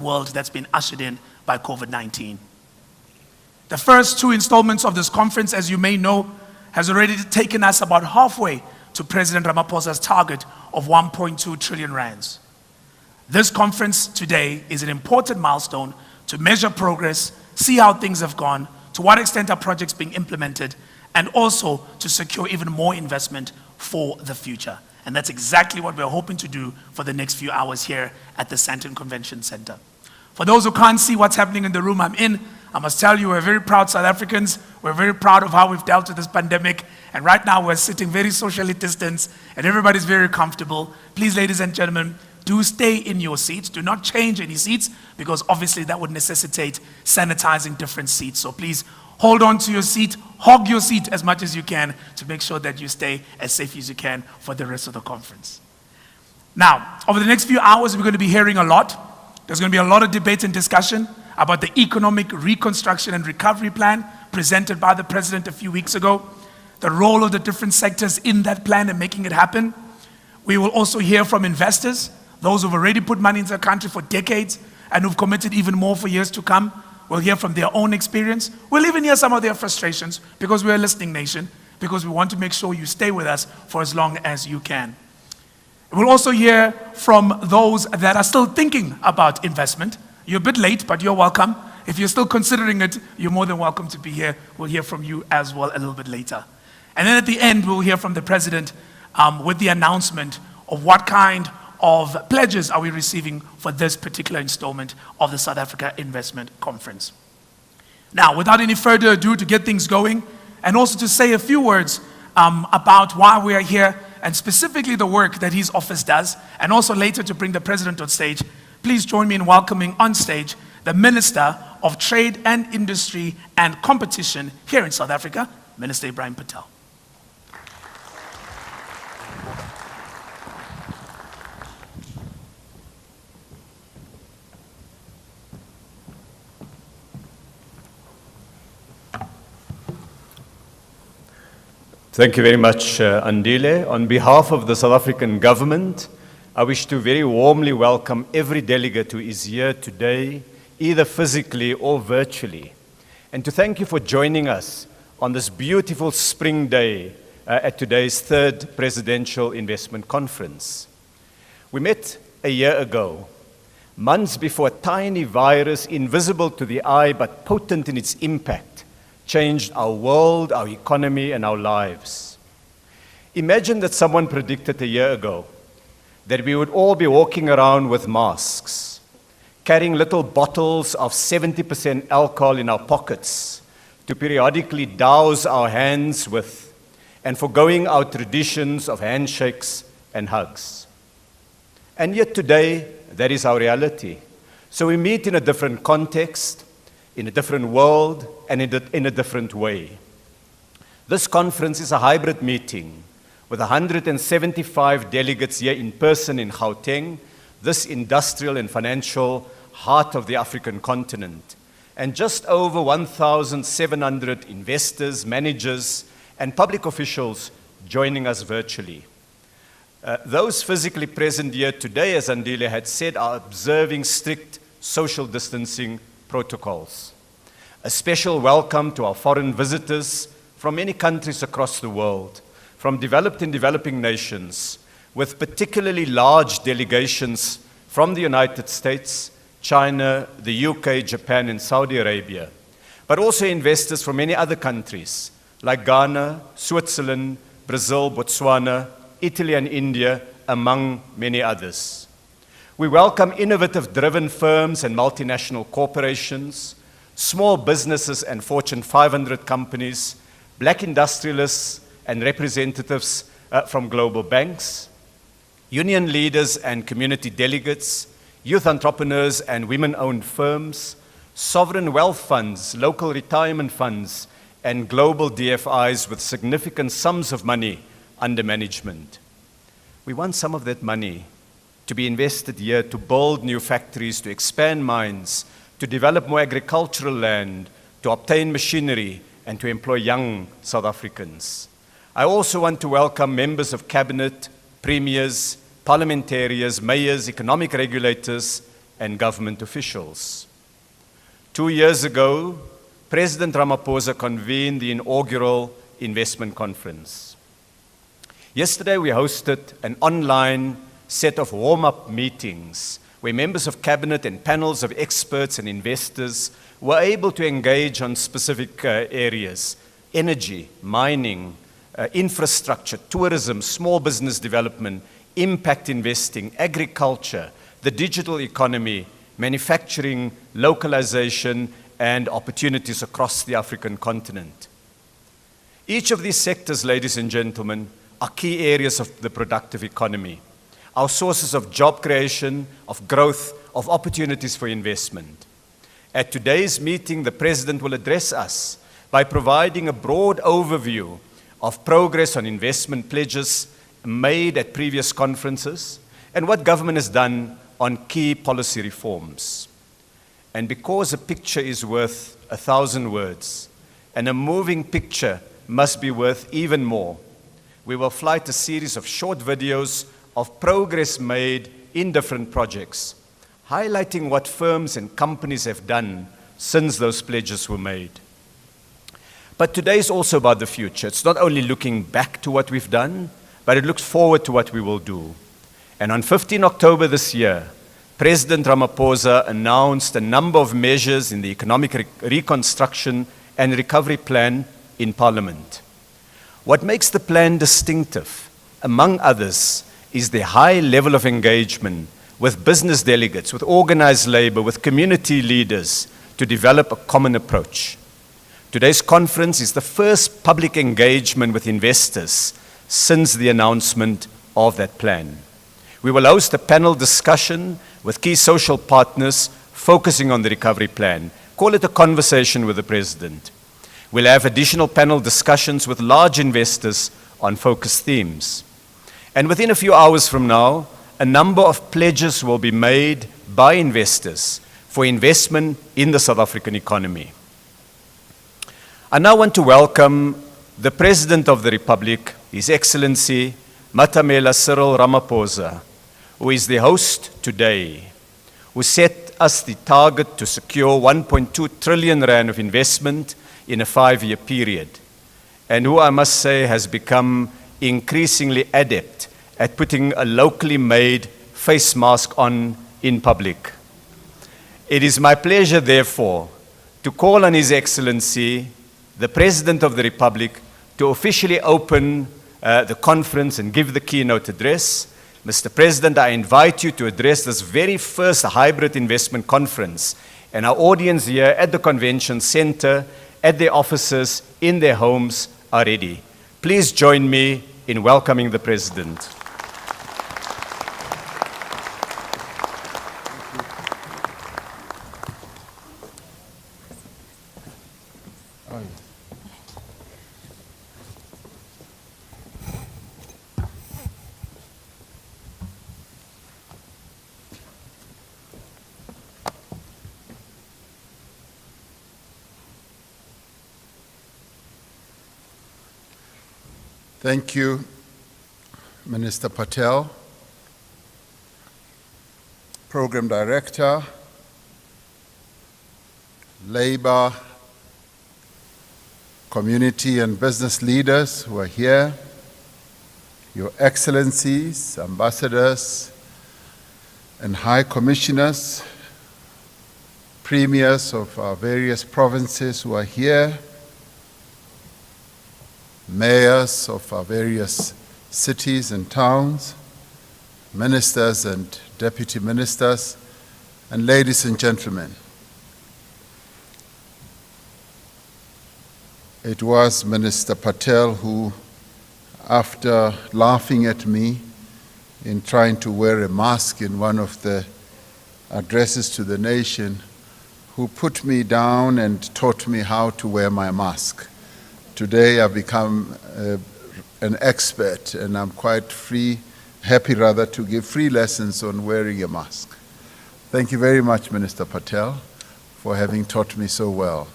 world that's been ushered in by COVID-19. The first two installments of this conference, as you may know, has already taken us about halfway to President Ramaphosa's target of 1.2 trillion rands. This conference today is an important milestone to measure progress, see how things have gone, to what extent are projects being implemented, and also to secure even more investment for the future. And that's exactly what we're hoping to do for the next few hours here at the Sandton Convention Center. For those who can't see what's happening in the room I'm in, I must tell you we're very proud South Africans. We're very proud of how we've dealt with this pandemic. And right now we're sitting very socially distanced and everybody's very comfortable. Please, ladies and gentlemen, do stay in your seats. Do not change any seats because obviously that would necessitate sanitizing different seats. So please hold on to your seat, hog your seat as much as you can to make sure that you stay as safe as you can for the rest of the conference. Now, over the next few hours, we're going to be hearing a lot. There's going to be a lot of debate and discussion about the economic reconstruction and recovery plan presented by the president a few weeks ago, the role of the different sectors in that plan and making it happen. We will also hear from investors, those who've already put money into the country for decades and who've committed even more for years to come. We'll hear from their own experience. We'll even hear some of their frustrations because we're a listening nation, because we want to make sure you stay with us for as long as you can. We'll also hear from those that are still thinking about investment. You're a bit late, but you're welcome. If you're still considering it, you're more than welcome to be here. We'll hear from you as well a little bit later. And then at the end, we'll hear from the president with the announcement of what kind of pledges are we receiving for this particular installment of the South Africa Investment Conference. Now, without any further ado, to get things going, and also to say a few words about why we are here, and specifically the work that his office does, and also later to bring the president on stage, please join me in welcoming on stage the Minister of Trade and Industry and Competition here in South Africa, Minister Ibrahim Patel. Thank you very much, Andile. On behalf of the South African government, I wish to very warmly welcome every delegate who is here today, either physically or virtually, and to thank you for joining us on this beautiful spring day at today's third Presidential Investment Conference. We met a year ago, months before a tiny virus, invisible to the eye but potent in its impact, changed our world, our economy, and our lives. Imagine that someone predicted a year ago that we would all be walking around with masks, carrying little bottles of 70% alcohol in our pockets to periodically douse our hands with, and forgoing our traditions of handshakes and hugs. And yet today, that is our reality. So we meet in a different context, in a different world, and in a different way. This conference is a hybrid meeting with 175 delegates here in person in Gauteng, this industrial and financial heart of the African continent, and just over 1,700 investors, managers, and public officials joining us virtually. Those physically present here today, as Andile had said, are observing strict social distancing protocols. A special welcome to our foreign visitors from many countries across the world, from developed and developing nations, with particularly large delegations from the United States, China, the UK, Japan, and Saudi Arabia, but also investors from many other countries like Ghana, Switzerland, Brazil, Botswana, Italy, and India, among many others. We welcome innovative-driven firms and multinational corporations, small businesses and Fortune 500 companies, black industrialists and representatives from global banks, union leaders and community delegates, youth entrepreneurs and women-owned firms, sovereign wealth funds, local retirement funds, and global DFIs with significant sums of money under management. We want some of that money to be invested here to build new factories, to expand mines, to develop more agricultural land, to obtain machinery, and to employ young South Africans. I also want to welcome members of cabinet, premiers, parliamentarians, mayors, economic regulators, and government officials. 2 years ago, President Ramaphosa convened the inaugural investment conference. Yesterday, we hosted an online set of warm-up meetings where members of cabinet and panels of experts and investors were able to engage on specific areas: energy, mining, infrastructure, tourism, small business development, impact investing, agriculture, the digital economy, manufacturing, localization, and opportunities across the African continent. Each of these sectors, ladies and gentlemen, are key areas of the productive economy, our sources of job creation, of growth, of opportunities for investment. At today's meeting, the President will address us by providing a broad overview of progress on investment pledges made at previous conferences and what government has done on key policy reforms. And because a picture is worth 1,000 words, and a moving picture must be worth even more, we will flight a series of short videos of progress made in different projects, highlighting what firms and companies have done since those pledges were made. But today is also about the future. It's not only looking back to what we've done, but it looks forward to what we will do. And on 15 October this year, President Ramaphosa announced a number of measures in the Economic Reconstruction and Recovery Plan in Parliament. What makes the plan distinctive, among others, is the high level of engagement with business delegates, with organized labor, with community leaders to develop a common approach. Today's conference is the first public engagement with investors since the announcement of that plan. We will host a panel discussion with key social partners focusing on the recovery plan. Call it a conversation with the President. We'll have additional panel discussions with large investors on focused themes. And within a few hours from now, a number of pledges will be made by investors for investment in the South African economy. I now want to welcome the President of the Republic, His Excellency Matamela Cyril Ramaphosa, who is the host today, who set us the target to secure 1.2 trillion rand of investment in a 5-year period, and who I must say has become increasingly adept at putting a locally made face mask on in public. It is my pleasure, therefore, to call on His Excellency, the President of the Republic, to officially open the conference and give the keynote address. Mr. President, I invite you to address this very first hybrid investment conference, and our audience here at the Convention Center, at their offices, in their homes, are ready. Please join me in welcoming the President. Thank you, Minister Patel, Program Director, Labor, community and business leaders who are here, Your Excellencies, Ambassadors, and High Commissioners, Premiers of our various provinces who are here, mayors of our various cities and towns, ministers and deputy ministers, and ladies and gentlemen. It was Minister Patel who, after laughing at me in trying to wear a mask in one of the addresses to the nation, who put me down and taught me how to wear my mask. Today I've become an expert, and I'm quite happy to give free lessons on wearing a mask. Thank you very much, Minister Patel, for having taught me so well.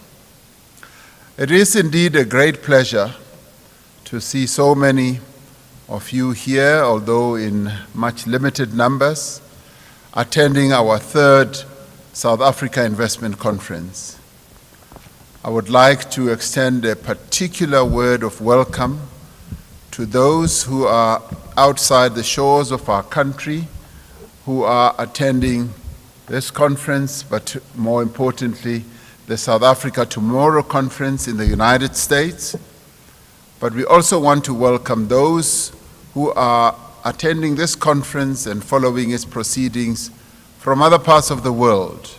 It is indeed a great pleasure to see so many of you here, although in much limited numbers. attending our third South Africa Investment Conference. I would like to extend a particular word of welcome to those who are outside the shores of our country, who are attending this conference, but more importantly, the South Africa Tomorrow Conference in the United States. But we also want to welcome those who are attending this conference and following its proceedings from other parts of the world,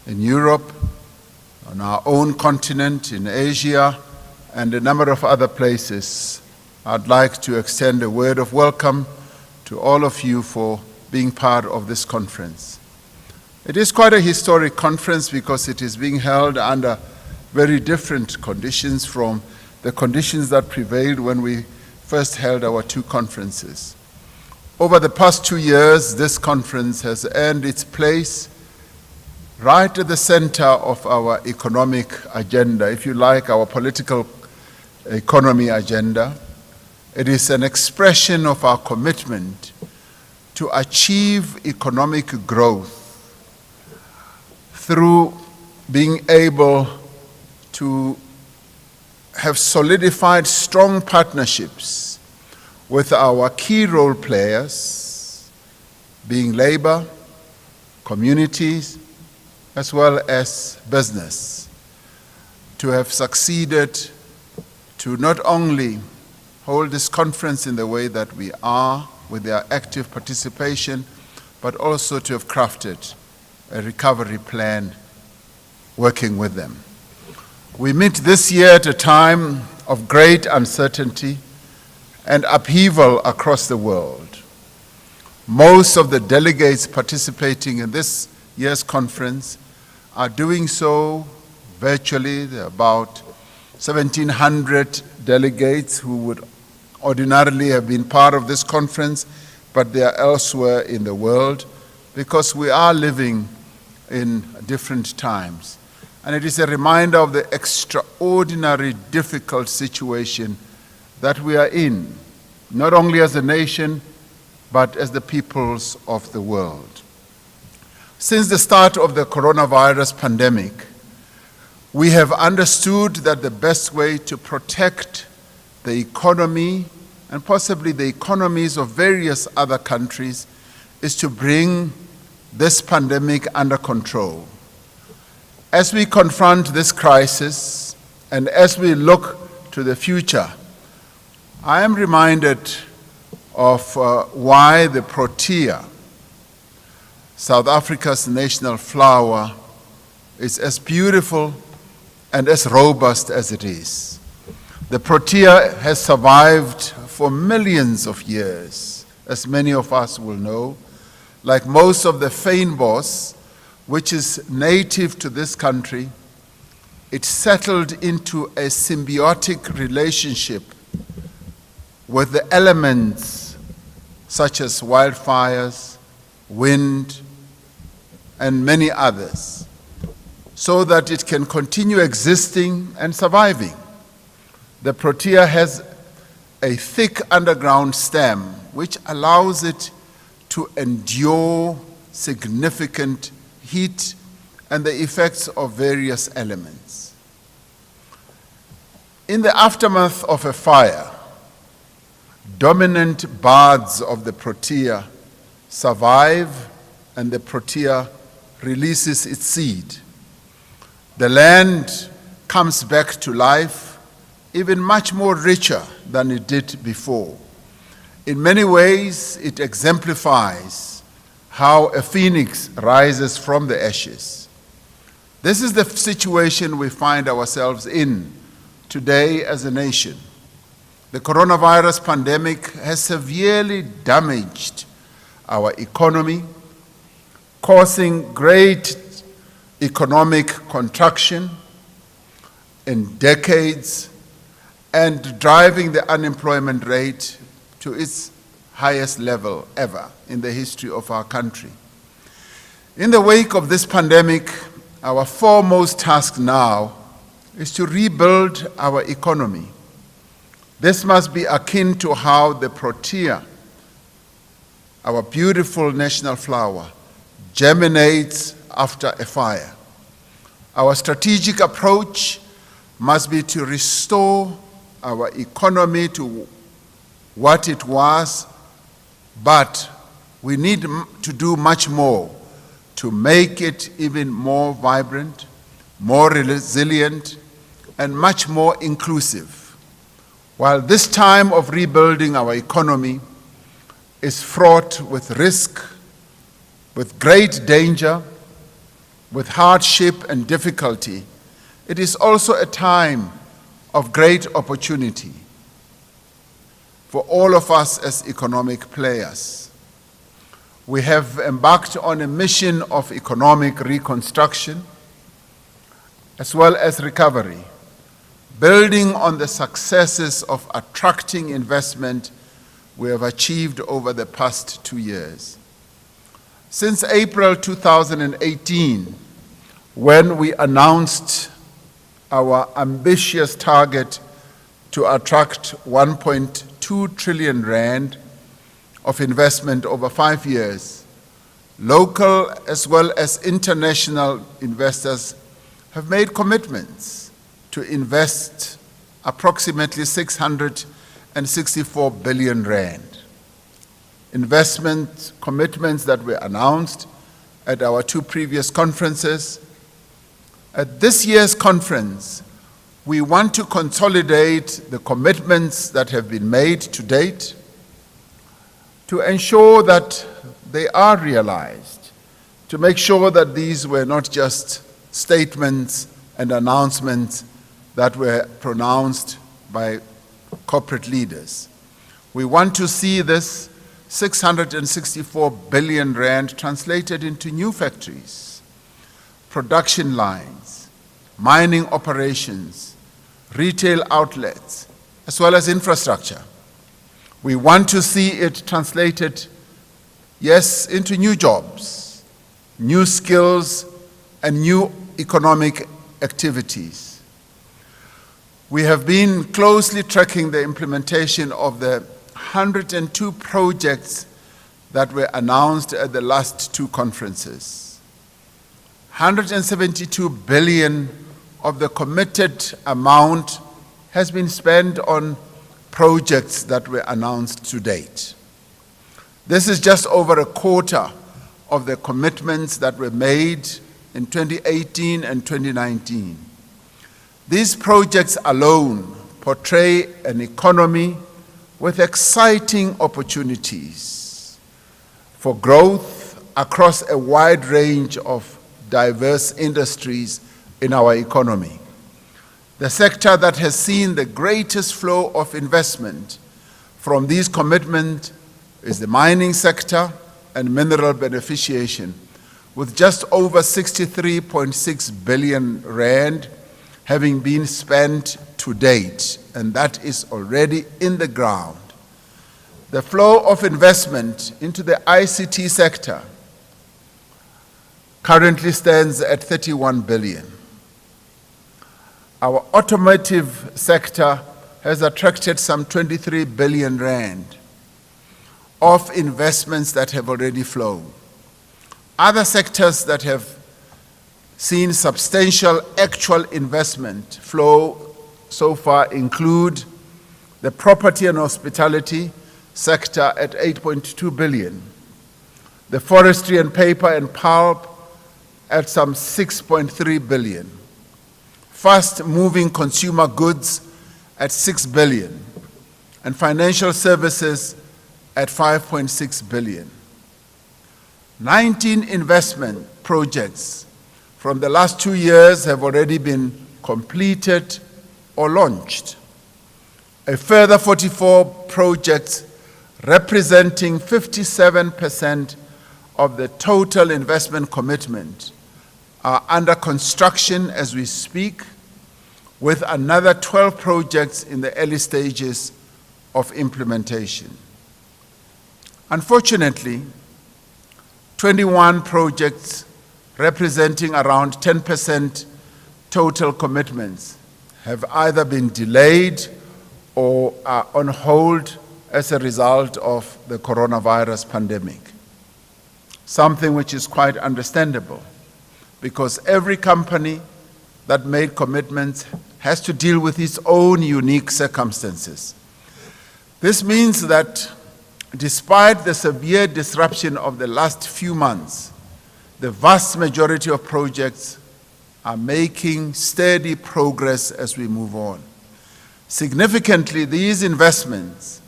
in Europe, on our own continent, in Asia, and a number of other places. I'd like to extend a word of welcome to all of you for being part of this conference. It is quite a historic conference because it is being held under very different conditions from the conditions that prevailed when we first held our two conferences. Over the past 2 years, this conference has earned its place right at the center of our economic agenda, if you like, our political economy agenda. It is an expression of our commitment to achieve economic growth through being able to have solidified strong partnerships with our key role players, being labor, communities, as well as business, to have succeeded to not only hold this conference in the way that we are, with their active participation, but also to have crafted a recovery plan working with them. We meet this year at a time of great uncertainty and upheaval across the world. Most of the delegates participating in this year's conference are doing so virtually. There are about 1,700 delegates who would ordinarily have been part of this conference, but they are elsewhere in the world because we are living in different times. And it is a reminder of the extraordinary difficult situation that we are in, not only as a nation, but as the peoples of the world. Since the start of the coronavirus pandemic, we have understood that the best way to protect the economy and possibly the economies of various other countries is to bring this pandemic under control. As we confront this crisis and as we look to the future, I am reminded of why the protea, South Africa's national flower, is as beautiful and as robust as it is. The protea has survived for millions of years, as many of us will know. Like most of the fynbos, which is native to this country, it settled into a symbiotic relationship with the elements such as wildfires, wind, and many others, so that it can continue existing and surviving. The protea has a thick underground stem which allows it to endure significant heat and the effects of various elements. In the aftermath of a fire, dominant buds of the protea survive and the protea releases its seed. The land comes back to life even much more richer than it did before. In many ways, it exemplifies how a phoenix rises from the ashes. This is the situation we find ourselves in today as a nation. The coronavirus pandemic has severely damaged our economy, causing great economic contraction in decades and driving the unemployment rate to its highest level ever in the history of our country. In the wake of this pandemic, our foremost task now is to rebuild our economy. This must be akin to how the protea, our beautiful national flower, germinates after a fire. Our strategic approach must be to restore our economy to what it was, but we need to do much more to make it even more vibrant, more resilient, and much more inclusive. While this time of rebuilding our economy is fraught with risk, with great danger, with hardship and difficulty, it is also a time of great opportunity for all of us as economic players. We have embarked on a mission of economic reconstruction as well as recovery, building on the successes of attracting investment we have achieved over the past 2 years. Since April 2018, when we announced our ambitious target to attract 1.2 trillion rand of investment over 5 years, local as well as international investors have made commitments to invest approximately 664 billion rand. Investment commitments that were announced at our 2 previous conferences. At this year's conference, we want to consolidate the commitments that have been made to date to ensure that they are realized, to make sure that these were not just statements and announcements that were pronounced by corporate leaders. We want to see this 664 billion rand translated into new factories, production lines, mining operations, retail outlets, as well as infrastructure. We want to see it translated, yes, into new jobs, new skills, and new economic activities. We have been closely tracking the implementation of the 102 projects that were announced at the last 2 conferences. 172 billion of the committed amount has been spent on projects that were announced to date. This is just over a quarter of the commitments that were made in 2018 and 2019. These projects alone portray an economy with exciting opportunities for growth across a wide range of diverse industries in our economy. The sector that has seen the greatest flow of investment from these commitments is the mining sector and mineral beneficiation, with just over 63.6 billion rand having been spent to date, and that is already in the ground. The flow of investment into the ICT sector currently stands at 31 billion. Our automotive sector has attracted some 23 billion rand of investments that have already flown. Other sectors that have seen substantial actual investment flow so far include the property and hospitality sector at 8.2 billion, the forestry and paper and pulp at some 6.3 billion, fast-moving consumer goods at 6 billion, and financial services at 5.6 billion. 19 investment projects from the last 2 years have already been completed or launched. A further 44 projects representing 57% of the total investment commitment are under construction as we speak, with another 12 projects in the early stages of implementation. Unfortunately, 21 projects representing around 10% total commitments have either been delayed or are on hold as a result of the coronavirus pandemic. something which is quite understandable, because every company that made commitments has to deal with its own unique circumstances. This means that despite the severe disruption of the last few months, the vast majority of projects are making steady progress as we move on. Significantly, these investments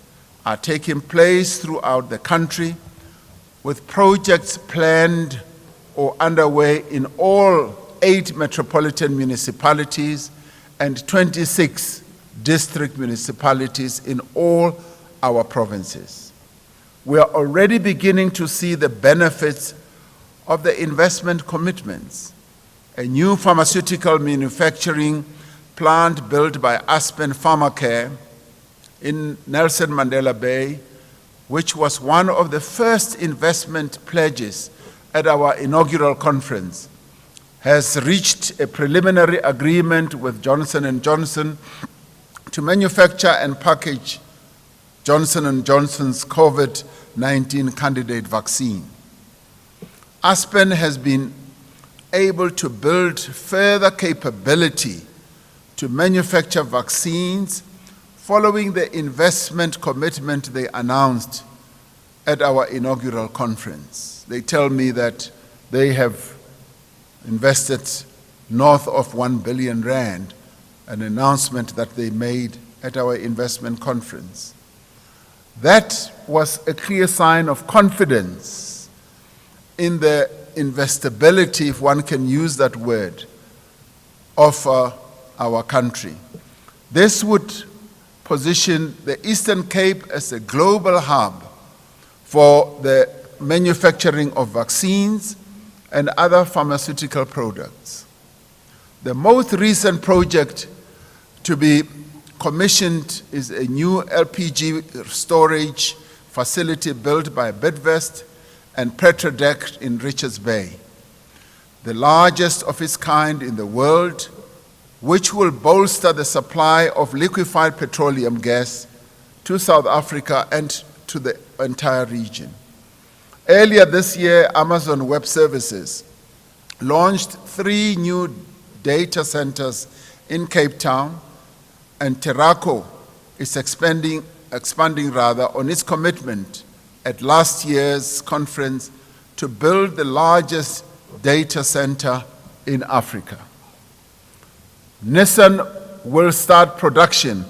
are taking place throughout the country, with projects planned or underway in all 8 metropolitan municipalities and 26 district municipalities in all our provinces. We are already beginning to see the benefits of the investment commitments. A new pharmaceutical manufacturing plant built by Aspen Pharmacare in Nelson Mandela Bay, which was one of the first investment pledges at our inaugural conference, has reached a preliminary agreement with Johnson & Johnson to manufacture and package Johnson & Johnson's COVID-19 candidate vaccine. Aspen has been able to build further capability to manufacture vaccines following the investment commitment they announced at our inaugural conference. They tell me that they have invested north of 1 billion rand, an announcement that they made at our investment conference. That was a clear sign of confidence in the investability, if one can use that word, of our country. This would position the Eastern Cape as a global hub for the manufacturing of vaccines and other pharmaceutical products. The most recent project to be commissioned is a new LPG storage facility built by Bidvest and Petrodec in Richards Bay, the largest of its kind in the world, which will bolster the supply of liquefied petroleum gas to South Africa and to the entire region. Earlier this year, Amazon Web Services launched 3 new data centers in Cape Town, and Terraco is expanding on its commitment at last year's conference to build the largest data center in Africa. Nissan will start production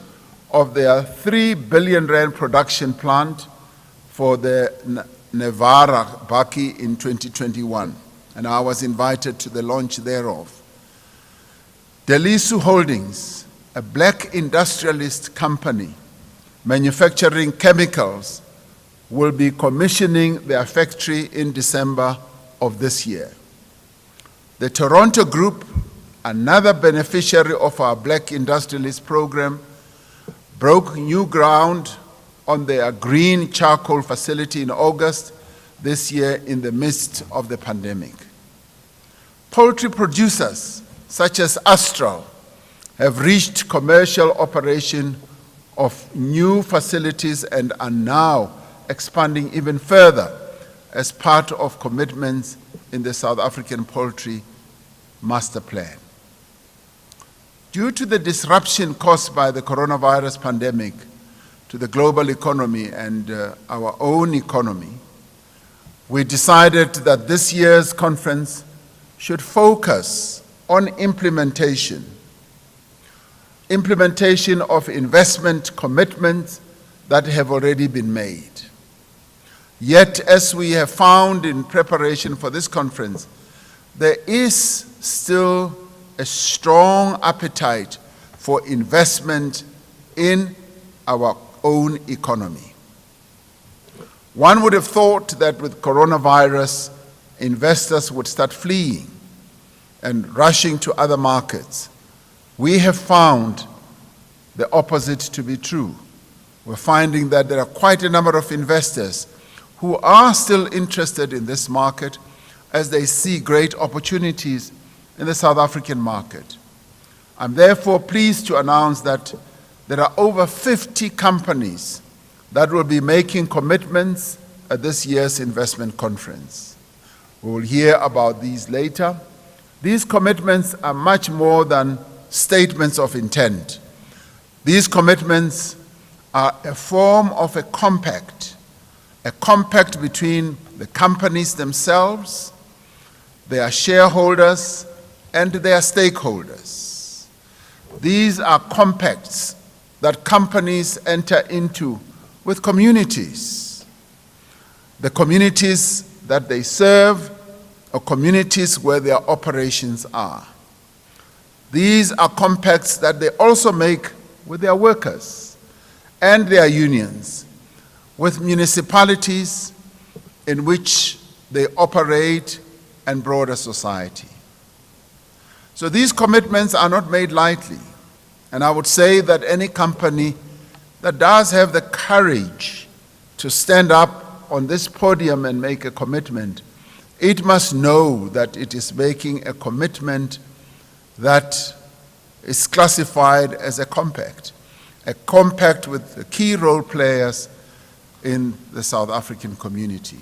of their 3 billion rand production plant for the Nevada Baki in 2021, and I was invited to the launch thereof. Delisu Holdings, a black industrialist company manufacturing chemicals, will be commissioning their factory in December of this year. The Toronto Group, another beneficiary of our Black Industrialist Program, broke new ground on their green charcoal facility in August this year in the midst of the pandemic. Poultry producers such as Astral have reached commercial operation of new facilities and are now expanding even further as part of commitments in the South African Poultry Master Plan. Due to the disruption caused by the coronavirus pandemic to the global economy and our own economy, we decided that this year's conference should focus on implementation of investment commitments that have already been made. Yet, as we have found in preparation for this conference, there is still a strong appetite for investment in our own economy. One would have thought that with coronavirus, investors would start fleeing and rushing to other markets. We have found the opposite to be true. We're finding that there are quite a number of investors who are still interested in this market as they see great opportunities in the South African market. I'm therefore pleased to announce that there are over 50 companies that will be making commitments at this year's investment conference. We will hear about these later. These commitments are much more than statements of intent. These commitments are a form of a compact between the companies themselves, their shareholders, and their stakeholders. These are compacts that companies enter into with communities. The communities that they serve or communities where their operations are. These are compacts that they also make with their workers and their unions, with municipalities in which they operate and broader society. So these commitments are not made lightly, and I would say that any company that does have the courage to stand up on this podium and make a commitment, it must know that it is making a commitment that is classified as a compact with the key role players in the South African community.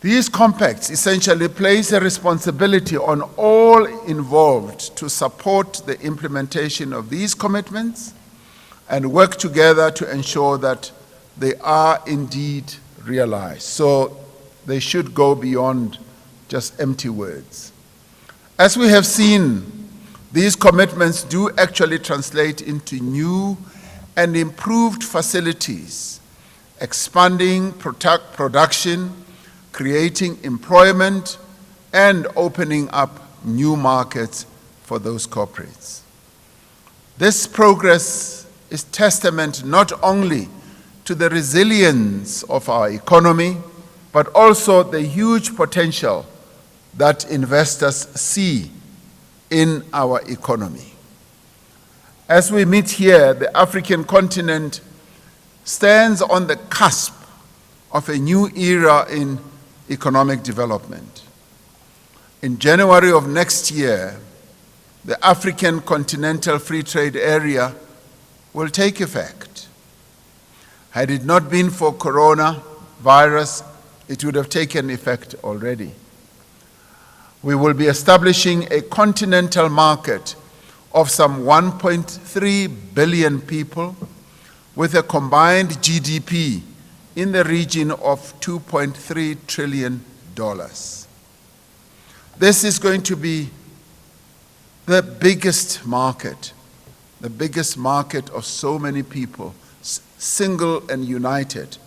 These compacts essentially place a responsibility on all involved to support the implementation of these commitments and work together to ensure that they are indeed realized. So they should go beyond just empty words. As we have seen, these commitments do actually translate into new and improved facilities, expanding production, creating employment, and opening up new markets for those corporates. This progress is testament not only to the resilience of our economy, but also the huge potential that investors see in our economy. As we meet here, the African continent stands on the cusp of a new era in economic development. In January of next year, the African Continental Free Trade Area will take effect. Had it not been for coronavirus, it would have taken effect already. We will be establishing a continental market of some 1.3 billion people with a combined GDP in the region of $2.3 trillion. This is going to be the biggest market of so many people, single and united,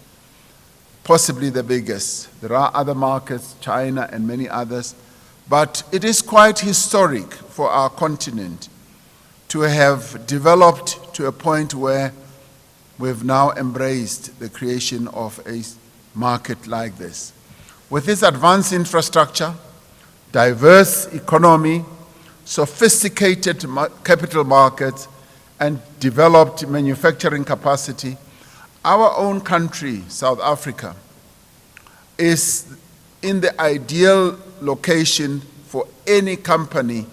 possibly the biggest. There are other markets, China and many others, but it is quite historic for our continent to have developed to a point where we've now embraced the creation of a market like this. With this advanced infrastructure, diverse economy, sophisticated capital markets, and developed manufacturing capacity, our own country, South Africa, is in the ideal location for any company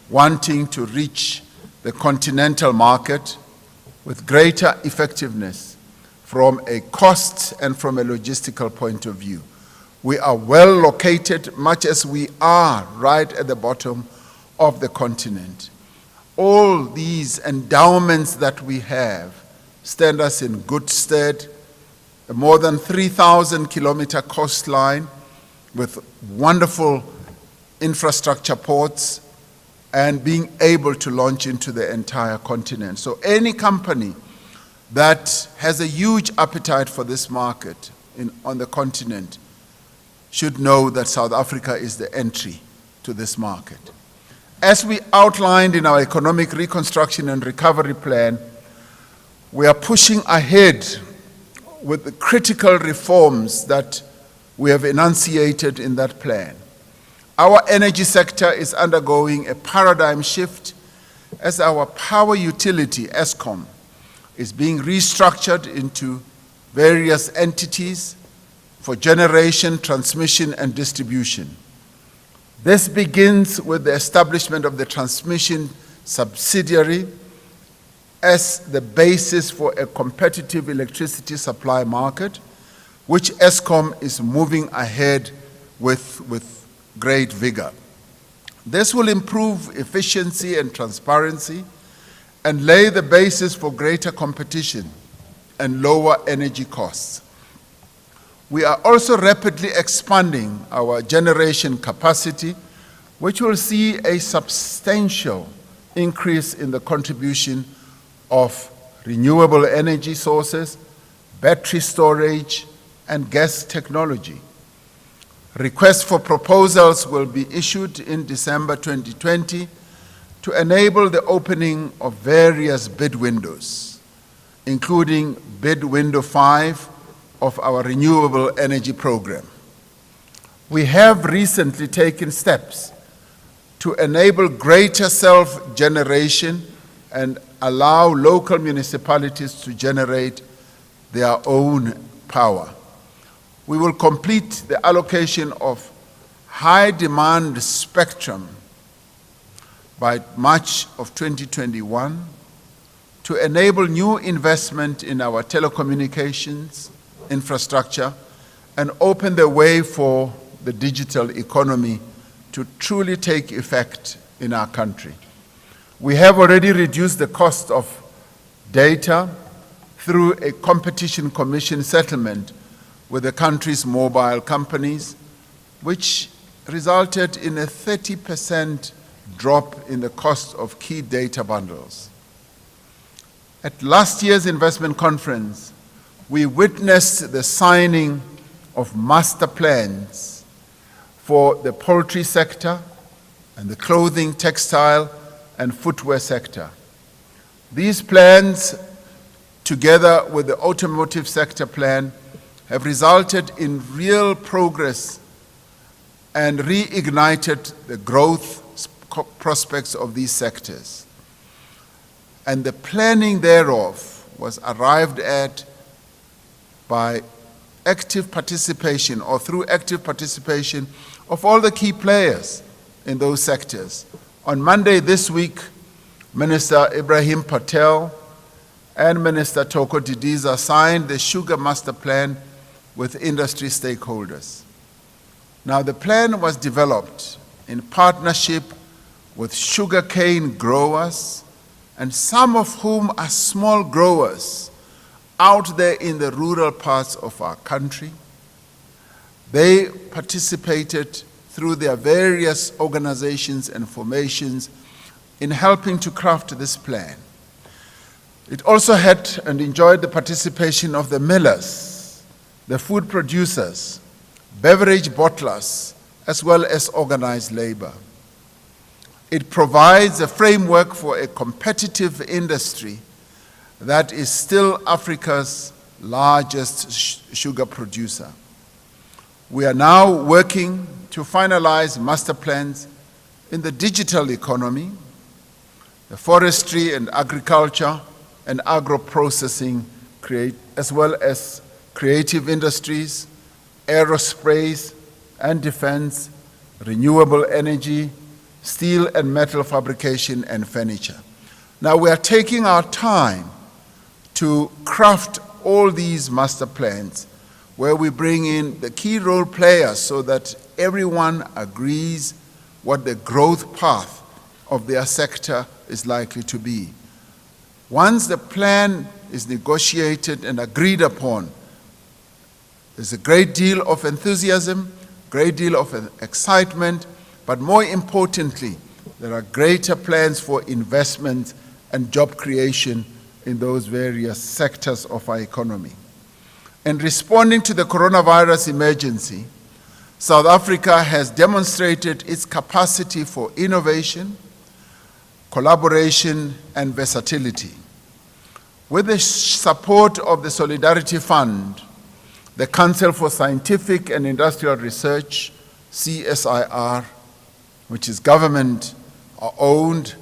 wanting to reach the continental market with greater effectiveness from a cost and from a logistical point of view. We are well located, much as we are right at the bottom of the continent. All these endowments that we have stand us in good stead. A more than 3,000-kilometer coastline with wonderful infrastructure ports and being able to launch into the entire continent. So any company that has a huge appetite for this market on the continent should know that South Africa is the entry to this market. As we outlined in our economic reconstruction and recovery plan, we are pushing ahead with the critical reforms that we have enunciated in that plan. Our energy sector is undergoing a paradigm shift as our power utility, Eskom, is being restructured into various entities for generation, transmission, and distribution. This begins with the establishment of the transmission subsidiary as the basis for a competitive electricity supply market, which Eskom is moving ahead with great vigor. This will improve efficiency and transparency and lay the basis for greater competition and lower energy costs. We are also rapidly expanding our generation capacity, which will see a substantial increase in the contribution of renewable energy sources, battery storage, and gas technology. Requests for proposals will be issued in December 2020 to enable the opening of various bid windows, including bid window 5 of our renewable energy program. We have recently taken steps to enable greater self-generation and allow local municipalities to generate their own power. We will complete the allocation of high-demand spectrum by March of 2021 to enable new investment in our telecommunications infrastructure and open the way for the digital economy to truly take effect in our country. We have already reduced the cost of data through a competition commission settlement with the country's mobile companies, which resulted in a 30% drop in the cost of key data bundles. At last year's investment conference, we witnessed the signing of master plans for the poultry sector and the clothing, textile, and footwear sector. These plans, together with the automotive sector plan, have resulted in real progress and reignited the growth prospects of these sectors. And the planning thereof was arrived at by active participation or through active participation of all the key players in those sectors. On Monday this week, Minister Ibrahim Patel and Minister Toko Didiza signed the Sugar Master Plan with industry stakeholders. Now, the plan was developed in partnership with sugarcane growers, and some of whom are small growers out there in the rural parts of our country. They participated through their various organizations and formations in helping to craft this plan. It also had and enjoyed the participation of the millers, the food producers, beverage bottlers, as well as organized labor. It provides a framework for a competitive industry that is still Africa's largest sugar producer. We are now working to finalize master plans in the digital economy, the forestry and agriculture and agro-processing, as well as creative industries, aerospace and defense, renewable energy, steel and metal fabrication, and furniture. Now we are taking our time to craft all these master plans where we bring in the key role players so that everyone agrees what the growth path of their sector is likely to be. Once the plan is negotiated and agreed upon, there's a great deal of enthusiasm, great deal of excitement, but more importantly, there are greater plans for investment and job creation in those various sectors of our economy. In responding to the coronavirus emergency, South Africa has demonstrated its capacity for innovation, collaboration, and versatility. With the support of the Solidarity Fund, the Council for Scientific and Industrial Research, CSIR, which is government-owned,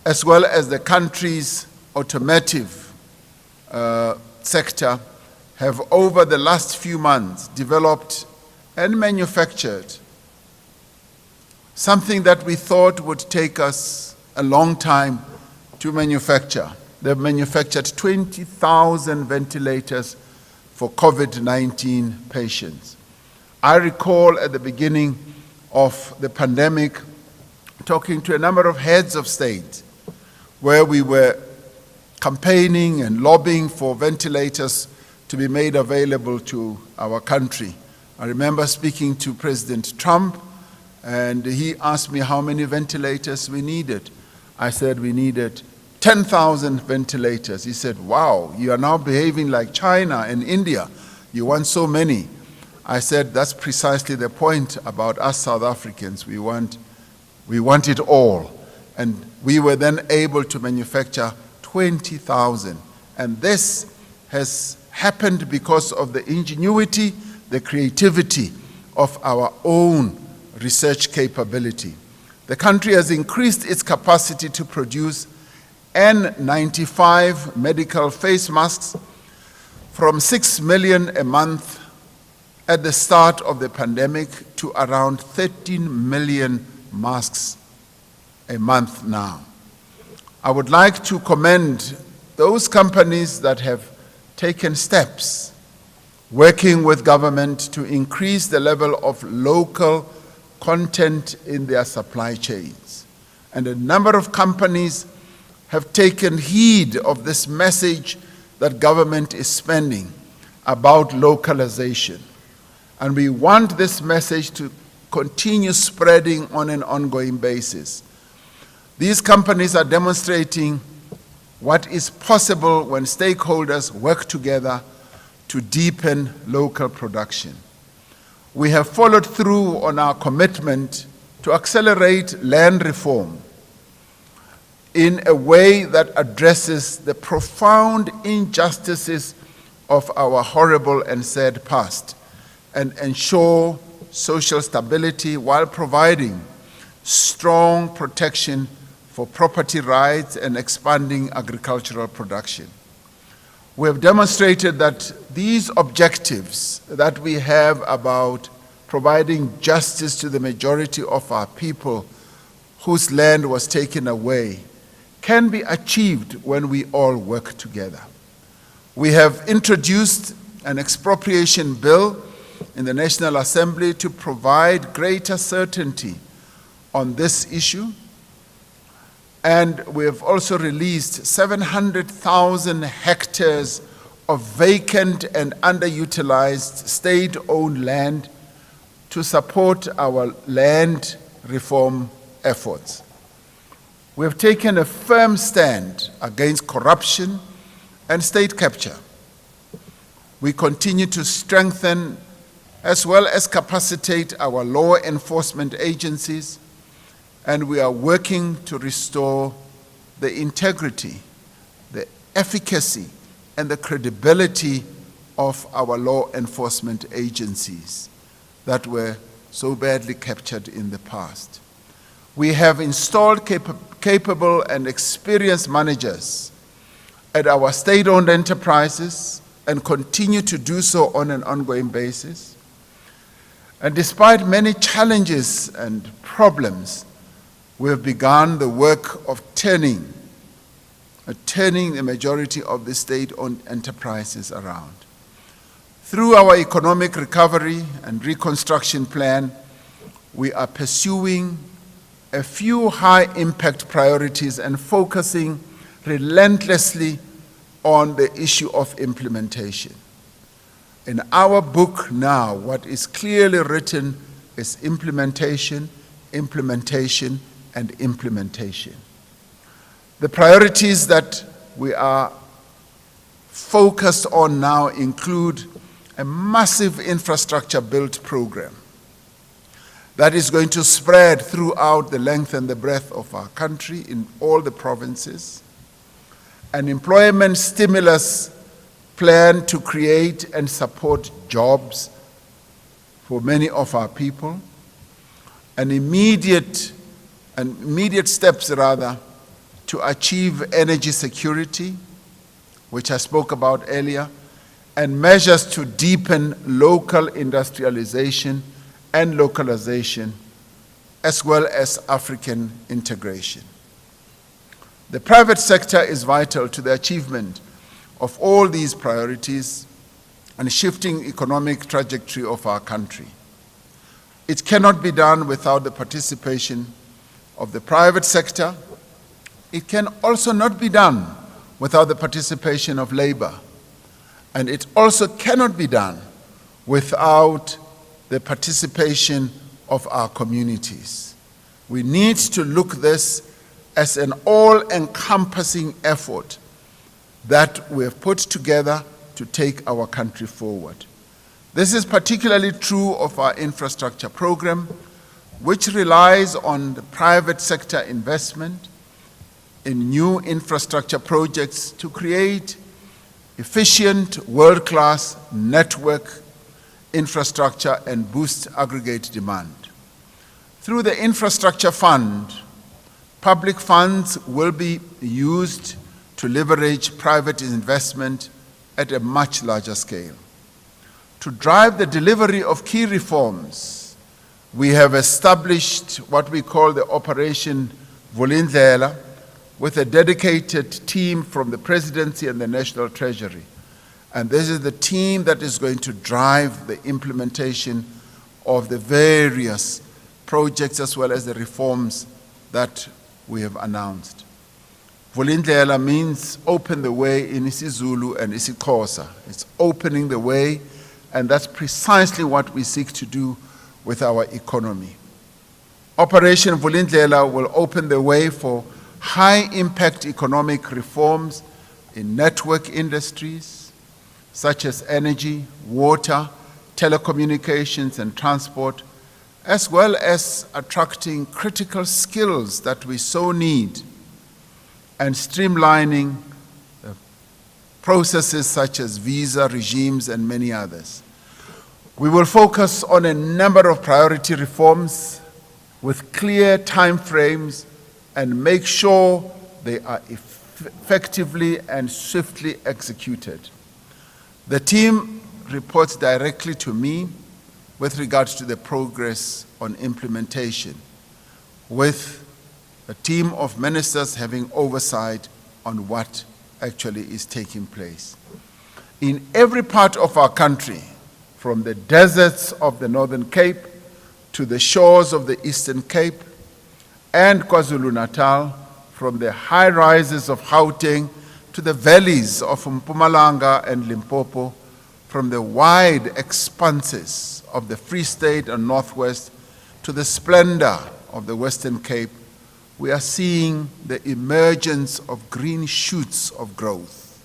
as well as the country's automotive sector, have over the last few months developed and manufactured something that we thought would take us a long time to manufacture. They've manufactured 20,000 ventilators for COVID-19 patients. I recall at the beginning of the pandemic talking to a number of heads of state where we were campaigning and lobbying for ventilators to be made available to our country. I remember speaking to President Trump, and he asked me how many ventilators we needed. I said we needed 10,000 ventilators. He said, wow, you are now behaving like China and India. You want so many. I said, that's precisely the point about us South Africans. We want it all. And we were then able to manufacture 20,000. And this has happened because of the ingenuity, the creativity of our own research capability. The country has increased its capacity to produce N95 medical face masks from 6 million a month at the start of the pandemic to around 13 million masks a month now. I would like to commend those companies that have taken steps working with government to increase the level of local content in their supply chains. And a number of companies have taken heed of this message that government is spending about localization. And we want this message to continue spreading on an ongoing basis. These companies are demonstrating what is possible when stakeholders work together to deepen local production. We have followed through on our commitment to accelerate land reform in a way that addresses the profound injustices of our horrible and sad past and ensure social stability while providing strong protection for property rights and expanding agricultural production. We have demonstrated that these objectives that we have about providing justice to the majority of our people whose land was taken away can be achieved when we all work together. We have introduced an expropriation bill in the National Assembly to provide greater certainty on this issue. And we have also released 700,000 hectares of vacant and underutilized state-owned land to support our land reform efforts. We have taken a firm stand against corruption and state capture. We continue to strengthen as well as capacitate our law enforcement agencies, and we are working to restore the integrity, the efficacy, and the credibility of our law enforcement agencies that were so badly captured in the past. We have installed capable and experienced managers at our state-owned enterprises and continue to do so on an ongoing basis. And despite many challenges and problems, we have begun the work of turning the majority of the state-owned enterprises around. Through our economic recovery and reconstruction plan, we are pursuing a few high-impact priorities and focusing relentlessly on the issue of implementation. In our book now, what is clearly written is implementation, implementation, and implementation. The priorities that we are focused on now include a massive infrastructure build program that is going to spread throughout the length and the breadth of our country in all the provinces, an employment stimulus plan to create and support jobs for many of our people, immediate steps to achieve energy security, which I spoke about earlier, and measures to deepen local industrialization and localization, as well as African integration. The private sector is vital to the achievement of all these priorities and shifting economic trajectory of our country. It cannot be done without the participation of the private sector. It can also not be done without the participation of labor. And it also cannot be done without the participation of our communities. We need to look at this as an all-encompassing effort that we have put together to take our country forward. This is particularly true of our infrastructure program, which relies on the private sector investment in new infrastructure projects to create efficient, world-class network infrastructure and boost aggregate demand. Through the infrastructure fund, public funds will be used to leverage private investment at a much larger scale. To drive the delivery of key reforms, we have established what we call the Operation Vulindlela, with a dedicated team from the Presidency and the National Treasury. And this is the team that is going to drive the implementation of the various projects as well as the reforms that we have announced. Vulindlela means open the way in isiZulu and isiXhosa. It's opening the way, and that's precisely what we seek to do with our economy. Operation Vulindlela will open the way for high-impact economic reforms in network industries, such as energy, water, telecommunications, and transport, as well as attracting critical skills that we so need, and streamlining processes such as visa regimes and many others. We will focus on a number of priority reforms with clear time frames and make sure they are effectively and swiftly executed. The team reports directly to me with regards to the progress on implementation, with a team of ministers having oversight on what actually is taking place. In every part of our country, from the deserts of the Northern Cape to the shores of the Eastern Cape and KwaZulu-Natal, from the high rises of Gauteng to the valleys of Mpumalanga and Limpopo, from the wide expanses of the Free State and Northwest to the splendor of the Western Cape, we are seeing the emergence of green shoots of growth.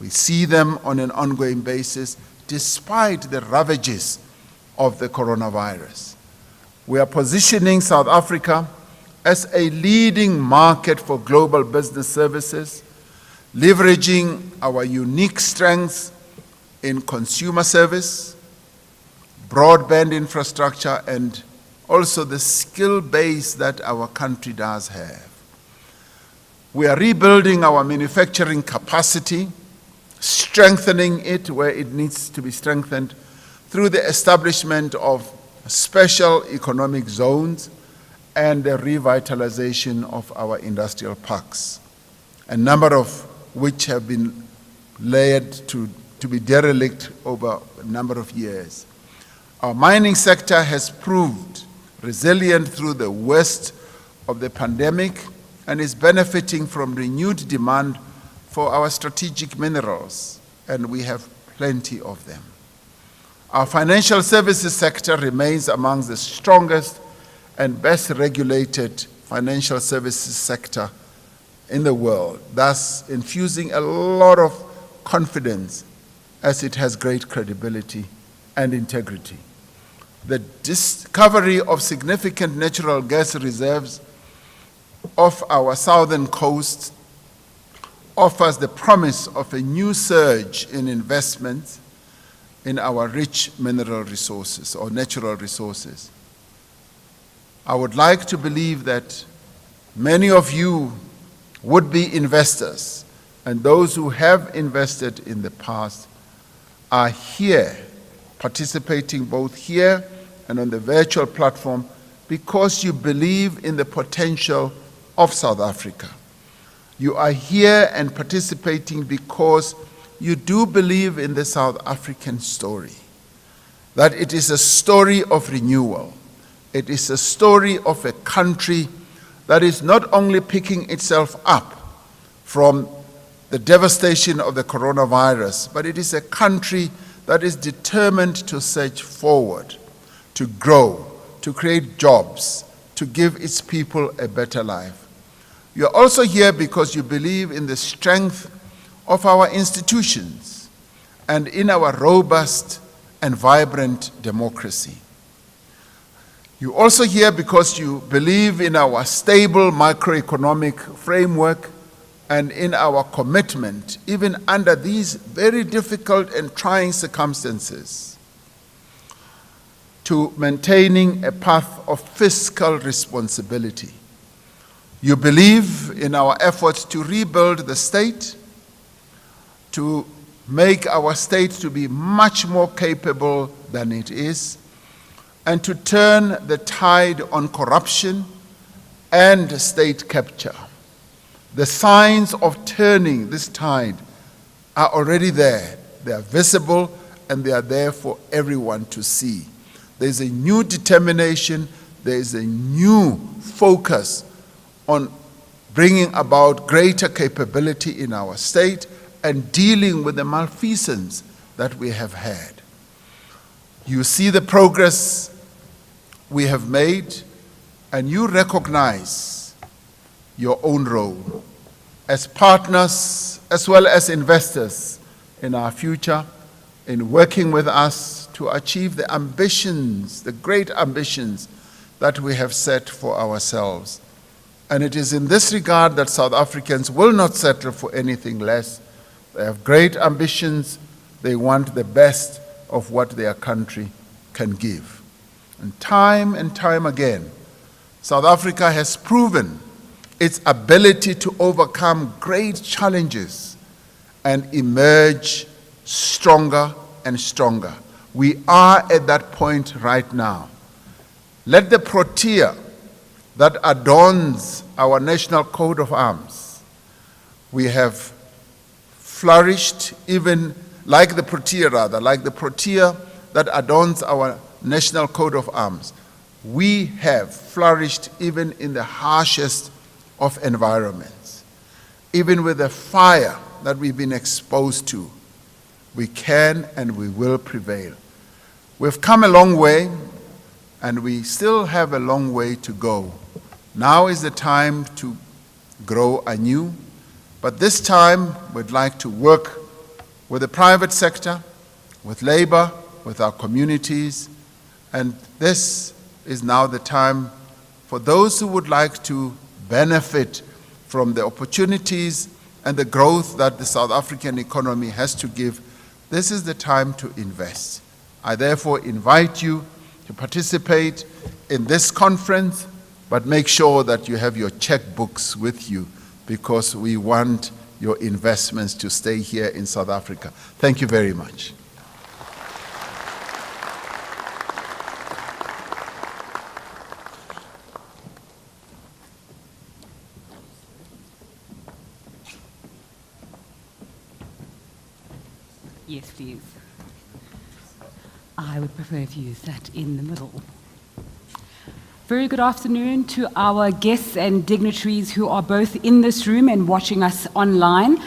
We see them on an ongoing basis despite the ravages of the coronavirus. We are positioning South Africa as a leading market for global business services, leveraging our unique strengths in consumer service, broadband infrastructure, and also the skill base that our country does have. We are rebuilding our manufacturing capacity, strengthening it where it needs to be strengthened through the establishment of special economic zones and the revitalization of our industrial parks, a number of which have been laid to be derelict over a number of years. Our mining sector has proved resilient through the worst of the pandemic and is benefiting from renewed demand for our strategic minerals, and we have plenty of them. Our financial services sector remains among the strongest and best regulated financial services sector in the world, thus infusing a lot of confidence as it has great credibility and integrity. The discovery of significant natural gas reserves off our southern coast offers the promise of a new surge in investments in our rich mineral resources or natural resources. I would like to believe that many of you would be investors, and those who have invested in the past are here, participating both here and on the virtual platform because you believe in the potential of South Africa. You are here and participating because you do believe in the South African story, that it is a story of renewal. It is a story of a country that is not only picking itself up from the devastation of the coronavirus, but it is a country that is determined to surge forward, to grow, to create jobs, to give its people a better life. You're also here because you believe in the strength of our institutions and in our robust and vibrant democracy. You're also here because you believe in our stable macroeconomic framework and in our commitment, even under these very difficult and trying circumstances, to maintaining a path of fiscal responsibility. You believe in our efforts to rebuild the state, to make our state to be much more capable than it is, and to turn the tide on corruption and state capture. The signs of turning this tide are already there. They are visible and they are there for everyone to see. There is a new determination, there is a new focus on bringing about greater capability in our state and dealing with the malfeasance that we have had. You see the progress we have made, and you recognize your own role as partners as well as investors in our future, in working with us to achieve the ambitions, the great ambitions that we have set for ourselves. And it is in this regard that South Africans will not settle for anything less. They have great ambitions. They want the best of what their country can give. And time again, South Africa has proven its ability to overcome great challenges and emerge stronger and stronger. We are at that point right now. Let the protea that adorns our national coat of arms, we have flourished even like the protea that adorns our national coat of arms. We have flourished even in the harshest of environments. Even with the fire that we've been exposed to, we can and we will prevail. We've come a long way, and we still have a long way to go. Now is the time to grow anew, but this time we'd like to work with the private sector, with labor, with our communities, and this is now the time for those who would like to benefit from the opportunities and the growth that the South African economy has to give. This is the time to invest. I therefore invite you to participate in this conference, but make sure that you have your checkbooks with you, because we want your investments to stay here in South Africa. Thank you very much. Yes, please. I would prefer if you sat in the middle. Very good afternoon to our guests and dignitaries who are both in this room and watching us online.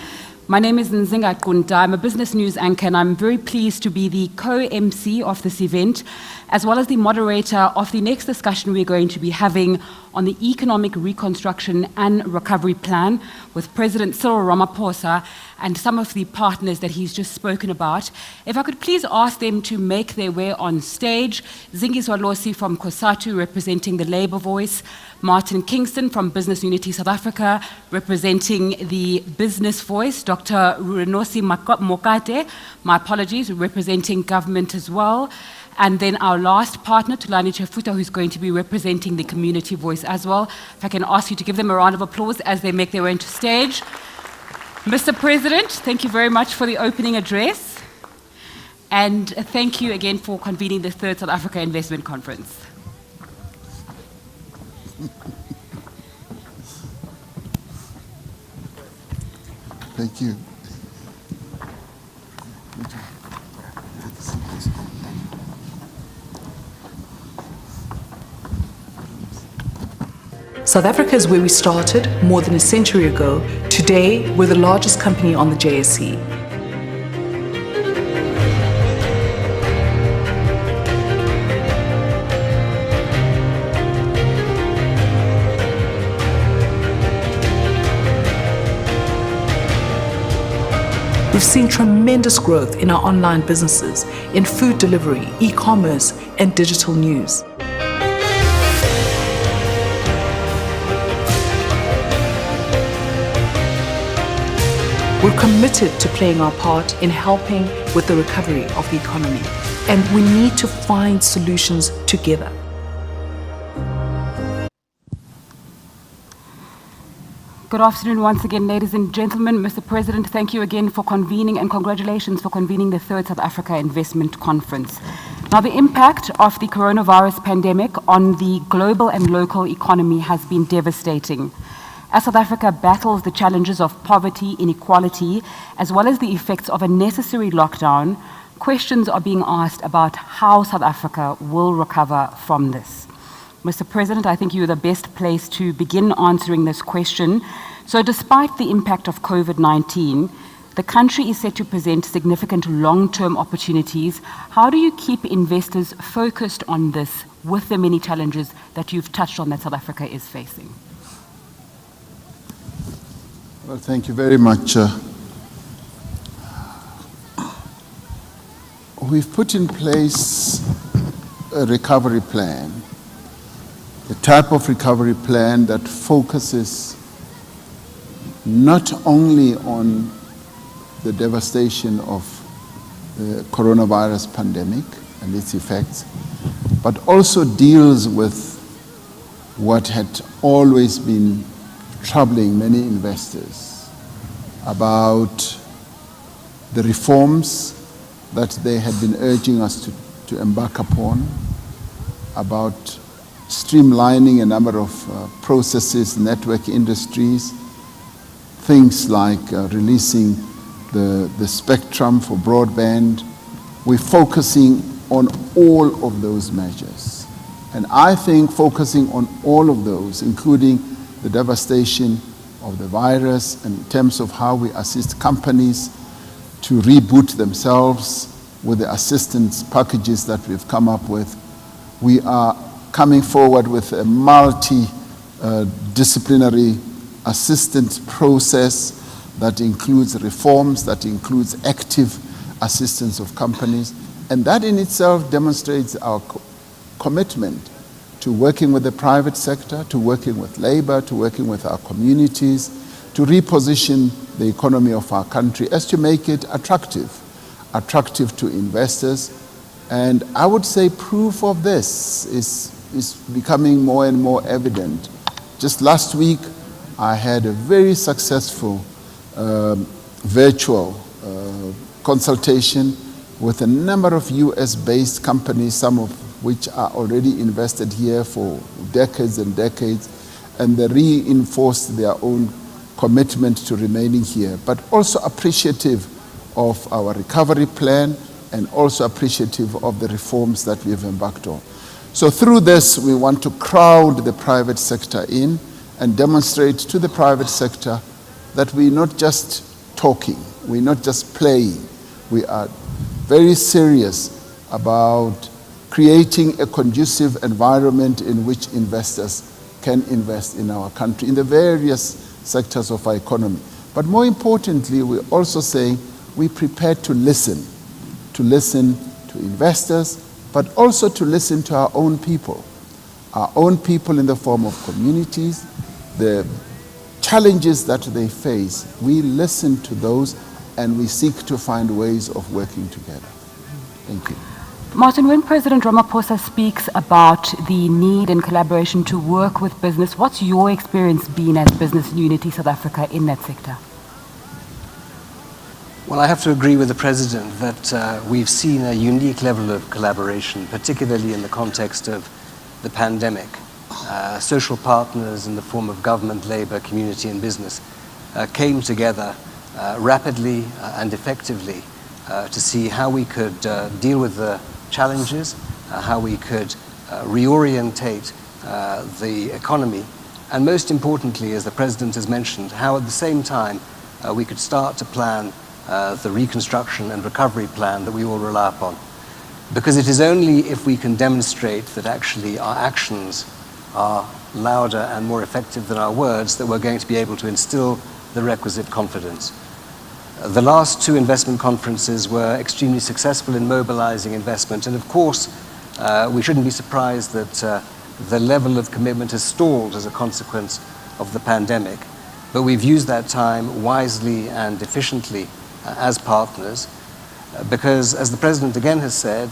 My name is Nzinga Qunta. I'm a business news anchor, and I'm very pleased to be the co-MC of this event, as well as the moderator of the next discussion we're going to be having on the Economic Reconstruction and Recovery Plan with President Cyril Ramaphosa and some of the partners that he's just spoken about. If I could please ask them to make their way on stage. Zingi Swalosi from COSATU, representing the Labour Voice. Martin Kingston from Business Unity South Africa, representing the Business Voice. Dr. Rurenosi Mokate, my apologies, representing government as well. And then our last partner, Tulani Chefuta, who's going to be representing the Community Voice as well. If I can ask you to give them a round of applause as they make their way into stage. Mr. President, thank you very much for the opening address. And thank you again for convening the third South Africa Investment Conference. Thank you. South Africa is where we started more than a century ago. Today, we're the largest company on the JSE. We've seen tremendous growth in our online businesses, in food delivery, e-commerce, and digital news. We're committed to playing our part in helping with the recovery of the economy, and we need to find solutions together. Good afternoon once again, ladies and gentlemen. Mr. President, thank you again for convening, and congratulations for convening the third South Africa Investment Conference. Now, the impact of the coronavirus pandemic on the global and local economy has been devastating. As South Africa battles the challenges of poverty, inequality, as well as the effects of a necessary lockdown, questions are being asked about how South Africa will recover from this. Mr. President, I think you're the best place to begin answering this question. So despite the impact of COVID-19, the country is set to present significant long-term opportunities. How do you keep investors focused on this with the many challenges that you've touched on that South Africa is facing? Well, thank you very much. We've put in place a recovery plan, the type of recovery plan that focuses not only on the devastation of the coronavirus pandemic and its effects, but also deals with what had always been troubling many investors about the reforms that they had been urging us to embark upon, about streamlining a number of processes, network industries, things like releasing the spectrum for broadband. We're focusing on all of those measures. And I think focusing on all of those, including the devastation of the virus in terms of how we assist companies to reboot themselves with the assistance packages that we've come up with. We are coming forward with a multi-disciplinary assistance process that includes reforms, that includes active assistance of companies. And that in itself demonstrates our commitment to working with the private sector, to working with labor, to working with our communities, to reposition the economy of our country as to make it attractive to investors. And I would say proof of this is becoming more and more evident. Just last week, I had a very successful virtual consultation with a number of US-based companies, some of which are already invested here for decades and decades, and they reinforced their own commitment to remaining here, but also appreciative of our recovery plan and also appreciative of the reforms that we've embarked on. So through this, we want to crowd the private sector in and demonstrate to the private sector that we're not just talking, we're not just playing, we are very serious about creating a conducive environment in which investors can invest in our country, in the various sectors of our economy. But more importantly, we're also saying we're prepared to listen to investors, but also to listen to our own people in the form of communities, the challenges that they face. We listen to those and we seek to find ways of working together. Thank you. Martin, when President Ramaphosa speaks about the need and collaboration to work with business, what's your experience been as Business Unity South Africa in that sector? Well, I have to agree with the President that we've seen a unique level of collaboration, particularly in the context of the pandemic. Social partners in the form of government, labor, community and business came together rapidly and effectively to see how we could deal with the challenges, how we could reorientate the economy and most importantly, as the President has mentioned, how at the same time we could start to plan the reconstruction and recovery plan that we all rely upon. Because it is only if we can demonstrate that actually our actions are louder and more effective than our words that we're going to be able to instill the requisite confidence. The last two investment conferences were extremely successful in mobilizing investment, and of course, we shouldn't be surprised that the level of commitment has stalled as a consequence of the pandemic. But we've used that time wisely and efficiently as partners, because as the President again has said,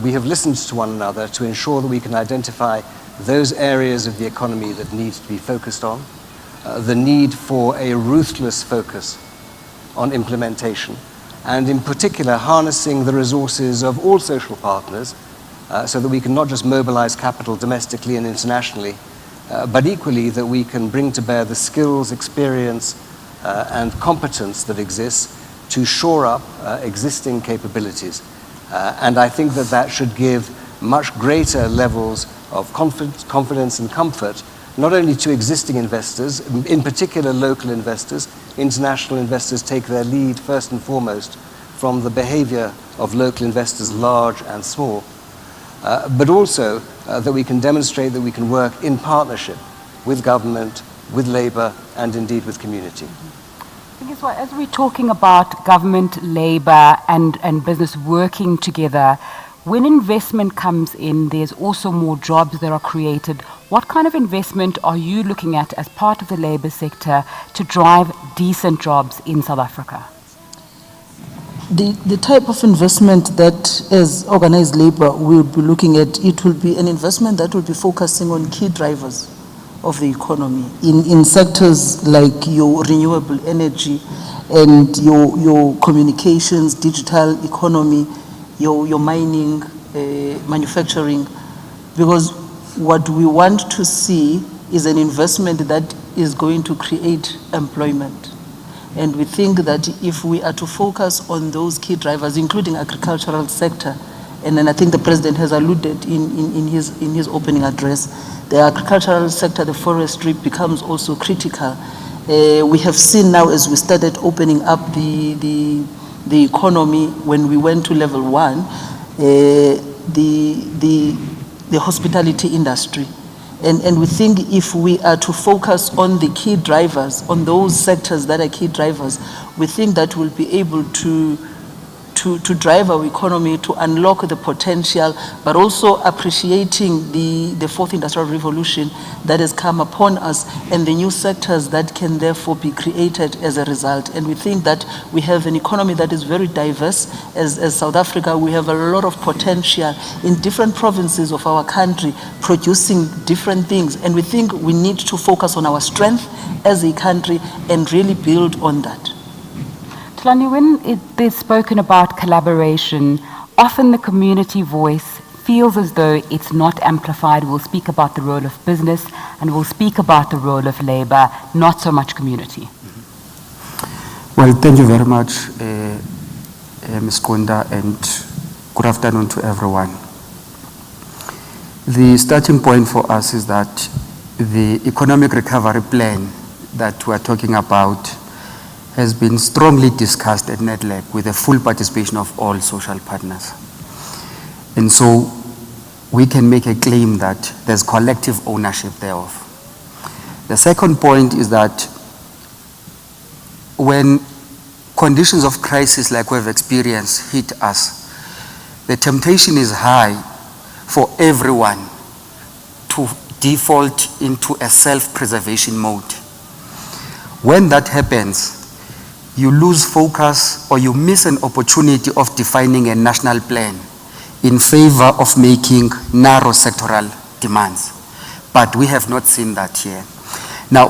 we have listened to one another to ensure that we can identify those areas of the economy that need to be focused on, the need for a ruthless focus on implementation, and in particular harnessing the resources of all social partners so that we can not just mobilize capital domestically and internationally, but equally that we can bring to bear the skills, experience, and competence that exists to shore up existing capabilities. And I think that that should give much greater levels of confidence and comfort, not only to existing investors, in particular local investors. International investors take their lead first and foremost from the behavior of local investors, large and small, but also that we can demonstrate that we can work in partnership with government, with labor, and indeed with community. I think as we're talking about government, labor, and business working together, when investment comes in, there's also more jobs that are created. What kind of investment are you looking at as part of the labor sector to drive decent jobs in South Africa? The type of investment that as organized labor will be looking at, it will be an investment that will be focusing on key drivers of the economy in sectors like your renewable energy and your communications, digital economy, your mining, manufacturing, because what we want to see is an investment that is going to create employment. And we think that if we are to focus on those key drivers, including agricultural sector, and then I think the President has alluded in his opening address, the agricultural sector, the forestry becomes also critical. We have seen now as we started opening up the economy, when we went to level 1, the hospitality industry. And we think if we are to focus on the key drivers, on those sectors that are key drivers, we think that we'll be able to drive our economy, to unlock the potential, but also appreciating the fourth industrial revolution that has come upon us and the new sectors that can therefore be created as a result. And we think that we have an economy that is very diverse. As South Africa, we have a lot of potential in different provinces of our country producing different things. And we think we need to focus on our strength as a country and really build on that. Tlani, when there's spoken about collaboration, often the community voice feels as though it's not amplified. We'll speak about the role of business and we'll speak about the role of labor, not so much community. Well, thank you very much, Ms. Kunda, and good afternoon to everyone. The starting point for us is that the economic recovery plan that we're talking about has been strongly discussed at NEDLAC with the full participation of all social partners. And so we can make a claim that there's collective ownership thereof. The second point is that when conditions of crisis like we've experienced hit us, the temptation is high for everyone to default into a self-preservation mode. When that happens, you lose focus or you miss an opportunity of defining a national plan in favor of making narrow sectoral demands. But we have not seen that here. Now,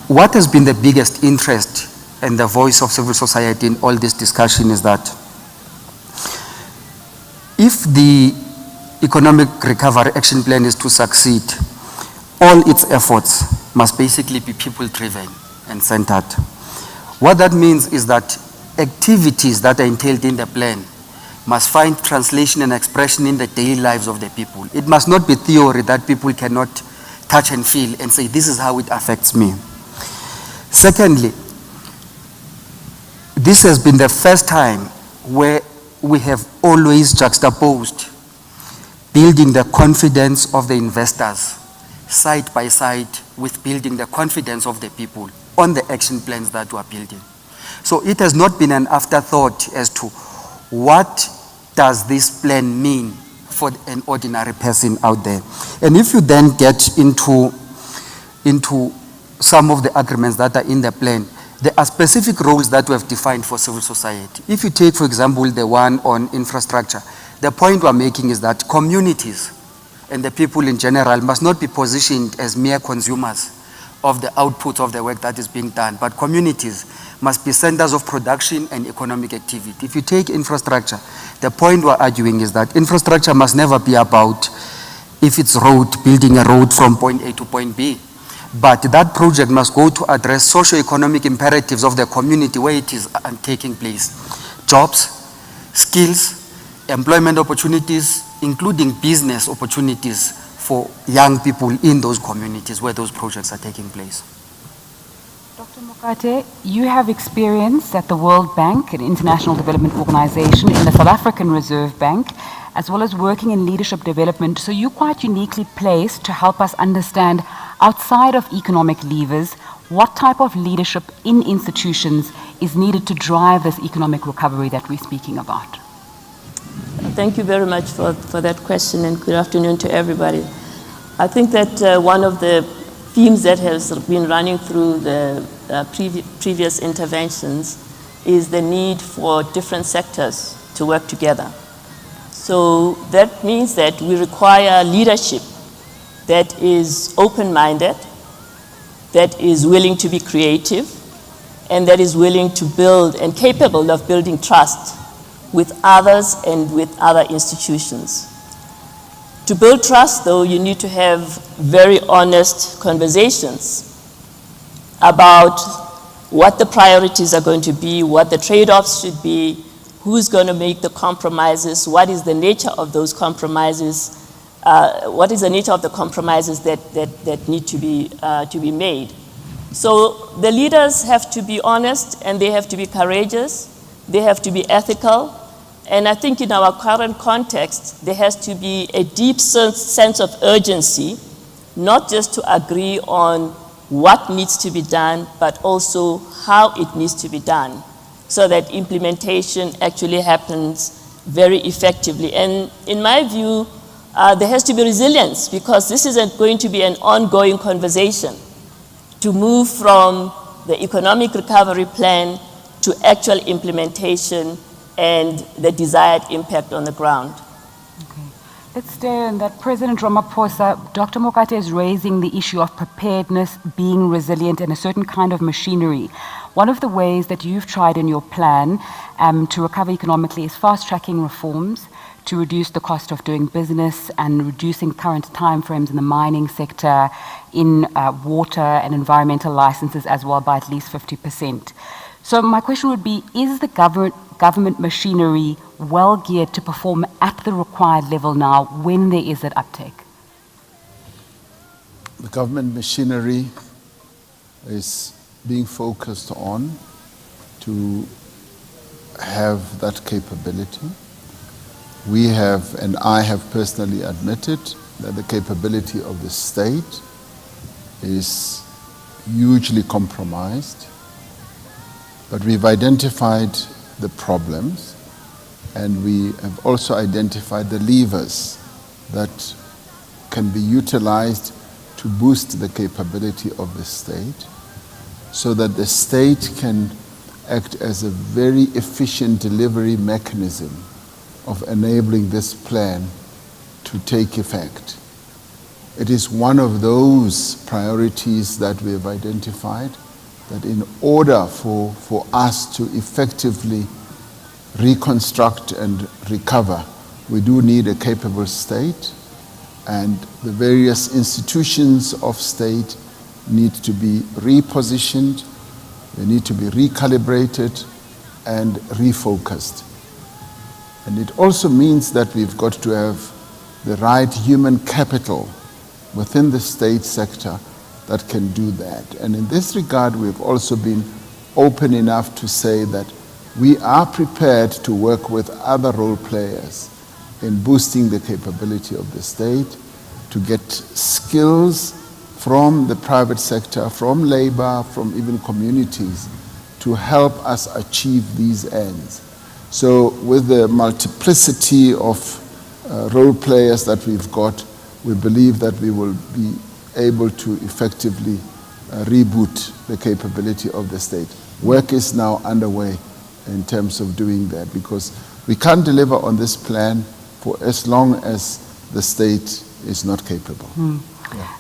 what has been the biggest interest and the voice of civil society in all this discussion is that if the economic recovery action plan is to succeed, all its efforts must basically be people-driven and centered. What that means is that activities that are entailed in the plan must find translation and expression in the daily lives of the people. It must not be theory that people cannot touch and feel and say, this is how it affects me. Secondly, this has been the first time where we have always juxtaposed building the confidence of the investors side by side with building the confidence of the people on the action plans that we are building. So it has not been an afterthought as to what does this plan mean for an ordinary person out there. And if you then get into some of the agreements that are in the plan, there are specific roles that we have defined for civil society. If you take, for example, the one on infrastructure, the point we're making is that communities and the people in general must not be positioned as mere consumers of the output of the work that is being done, but communities must be centers of production and economic activity. If you take infrastructure, the point we're arguing is that infrastructure must never be about, if it's road, building a road from point A to point B, but that project must go to address socio-economic imperatives of the community where it is taking place. Jobs, skills, employment opportunities, including business opportunities for young people in those communities where those projects are taking place. Dr. Mokate, you have experience at the World Bank, an international development organization, in the South African Reserve Bank, as well as working in leadership development. So you're quite uniquely placed to help us understand, outside of economic levers, what type of leadership in institutions is needed to drive this economic recovery that we're speaking about. Thank you very much for that question, and good afternoon to everybody. I think that one of the themes that has been running through the previous interventions is the need for different sectors to work together. So that means that we require leadership that is open-minded, that is willing to be creative, and that is willing to build and capable of building trust with others and with other institutions. To build trust, though, you need to have very honest conversations about what the priorities are going to be, what the trade-offs should be, who's going to make the compromises, what is the nature of those compromises, what is the nature of the compromises that need to be made. So the leaders have to be honest, and they have to be courageous, they have to be ethical. And I think in our current context, there has to be a deep sense of urgency, not just to agree on what needs to be done, but also how it needs to be done, so that implementation actually happens very effectively. And in my view, there has to be resilience, because this isn't going to be an ongoing conversation to move from the economic recovery plan to actual implementation and the desired impact on the ground. Okay. Let's stay on that. President Ramaphosa, Dr. Mokate is raising the issue of preparedness, being resilient, and a certain kind of machinery. One of the ways that you've tried in your plan to recover economically is fast-tracking reforms to reduce the cost of doing business and reducing current timeframes in the mining sector, in water and environmental licenses as well, by at least 50%. So my question would be, is the government machinery well geared to perform at the required level now when there is that uptake? The government machinery is being focused on to have that capability. We have, and I have personally admitted, that the capability of the state is hugely compromised. But we've identified the problems, and we have also identified the levers that can be utilized to boost the capability of the state, so that the state can act as a very efficient delivery mechanism of enabling this plan to take effect. It is one of those priorities that we have identified, that in order for us to effectively reconstruct and recover, we do need a capable state, and the various institutions of state need to be repositioned, they need to be recalibrated and refocused. And it also means that we've got to have the right human capital within the state sector that can do that. And in this regard, we've also been open enough to say that we are prepared to work with other role players in boosting the capability of the state to get skills from the private sector, from labor, from even communities, to help us achieve these ends. So with the multiplicity of role players that we've got, we believe that we will be able to effectively reboot the capability of the state. Work is now underway in terms of doing that, because we can't deliver on this plan for as long as the state is not capable.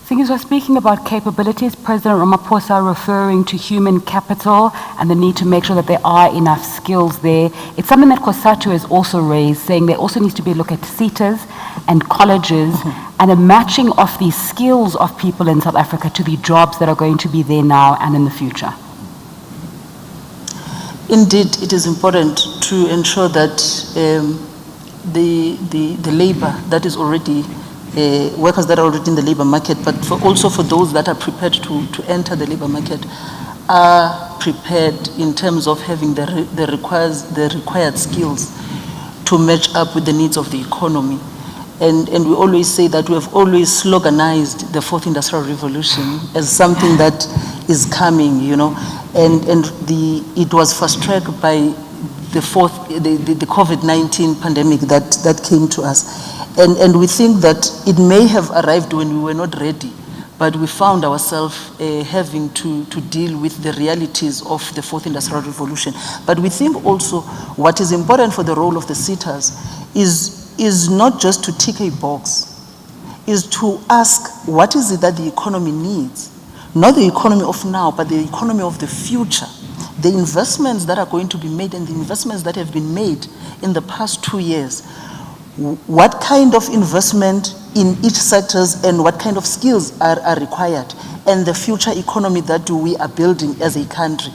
Things we're speaking about capabilities, President Ramaphosa referring to human capital and the need to make sure that there are enough skills there. It's something that COSATU has also raised, saying there also needs to be a look at SETAs and colleges and a matching of these skills of people in South Africa to the jobs that are going to be there now and in the future. Indeed, it is important to ensure that the labor that is already workers that are already in the labor market, but also for those that are prepared to enter the labor market, are prepared in terms of having the required skills to match up with the needs of the economy. And we always say that we have always sloganized the fourth industrial revolution as something that is coming, you know, and it was fast-tracked by the COVID-19 pandemic that came to us. And we think that it may have arrived when we were not ready, but we found ourselves having to deal with the realities of the fourth industrial revolution. But we think also what is important for the role of the SETAs is not just to tick a box, is to ask what is it that the economy needs, not the economy of now, but the economy of the future. The investments that are going to be made and the investments that have been made in the past 2 years, what kind of investment in each sectors and what kind of skills are required, and the future economy that we are building as a country.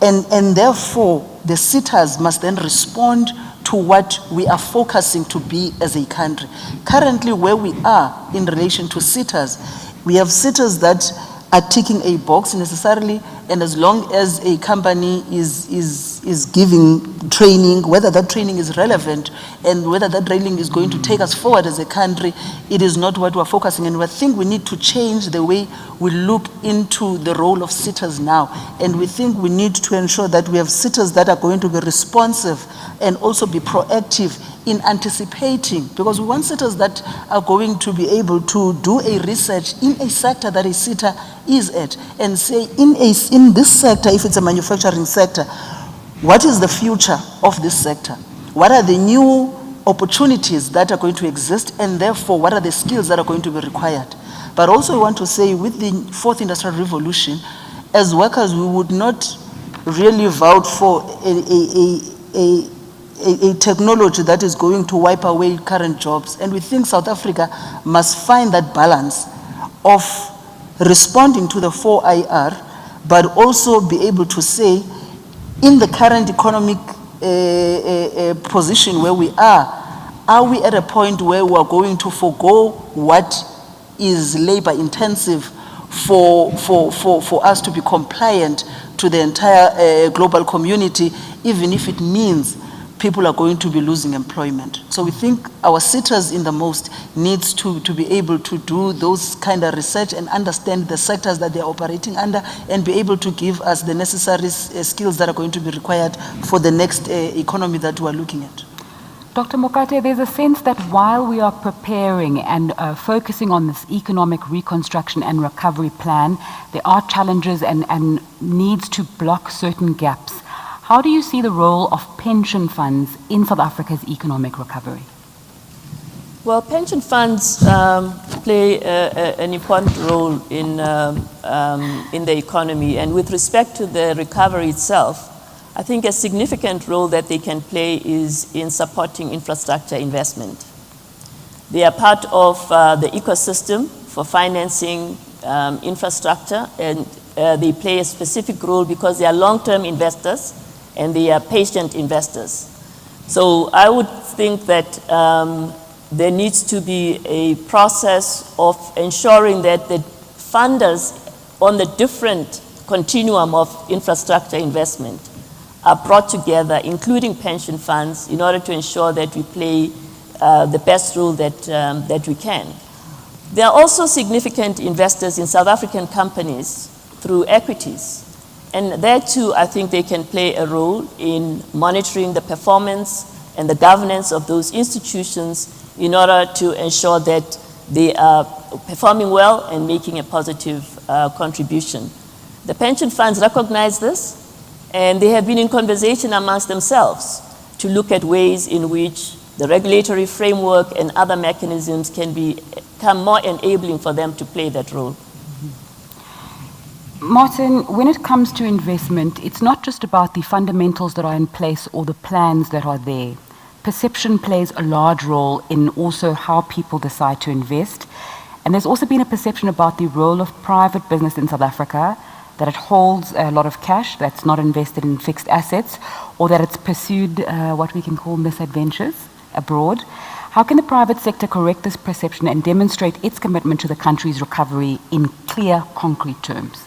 And therefore, the SETAs must then respond to what we are focusing to be as a country. Currently, where we are in relation to SETAs, we have SETAs that are ticking a box necessarily, and as long as a company is giving training, whether that training is relevant and whether that training is going to take us forward as a country, it is not what we're focusing. And I think we need to change the way we look into the role of SETAs now. And we think we need to ensure that we have SETAs that are going to be responsive and also be proactive in anticipating, because we want SETAs that are going to be able to do a research in a sector that a SETA is at, and say in this sector, if it's a manufacturing sector, what is the future of this sector? What are the new opportunities that are going to exist, and therefore what are the skills that are going to be required? But also we want to say with the fourth industrial revolution, as workers we would not really vouch for a technology that is going to wipe away current jobs. And we think South Africa must find that balance of responding to the 4IR, but also be able to say, in the current economic position where we are we at a point where we are going to forego what is labor intensive for us to be compliant to the entire global community, even if it means people are going to be losing employment. So we think our SETAs in the most needs to be able to do those kind of research and understand the sectors that they're operating under, and be able to give us the necessary skills that are going to be required for the next economy that we're looking at. Dr. Mokate, there's a sense that while we are preparing and focusing on this economic reconstruction and recovery plan, there are challenges and needs to block certain gaps. How do you see the role of pension funds in South Africa's economic recovery? Well, pension funds play an important role in the economy. And with respect to the recovery itself, I think a significant role that they can play is in supporting infrastructure investment. They are part of the ecosystem for financing infrastructure, and they play a specific role because they are long-term investors and they are patient investors. So I would think that there needs to be a process of ensuring that the funders on the different continuum of infrastructure investment are brought together, including pension funds, in order to ensure that we play the best role that we can. There are also significant investors in South African companies through equities. And there too, I think they can play a role in monitoring the performance and the governance of those institutions in order to ensure that they are performing well and making a positive contribution. The pension funds recognize this, and they have been in conversation amongst themselves to look at ways in which the regulatory framework and other mechanisms can become more enabling for them to play that role. Martin, when it comes to investment, it's not just about the fundamentals that are in place or the plans that are there. Perception plays a large role in also how people decide to invest. And there's also been a perception about the role of private business in South Africa, that it holds a lot of cash that's not invested in fixed assets, or that it's pursued what we can call misadventures abroad. How can the private sector correct this perception and demonstrate its commitment to the country's recovery in clear, concrete terms?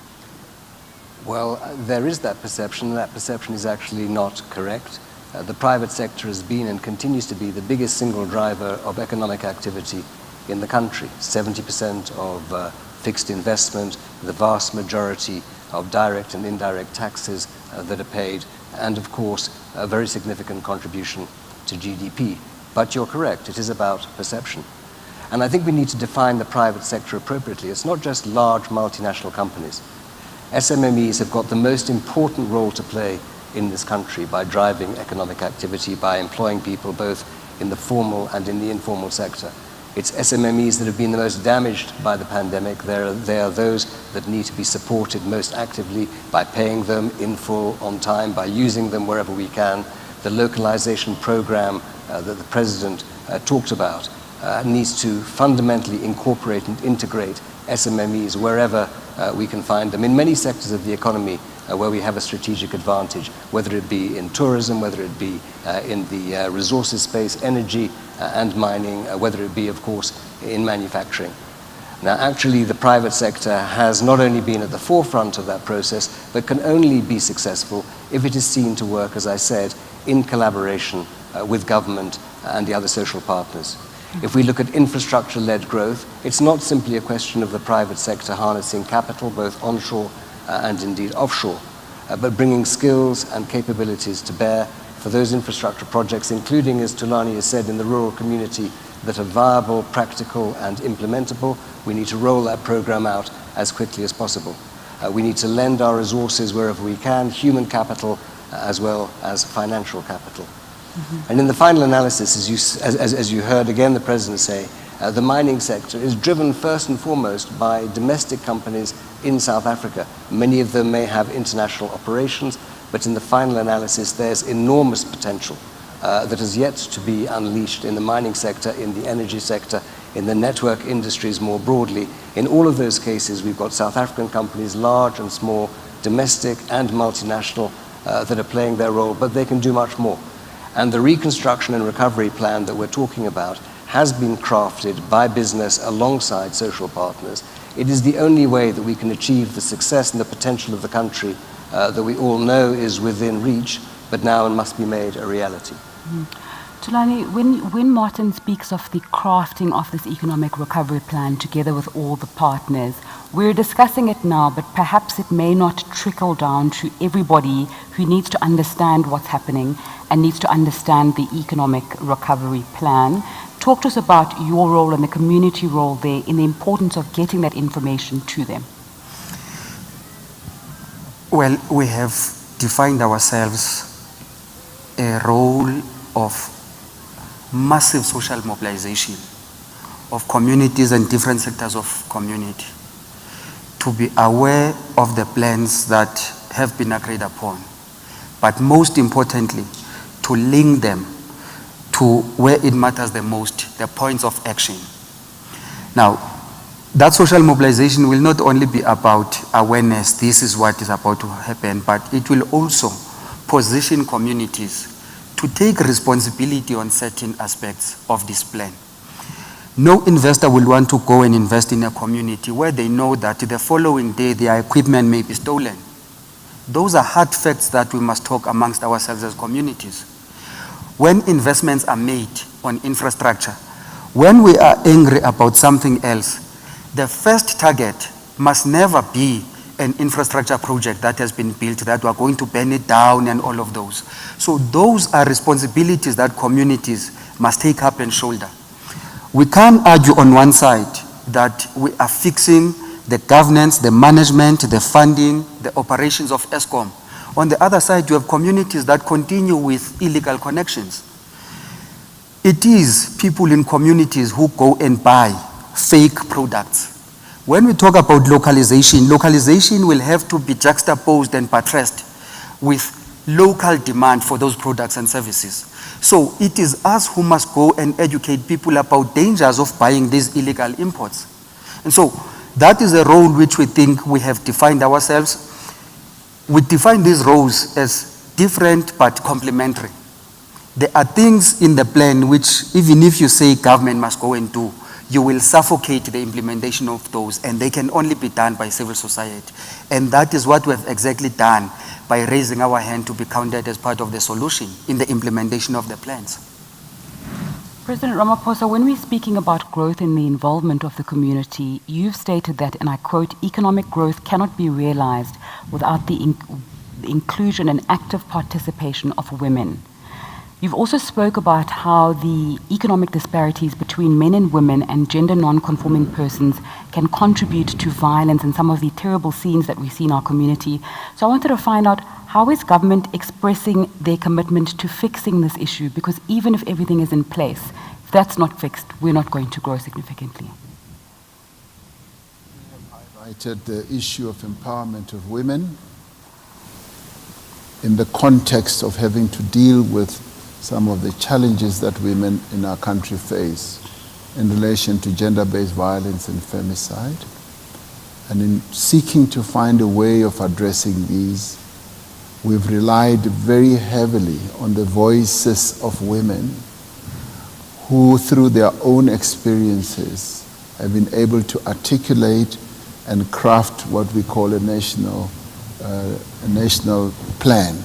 Well, there is that perception, and that perception is actually not correct. The private sector has been and continues to be the biggest single driver of economic activity in the country. 70% of fixed investment, the vast majority of direct and indirect taxes that are paid, and of course, a very significant contribution to GDP. But you're correct, it is about perception. And I think we need to define the private sector appropriately. It's not just large multinational companies. SMMEs have got the most important role to play in this country by driving economic activity, by employing people both in the formal and in the informal sector. It's SMMEs that have been the most damaged by the pandemic. They are those that need to be supported most actively by paying them in full, on time, by using them wherever we can. The localization program that the President talked about needs to fundamentally incorporate and integrate SMMEs wherever we can find them in many sectors of the economy where we have a strategic advantage, whether it be in tourism, whether it be in the resources space, energy and mining, whether it be, of course, in manufacturing. Now, actually, the private sector has not only been at the forefront of that process, but can only be successful if it is seen to work, as I said, in collaboration with government and the other social partners. If we look at infrastructure-led growth, it's not simply a question of the private sector harnessing capital, both onshore and indeed offshore, but bringing skills and capabilities to bear for those infrastructure projects, including, as Tulani has said, in the rural community, that are viable, practical, and implementable. We need to roll that program out as quickly as possible. We need to lend our resources wherever we can, human capital as well as financial capital. And in the final analysis, as you heard again the President say, the mining sector is driven first and foremost by domestic companies in South Africa. Many of them may have international operations, but in the final analysis, there's enormous potential that is yet to be unleashed in the mining sector, in the energy sector, in the network industries more broadly. In all of those cases, we've got South African companies, large and small, domestic and multinational, that are playing their role, but they can do much more. And the reconstruction and recovery plan that we're talking about has been crafted by business alongside social partners. It is the only way that we can achieve the success and the potential of the country that we all know is within reach, but now must be made a reality. Tulani, when Martin speaks of the crafting of this economic recovery plan together with all the partners, we're discussing it now, but perhaps it may not trickle down to everybody who needs to understand what's happening and needs to understand the economic recovery plan. Talk to us about your role and the community role there in the importance of getting that information to them. Well, we have defined ourselves a role of massive social mobilization of communities and different sectors of community to be aware of the plans that have been agreed upon, but most importantly, to link them to where it matters the most, the points of action. Now, that social mobilization will not only be about awareness, this is what is about to happen, but it will also position communities to take responsibility on certain aspects of this plan. No investor will want to go and invest in a community where they know that the following day their equipment may be stolen. Those are hard facts that we must talk amongst ourselves as communities. When investments are made on infrastructure, when we are angry about something else, the first target must never be an infrastructure project that has been built, that we are going to burn it down and all of those. So those are responsibilities that communities must take up and shoulder. We can't argue on one side that we are fixing the governance, the management, the funding, the operations of ESCOM. On the other side, you have communities that continue with illegal connections. It is people in communities who go and buy fake products. When we talk about localization, localization will have to be juxtaposed and buttressed with local demand for those products and services. So it is us who must go and educate people about dangers of buying these illegal imports. And so that is a role which we think we have defined ourselves. We define these roles as different but complementary. There are things in the plan which, even if you say government must go and do, you will suffocate the implementation of those, and they can only be done by civil society. And that is what we have exactly done by raising our hand to be counted as part of the solution in the implementation of the plans. President Ramaphosa, when we're speaking about growth and the involvement of the community, you've stated that, and I quote, economic growth cannot be realized without the inclusion and active participation of women. You've also spoke about how the economic disparities between men and women and gender non-conforming persons can contribute to violence and some of the terrible scenes that we see in our community. So I wanted to find out, how is government expressing their commitment to fixing this issue? Because even if everything is in place, if that's not fixed, we're not going to grow significantly. I highlighted the issue of empowerment of women in the context of having to deal with some of the challenges that women in our country face in relation to gender-based violence and femicide. And in seeking to find a way of addressing these, we've relied very heavily on the voices of women who, through their own experiences, have been able to articulate and craft what we call a national plan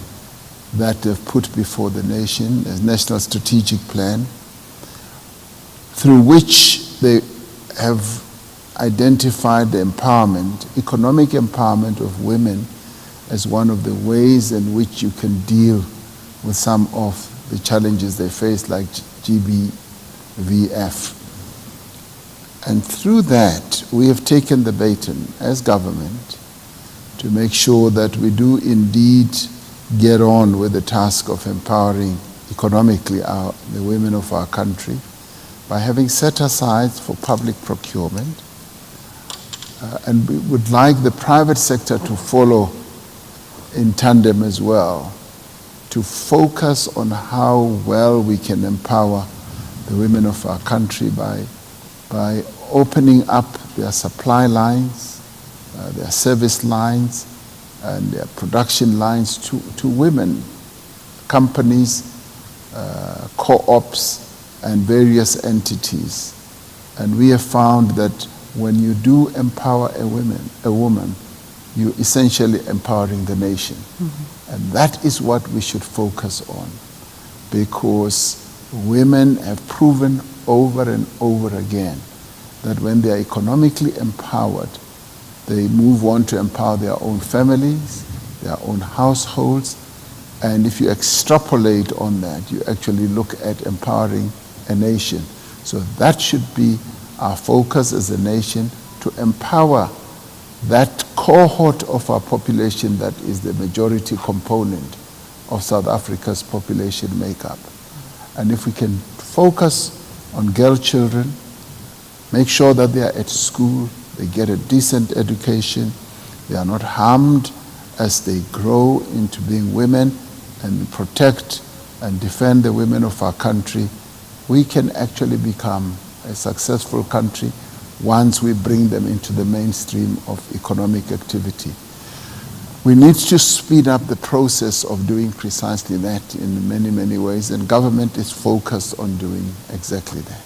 that they've put before the nation, a national strategic plan, through which they have identified the empowerment, economic empowerment of women as one of the ways in which you can deal with some of the challenges they face, like GBVF. And through that, we have taken the baton as government to make sure that we do indeed get on with the task of empowering economically the women of our country by having set aside for public procurement. And we would like the private sector to follow in tandem as well, to focus on how well we can empower the women of our country by opening up their supply lines, their service lines, and their production lines to women, companies, co-ops, and various entities. And we have found that when you do empower a woman, you're essentially empowering the nation. Mm-hmm. And that is what we should focus on, because women have proven over and over again that when they are economically empowered, they move on to empower their own families, their own households, and if you extrapolate on that, you actually look at empowering a nation. So that should be our focus as a nation, to empower that cohort of our population that is the majority component of South Africa's population makeup. And if we can focus on girl children, make sure that they are at school, they get a decent education, they are not harmed as they grow into being women, and protect and defend the women of our country, we can actually become a successful country once we bring them into the mainstream of economic activity. We need to speed up the process of doing precisely that in many, many ways, and government is focused on doing exactly that.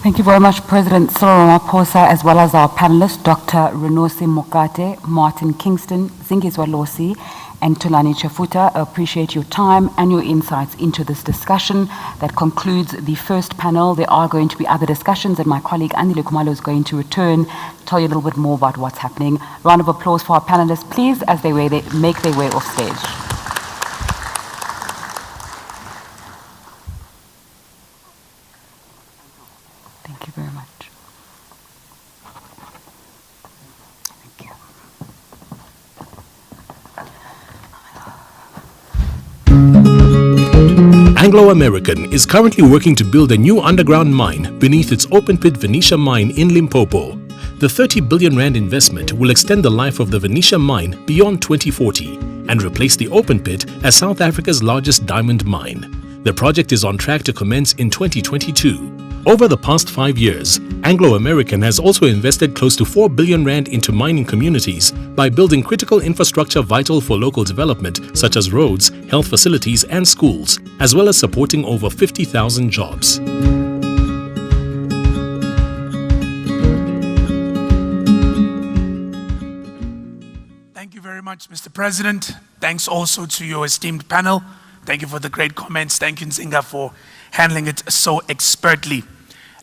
Thank you very much, President Cyril Ramaphosa, as well as our panelists, Dr. Renosi Mokate, Martin Kingston, Zingizwa Losi, and Tulani Chafuta. I appreciate your time and your insights into this discussion. That concludes the first panel. There are going to be other discussions, and my colleague Andile Kumalo is going to return to tell you a little bit more about what's happening. Round of applause for our panelists, please, as they make their way off stage. Thank you very much. Thank you. Anglo American is currently working to build a new underground mine beneath its open-pit Venetia mine in Limpopo. The 30 billion rand investment will extend the life of the Venetia mine beyond 2040 and replace the open pit as South Africa's largest diamond mine. The project is on track to commence in 2022. Over the past 5 years, Anglo American has also invested close to 4 billion rand into mining communities by building critical infrastructure vital for local development such as roads, health facilities and schools, as well as supporting over 50,000 jobs. Thank you very much, Mr. President. Thanks also to your esteemed panel. Thank you for the great comments. Thank you, Nzinga, for handling it so expertly.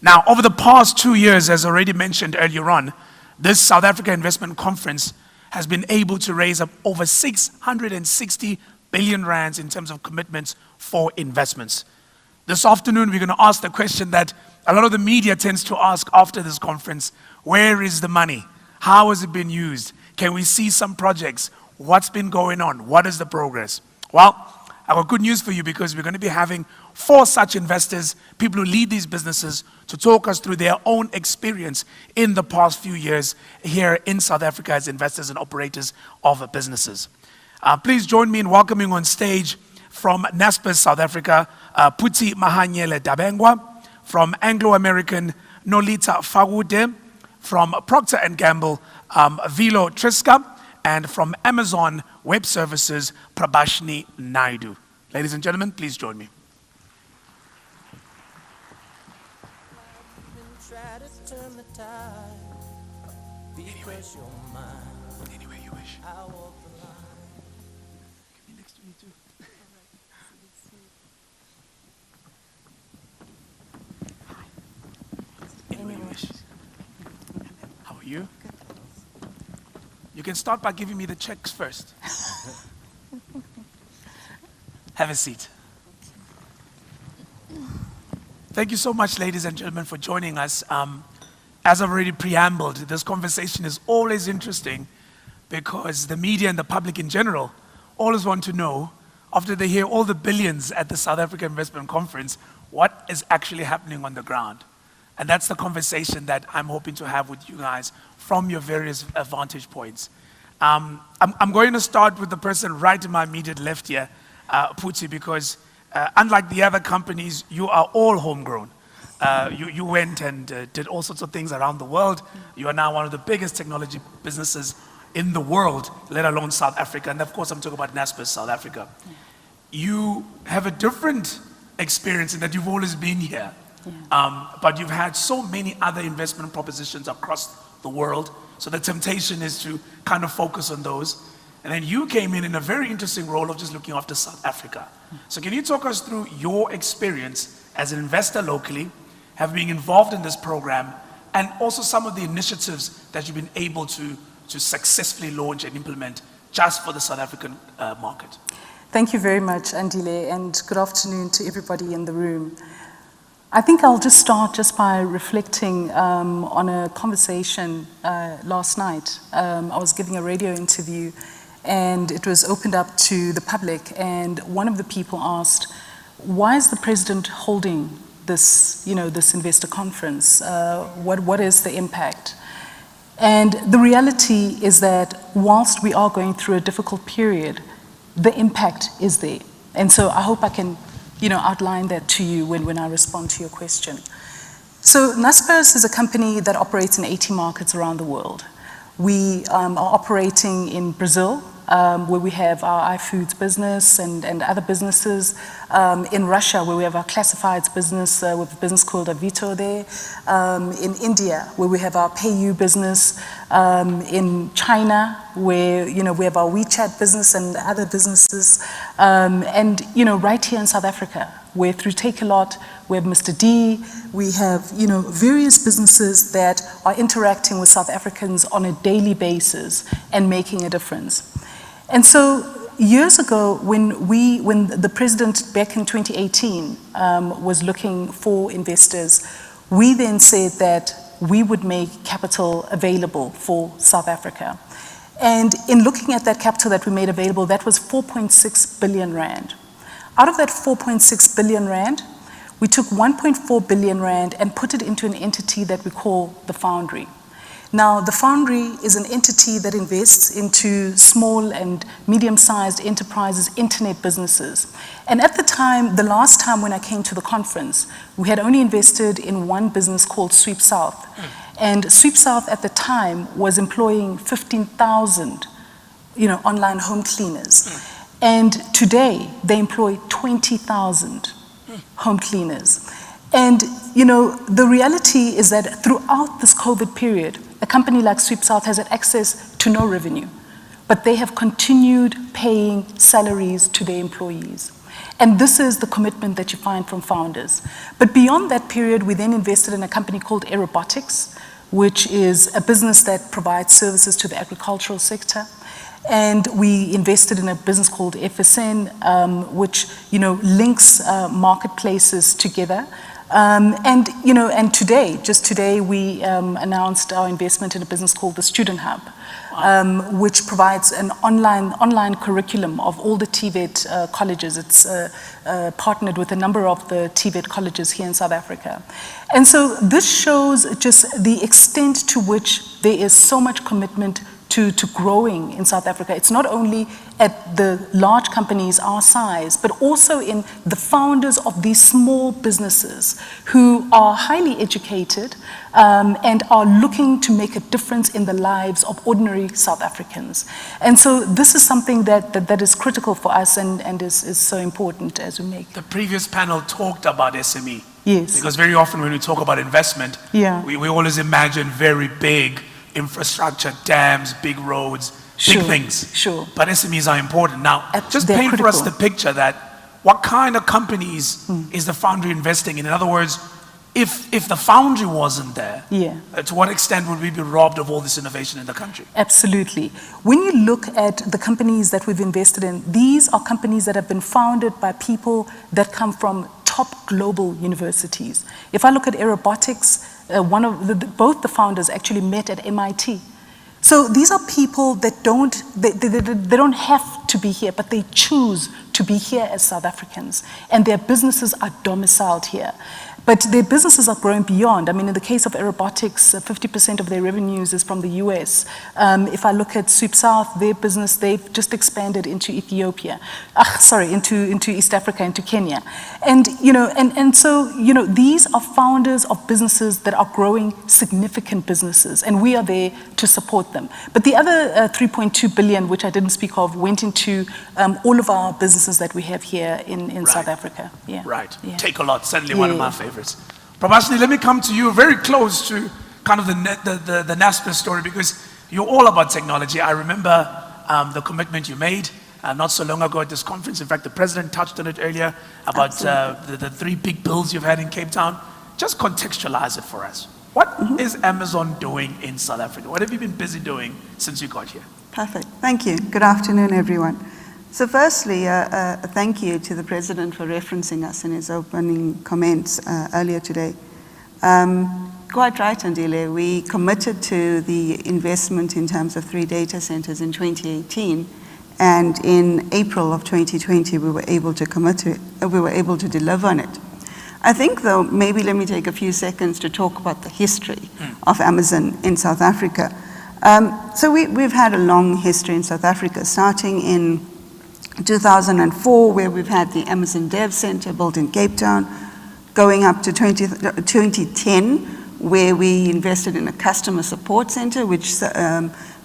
Now, over the past 2 years, as already mentioned earlier on, this South Africa Investment Conference has been able to raise up over 660 billion rands in terms of commitments for investments. This afternoon, we're going to ask the question that a lot of the media tends to ask after this conference: where is the money? How has it been used? Can we see some projects? What's been going on? What is the progress? Well, I've got good news for you, because we're going to be having 4 such investors, people who lead these businesses, to talk us through their own experience in the past few years here in South Africa as investors and operators of businesses. Please join me in welcoming on stage from Naspers South Africa, Puti Mahanyele Dabengwa, from Anglo American, Nolita Fagude, from Procter & Gamble, Vilo Triska, and from Amazon Web Services, Prabhashni Naidu. Ladies and gentlemen, please join me. Anywhere you wish. Give me next to me too. Anywhere you wish. How are you? You can start by giving me the checks first. Have a seat. Thank you so much, ladies and gentlemen, for joining us. As I've already preambled, this conversation is always interesting because the media and the public in general always want to know, after they hear all the billions at the South Africa Investment Conference, what is actually happening on the ground. And that's the conversation that I'm hoping to have with you guys from your various vantage points. I'm going to start with the person right to my immediate left here, Puti, because unlike the other companies, you are all homegrown. You went and did all sorts of things around the world. You are now one of the biggest technology businesses in the world, let alone South Africa. And of course, I'm talking about Naspers South Africa. You have a different experience in that you've always been here. But you've had so many other investment propositions across the world. So the temptation is to kind of focus on those. And then you came in a very interesting role of just looking after South Africa. So can you talk us through your experience as an investor locally, have been involved in this program, and also some of the initiatives that you've been able to successfully launch and implement just for the South African market? Thank you very much, Andile, and good afternoon to everybody in the room. I think I'll just start just by reflecting on a conversation last night. I was giving a radio interview and it was opened up to the public, and one of the people asked, why is the president holding this, this investor conference? What is the impact? And the reality is that whilst we are going through a difficult period, the impact is there. And so I hope I can outline that to you when I respond to your question. So Naspers is a company that operates in 80 markets around the world. We are operating in Brazil, where we have our iFoods business and other businesses. In Russia, where we have our classifieds business with a business called Avito there. In India, where we have our PayU business. In China, where we have our WeChat business and other businesses. And right here in South Africa, where through Takealot, we have Mr. D, we have various businesses that are interacting with South Africans on a daily basis and making a difference. And so years ago, when the president back in 2018 was looking for investors, we then said that we would make capital available for South Africa. And in looking at that capital that we made available, that was 4.6 billion rand. Out of that 4.6 billion rand, we took 1.4 billion rand and put it into an entity that we call the Foundry. Now, the Foundry is an entity that invests into small and medium-sized enterprises, internet businesses. And at the time, the last time when I came to the conference, we had only invested in one business called Sweep South. And Sweep South at the time was employing 15,000, online home cleaners. And today, they employ 20,000 home cleaners. And, the reality is that throughout this COVID period, a company like Sweep South has had access to no revenue, but they have continued paying salaries to their employees. And this is the commitment that you find from founders. But beyond that period, we then invested in a company called Aerobotics, which is a business that provides services to the agricultural sector. And we invested in a business called FSN, which links marketplaces together. And today, we announced our investment in a business called the Student Hub, which provides an online curriculum of all the TVET colleges. It's partnered with a number of the TVET colleges here in South Africa. And so this shows just the extent to which there is so much commitment to growing in South Africa. It's not only at the large companies our size, but also in the founders of these small businesses who are highly educated and are looking to make a difference in the lives of ordinary South Africans. And so this is something that is critical for us and is so important as we make. The previous panel talked about SME. Yes. Because very often when we talk about investment, we always imagine very big infrastructure, dams, big roads, big things. Sure. But SMEs are important. Now, just they're paint for us critical. the picture that what kind of companies is the Foundry investing in? In other words, if the Foundry wasn't there, to what extent would we be robbed of all this innovation in the country? Absolutely. When you look at the companies that we've invested in, these are companies that have been founded by people that come from top global universities. If I look at Aerobotics, both the founders actually met at MIT. So these are people that they don't have to be here, but they choose to be here as South Africans, and their businesses are domiciled here. But their businesses are growing beyond. I mean, in the case of Aerobotics, 50% of their revenues is from the US. If I look at Sweep South, their business, they've just expanded into Ethiopia. Into East Africa, into Kenya. And, so, these are founders of businesses that are growing significant businesses, and we are there to support them. But the other 3.2 billion, which I didn't speak of, went into all of our businesses that we have here in South Africa. Yeah. Right. Yeah. Takealot, certainly one of my favorites. Prabashini, let me come to you, very close to kind of the Naspers story, because you're all about technology. I remember the commitment you made not so long ago at this conference. In fact, the president touched on it earlier about the 3 big bills you've had in Cape Town. Just contextualize it for us. What is Amazon doing in South Africa? What have you been busy doing since you got here? Perfect. Thank you. Good afternoon, everyone. So firstly, a thank you to the President for referencing us in his opening comments earlier today. Quite right, Andile. We committed to the investment in terms of 3 data centers in 2018, and in April of 2020, we were able to commit to it. We were able to deliver on it. I think, though, maybe let me take a few seconds to talk about the history of Amazon in South Africa. So we've had a long history in South Africa, starting in 2004, where we've had the Amazon Dev Center built in Cape Town, going up to 2010, where we invested in a customer support center, which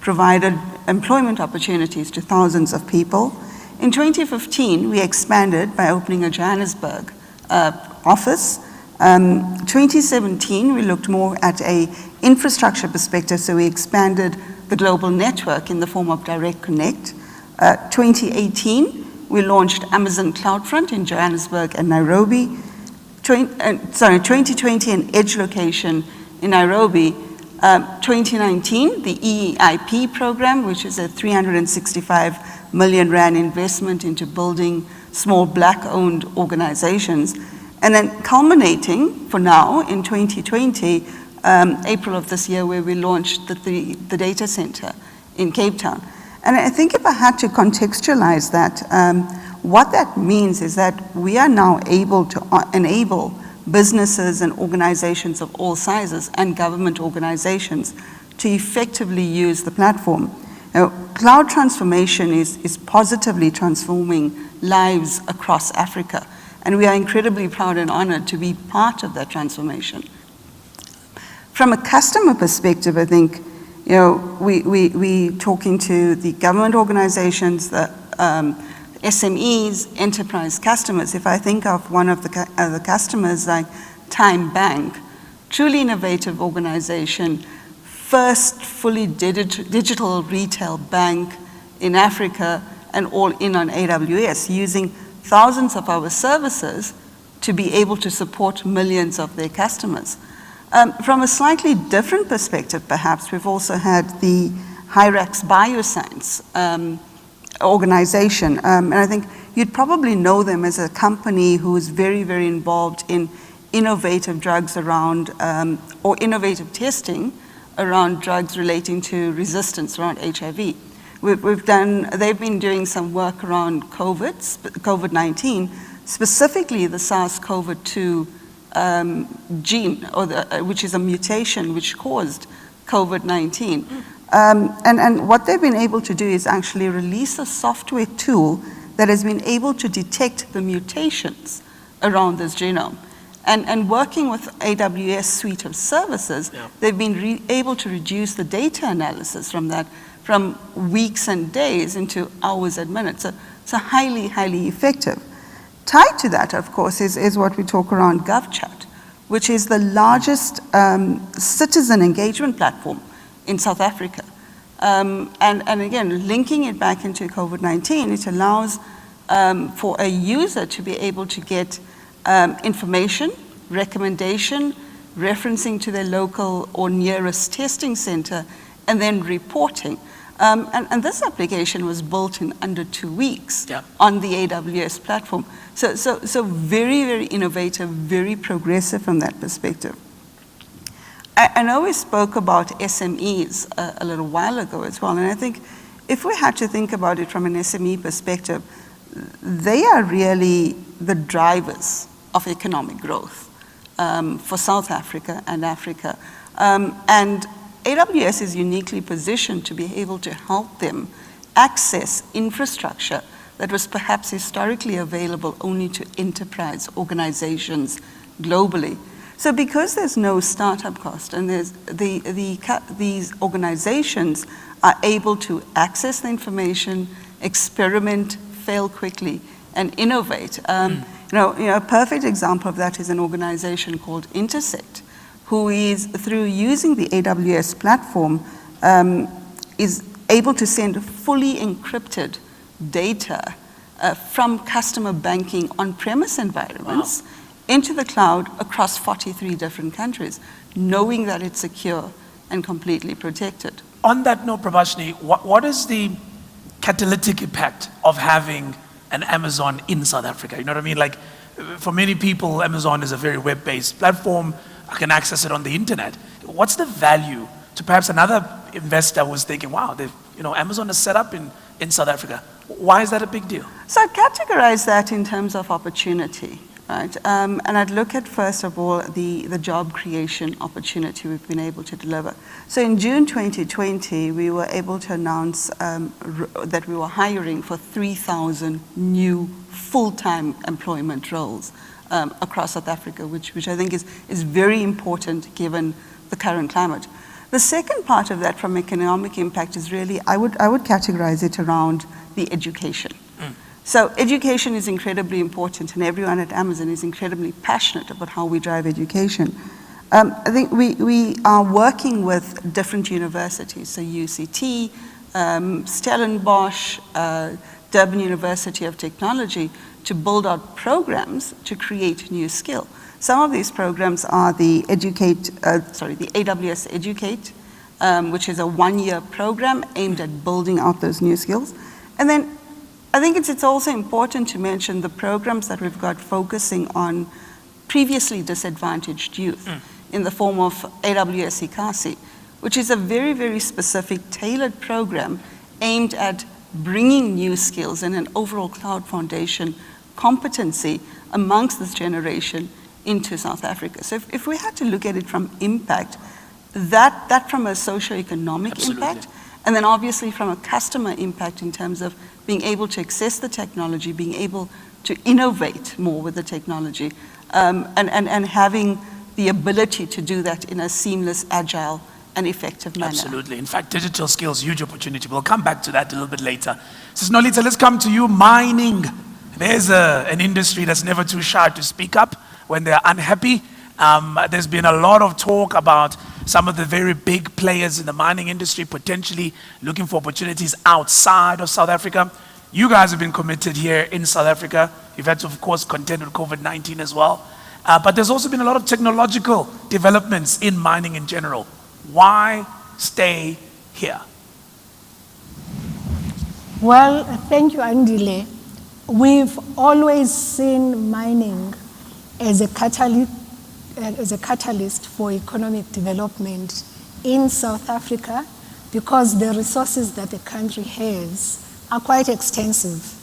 provided employment opportunities to thousands of people. In 2015, we expanded by opening a Johannesburg office. 2017, we looked more at a infrastructure perspective, so we expanded the global network in the form of Direct Connect. 2018, we launched Amazon CloudFront in Johannesburg and Nairobi. 2020, an edge location in Nairobi. 2019, the EIP program, which is a 365 million rand investment into building small black-owned organizations. And then culminating for now in 2020, April of this year, where we launched the data center in Cape Town. And I think if I had to contextualize that, what that means is that we are now able to enable businesses and organizations of all sizes and government organizations to effectively use the platform. Now, cloud transformation is positively transforming lives across Africa, and we are incredibly proud and honored to be part of that transformation. From a customer perspective, I think, we talking to the government organizations, the SMEs, enterprise customers. If I think of one of the customers like Time Bank, truly innovative organization, first fully digital retail bank in Africa and all in on AWS, using thousands of our services to be able to support millions of their customers. From a slightly different perspective, perhaps, we've also had the Hyrax Bioscience organization. And I think you'd probably know them as a company who is very, very involved in innovative drugs around, or innovative testing around drugs relating to resistance around HIV. They've been doing some work around COVID-19, specifically the SARS-CoV-2 gene, which is a mutation which caused COVID-19. And what they've been able to do is actually release a software tool that has been able to detect the mutations around this genome. And working with AWS suite of services, they've been able to reduce the data analysis from that from weeks and days into hours and minutes. So highly, highly effective. Tied to that, of course, is what we talk around GovChat, which is the largest citizen engagement platform in South Africa. And again, linking it back into COVID-19, it allows for a user to be able to get information, recommendation, referencing to their local or nearest testing center, and then reporting. And this application was built in under 2 weeks on the AWS platform. So very, very innovative, very progressive from that perspective. I know we spoke about SMEs a little while ago as well, and I think if we had to think about it from an SME perspective, they are really the drivers of economic growth for South Africa and Africa. And AWS is uniquely positioned to be able to help them access infrastructure that was perhaps historically available only to enterprise organizations globally. So because there's no startup cost and there's these organizations are able to access the information, experiment, fail quickly, and innovate. A perfect example of that is an organization called Intersect, who is, through using the AWS platform, is able to send fully encrypted data from customer banking on-premise environments into the cloud across 43 different countries, knowing that it's secure and completely protected. On that note, Prabhashini, what is the catalytic impact of having an Amazon in South Africa? You know what I mean? Like, for many people, Amazon is a very web-based platform. I can access it on the internet. What's the value to perhaps another investor who's thinking, wow, Amazon is set up in South Africa. Why is that a big deal? So I'd categorize that in terms of opportunity, right? And I'd look at, first of all, the job creation opportunity we've been able to deliver. So in June 2020, we were able to announce that we were hiring for 3,000 new full-time employment roles across South Africa, which I think is very important given the current climate. The second part of that from economic impact is really, I would categorize it around the education. So education is incredibly important, and everyone at Amazon is incredibly passionate about how we drive education. I think we are working with different universities, so UCT, Stellenbosch, Durban University of Technology, to build out programs to create new skill. Some of these programs are the AWS Educate, which is a one-year program aimed at building out those new skills. And then I think it's also important to mention the programs that we've got focusing on previously disadvantaged youth in the form of AWS Ikasi, which is a very, very specific, tailored program aimed at bringing new skills and an overall cloud foundation competency amongst this generation into South Africa. So if we had to look at it from impact, that from a socio-economic impact, and then obviously from a customer impact in terms of being able to access the technology, being able to innovate more with the technology, and having the ability to do that in a seamless, agile, and effective manner. Absolutely. In fact, digital skills, huge opportunity. We'll come back to that a little bit later. Sis Nolita, let's come to you. Mining. There's an industry that's never too shy to speak up when they're unhappy. There's been a lot of talk about some of the very big players in the mining industry potentially looking for opportunities outside of South Africa. You guys have been committed here in South Africa. You've had to, of course, contend with COVID-19 as well. But there's also been a lot of technological developments in mining in general. Why stay here? Well, thank you, Andile. We've always seen mining as a catalyst for economic development in South Africa because the resources that the country has are quite extensive.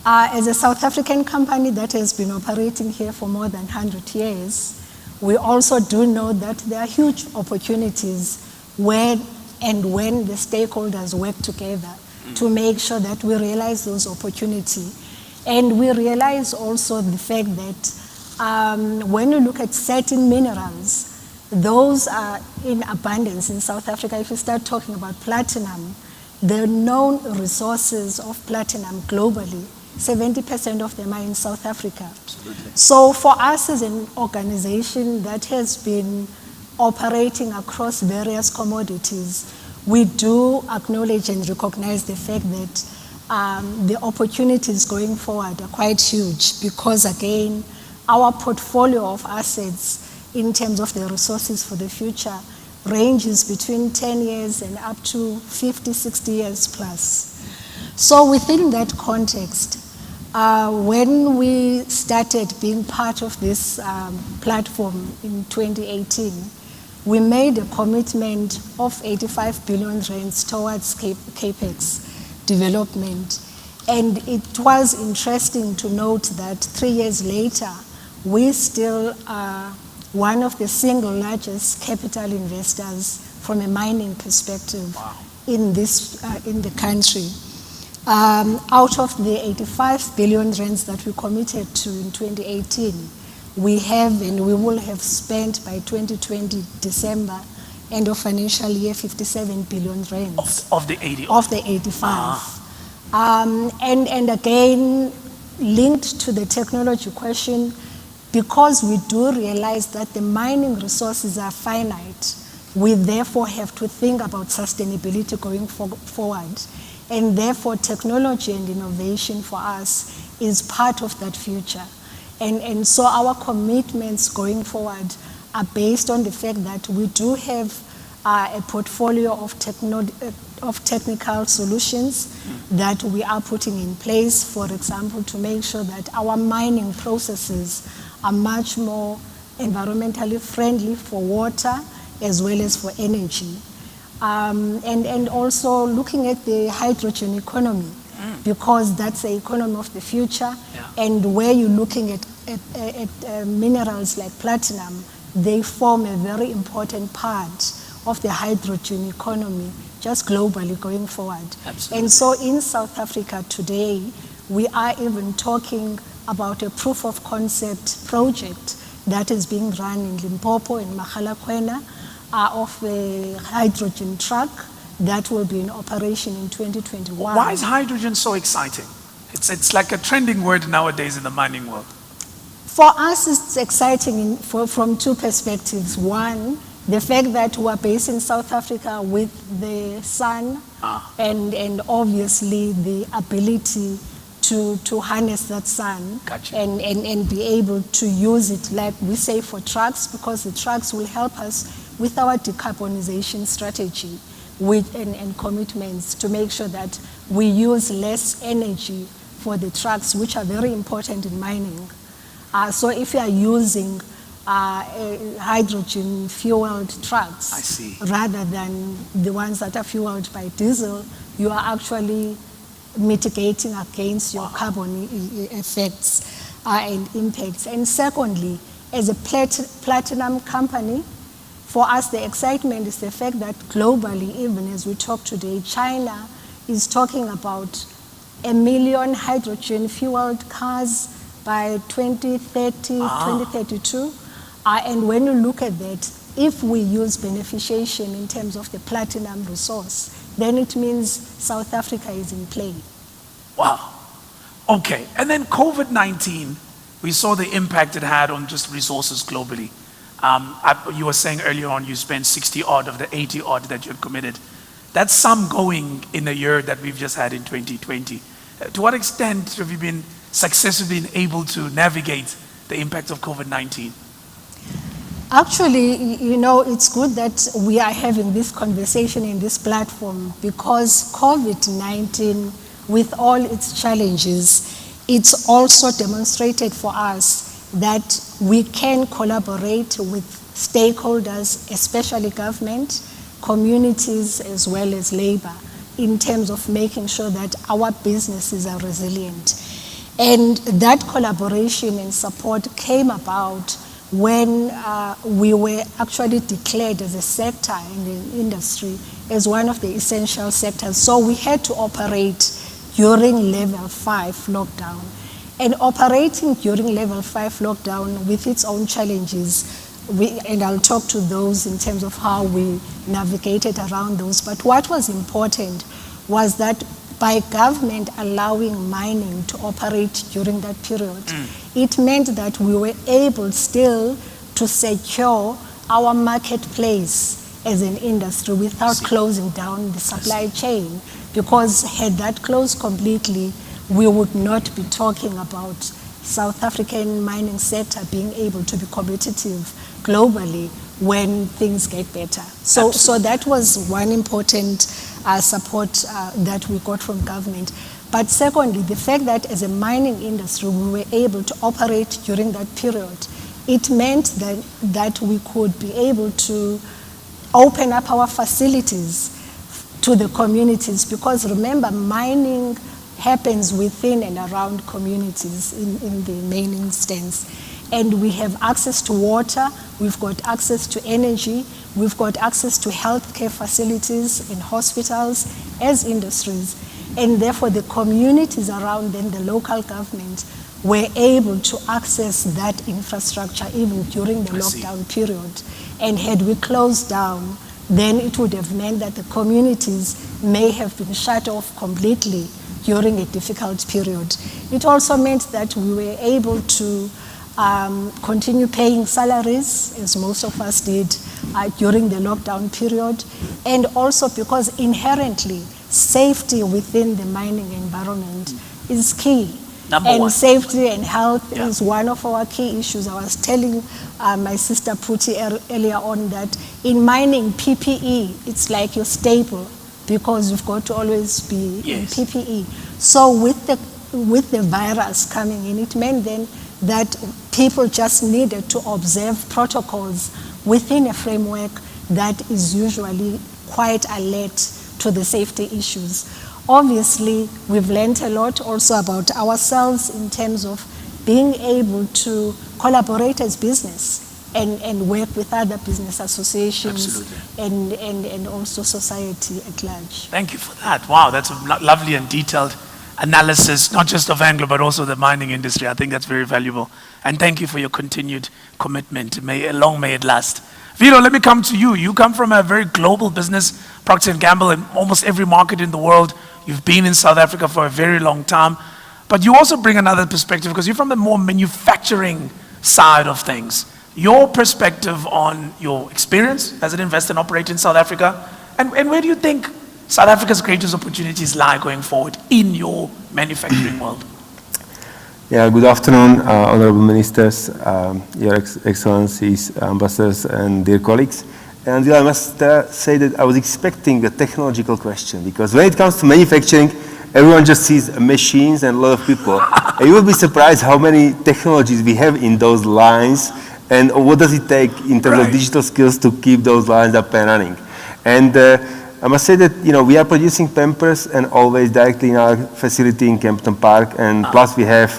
As a South African company that has been operating here for more than 100 years, we also do know that there are huge opportunities when the stakeholders work together to make sure that we realize those opportunities. And we realize also the fact that when you look at certain minerals, those are in abundance in South Africa. If you start talking about platinum, the known resources of platinum globally, 70% of them are in South Africa. Absolutely. So for us as an organization that has been operating across various commodities, we do acknowledge and recognize the fact that the opportunities going forward are quite huge because, again, our portfolio of assets in terms of the resources for the future ranges between 10 years and up to 50, 60 years plus. So within that context, when we started being part of this platform in 2018, we made a commitment of 85 billion rands towards CAPEX development. And it was interesting to note that 3 years later, we still are one of the single largest capital investors from a mining perspective in the country. Out of the 85 billion rands that we committed to in 2018, we have and we will have spent by 2020 December, end of financial year, 57 billion rands. Of the 80? Of the 85. And again, linked to the technology question, because we do realize that the mining resources are finite, we therefore have to think about sustainability going forward. And therefore, technology and innovation for us is part of that future. And so our commitments going forward are based on the fact that we do have a portfolio of technical solutions that we are putting in place, for example, to make sure that our mining processes are much more environmentally friendly for water as well as for energy. And also looking at the hydrogen economy, because that's the economy of the future. Yeah. And where you're looking at minerals like platinum, they form a very important part of the hydrogen economy, just globally going forward. Absolutely. And so in South Africa today, we are even talking about a proof of concept project that is being run in Limpopo, in Makgalakwena, of a hydrogen truck that will be in operation in 2021. Why is hydrogen so exciting? It's like a trending word nowadays in the mining world. For us, it's exciting from two perspectives. One, the fact that we are based in South Africa with the sun and obviously the ability to harness that sun and be able to use it, like we say, for trucks, because the trucks will help us with our decarbonization strategy and commitments to make sure that we use less energy for the trucks, which are very important in mining. So if you are using hydrogen-fueled trucks rather than the ones that are fueled by diesel, you are actually mitigating against your carbon effects and impacts. And secondly, as a platinum company, for us the excitement is the fact that globally, even as we talk today, China is talking about 1 million hydrogen-fueled cars by 2030, 2032. And when you look at that, if we use beneficiation in terms of the platinum resource, then it means South Africa is in play. Wow. Okay. And then COVID-19, we saw the impact it had on just resources globally. You were saying earlier on you spent 60 odd of the 80 odd that you had committed. That's some going in a year that we've just had in 2020. To what extent have you been successfully able to navigate the impact of COVID-19? Actually, you know, it's good that we are having this conversation in this platform, because COVID-19, with all its challenges, it's also demonstrated for us that we can collaborate with stakeholders, especially government, communities, as well as labor, in terms of making sure that our businesses are resilient. And that collaboration and support came about when we were actually declared as a sector in the industry as one of the essential sectors. So we had to operate during level 5 lockdown. And operating during level 5 lockdown with its own challenges, and I'll talk to those in terms of how we navigated around those. But what was important was that by government allowing mining to operate during that period, it meant that we were able still to secure our marketplace as an industry without closing down the supply chain. Because had that closed completely, we would not be talking about South African mining sector being able to be competitive globally when things get better. So that was one important support that we got from government. But secondly, the fact that as a mining industry we were able to operate during that period, it meant that we could be able to open up our facilities to the communities, because remember, mining happens within and around communities in the main instance. And we have access to water, we've got access to energy, we've got access to healthcare facilities in hospitals as industries. And therefore the communities around them, the local government, were able to access that infrastructure even during the lockdown period. And had we closed down, then it would have meant that the communities may have been shut off completely during a difficult period. It also meant that we were able to continue paying salaries, as most of us did during the lockdown period, and also because inherently safety within the mining environment is key. And safety and health is one of our key issues. I was telling my sister Puti earlier on that in mining, PPE, it's like your staple, because you've got to always be in PPE. So with the virus coming in, it meant then that people just needed to observe protocols within a framework that is usually quite alert to the safety issues. Obviously, we've learned a lot also about ourselves in terms of being able to collaborate as business and work with other business associations and also society at large. Thank you for that. Wow, that's a lovely and detailed analysis, not just of Anglo, but also the mining industry. I think that's very valuable. And thank you for your continued commitment. Long may it last. Vito, let me come to you. You come from a very global business, Procter & Gamble, in almost every market in the world. You've been in South Africa for a very long time. But you also bring another perspective because you're from the more manufacturing side of things. Your perspective on your experience as an investor and operator in South Africa, and where do you think South Africa's greatest opportunities lie going forward in your manufacturing world? Yeah, good afternoon, honorable ministers, your excellencies, ambassadors, and dear colleagues. And I must say that I was expecting a technological question, because when it comes to manufacturing, everyone just sees machines and a lot of people. And you will be surprised how many technologies we have in those lines, and what does it take in terms of digital skills to keep those lines up and running. And I must say that, we are producing Pampers and always directly in our facility in Kempton Park, and plus we have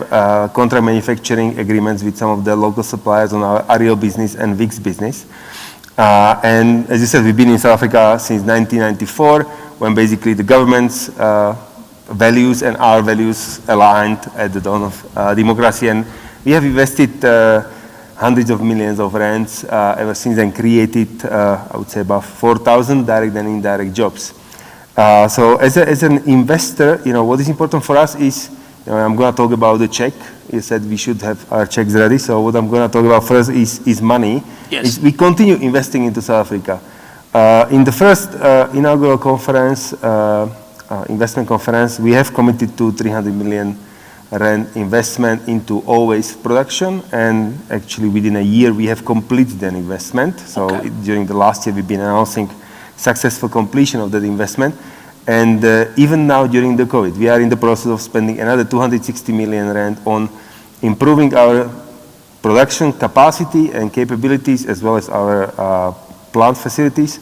contract manufacturing agreements with some of the local suppliers on our Ariel business and Vicks business. And as you said, we've been in South Africa since 1994, when basically the government's values and our values aligned at the dawn of democracy. And we have invested hundreds of millions of rands ever since, and created, I would say, about 4,000 direct and indirect jobs. So as an investor, what is important for us is, I'm going to talk about the check. You said we should have our checks ready. So what I'm going to talk about first is money. Yes. We continue investing into South Africa. In the first inaugural conference, investment conference, we have committed to 300 million rand investment into always production, and actually within a year we have completed an investment. So during the last year we've been announcing successful completion of that investment, and even now during the COVID we are in the process of spending another 260 million rand on improving our production capacity and capabilities, as well as our plant facilities,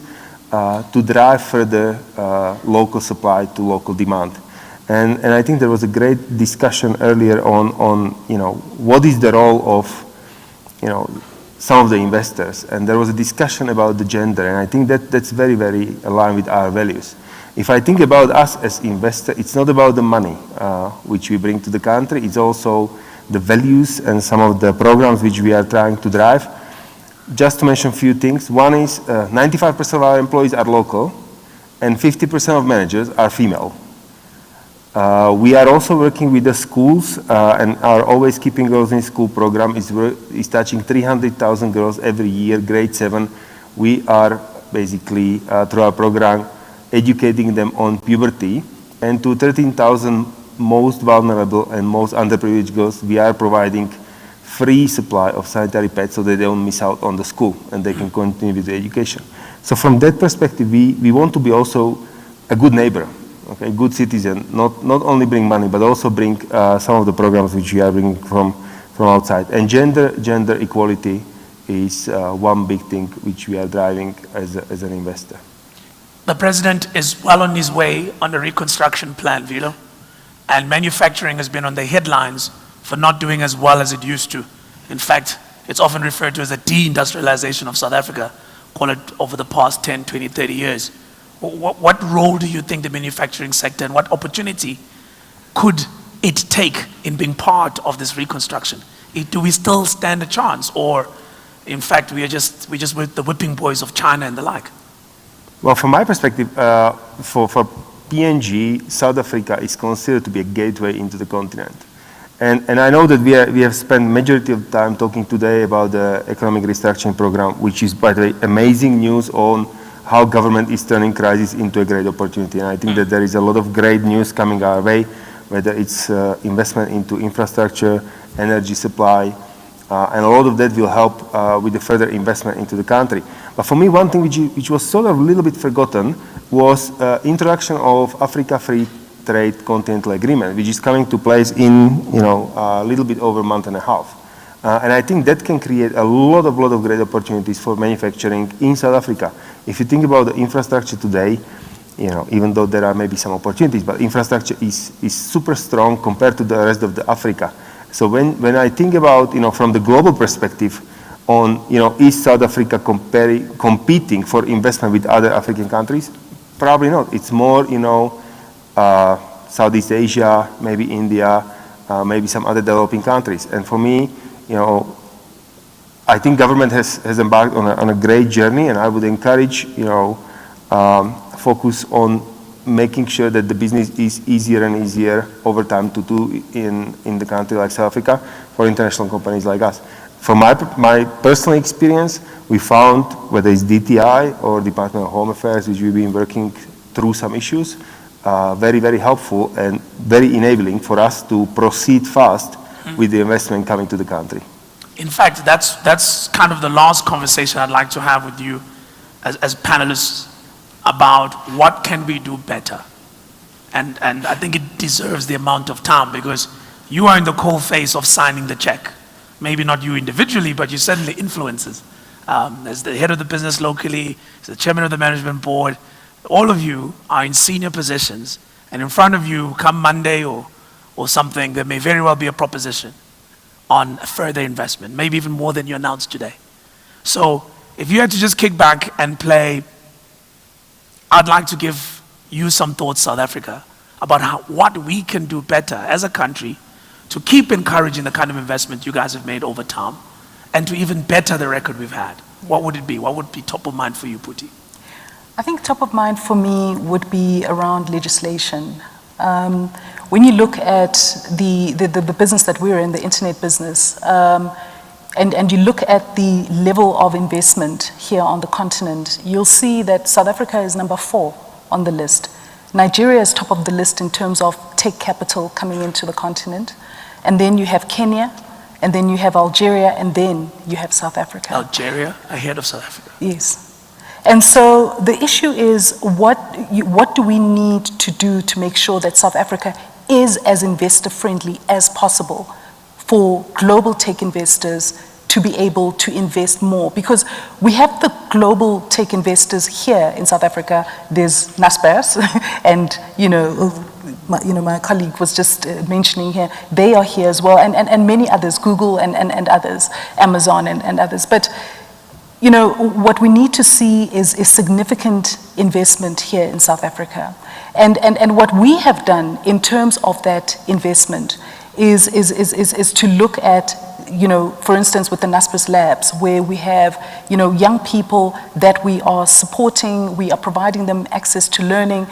to drive further local supply to local demand. And I think there was a great discussion earlier on what is the role of some of the investors, and there was a discussion about the gender, and I think that's very, very aligned with our values. If I think about us as investors, it's not about the money which we bring to the country, it's also the values and some of the programs which we are trying to drive. Just to mention a few things, one is 95% of our employees are local, and 50% of managers are female. We are also working with the schools, and our Always Keeping Girls in School program is touching 300,000 girls every year, grade 7. We are basically, through our program, educating them on puberty, and to 13,000 most vulnerable and most underprivileged girls, we are providing free supply of sanitary pads so that they don't miss out on the school and they can continue with the education. So from that perspective, we want to be also a good neighbor. Okay, good citizen, not only bring money, but also bring some of the programs which we are bringing from outside. And gender equality is one big thing which we are driving as an investor. The president is well on his way on the reconstruction plan, Vilo, and manufacturing has been on the headlines for not doing as well as it used to. In fact, it's often referred to as a deindustrialization of South Africa, call it over the past 10, 20, 30 years. What role do you think the manufacturing sector and what opportunity could it take in being part of this reconstruction? Do we still stand a chance, or in fact we just with the whipping boys of China and the like? Well, from my perspective, for PNG, South Africa is considered to be a gateway into the continent. And I know that we have spent majority of time talking today about the economic restructuring program, which is, by the way, amazing news on how government is turning crisis into a great opportunity. And I think that there is a lot of great news coming our way, whether it's investment into infrastructure, energy supply, and a lot of that will help with the further investment into the country. But for me, one thing which was sort of a little bit forgotten was introduction of Africa Free Trade Continental Agreement, which is coming to place in a little bit over a month and a half. And I think that can create a lot of great opportunities for manufacturing in South Africa. If you think about the infrastructure today, even though there are maybe some opportunities, but infrastructure is super strong compared to the rest of the Africa. So when I think about, from the global perspective on, is South Africa competing for investment with other African countries? Probably not. It's more, Southeast Asia, maybe India, maybe some other developing countries. And for me, I think government has embarked on a great journey, and I would encourage, focus on making sure that the business is easier and easier over time to do in the country like South Africa for international companies like us. From my personal experience, we found, whether it's DTI or Department of Home Affairs, which we've been working through some issues, very, very helpful and very enabling for us to proceed fast with the investment coming to the country. In fact, that's kind of the last conversation I'd like to have with you as panelists about what can we do better. And I think it deserves the amount of time, because you are in the cold face of signing the check. Maybe not you individually, but you certainly influences. As the head of the business locally, as the chairman of the management board, all of you are in senior positions, and in front of you, come Monday or something, there may very well be a proposition on further investment, maybe even more than you announced today. So if you had to just kick back and play, I'd like to give you some thoughts, South Africa, about what we can do better as a country to keep encouraging the kind of investment you guys have made over time, and to even better the record we've had. What would it be? What would be top of mind for you, Puti? I think top of mind for me would be around legislation. When you look at the business that we're in, the internet business, and you look at the level of investment here on the continent, you'll see that South Africa is number 4 on the list. Nigeria is top of the list in terms of tech capital coming into the continent. And then you have Kenya, and then you have Algeria, and then you have South Africa. Algeria ahead of South Africa. Yes. And so the issue is, what do we need to do to make sure that South Africa is as investor friendly as possible for global tech investors to be able to invest more? Because we have the global tech investors here in South Africa. There's Naspers, and my colleague was just mentioning here, they are here as well, and many others, Google and others, Amazon and others. But what we need to see is significant investment here in South Africa. And what we have done in terms of that investment is to look at, for instance, with the Naspers Labs, where we have, young people that we are supporting. We are providing them access to learning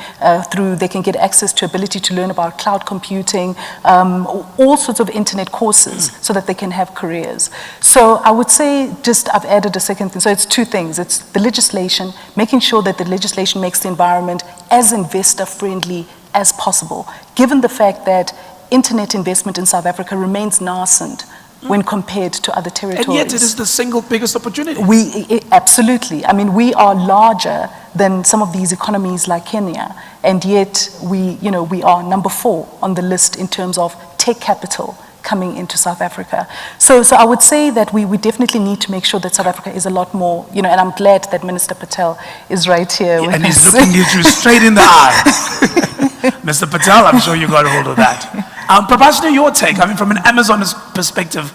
they can get access to ability to learn about cloud computing, all sorts of internet courses, so that they can have careers. So I would say, I've added a second thing. So it's 2 things. It's the legislation, making sure that the legislation makes the environment as investor friendly as possible, given the fact that internet investment in South Africa remains nascent when compared to other territories. And yet it is the single biggest opportunity. Absolutely. I mean, we are larger than some of these economies like Kenya, and yet we are number 4 on the list in terms of tech capital coming into South Africa. So I would say that we definitely need to make sure that South Africa is a lot more, and I'm glad that Minister Patel is right here. And he's looking at you straight in the eye. Mr. Patel, I'm sure you got a hold of that. Prabhashna, your take, from an Amazonist perspective,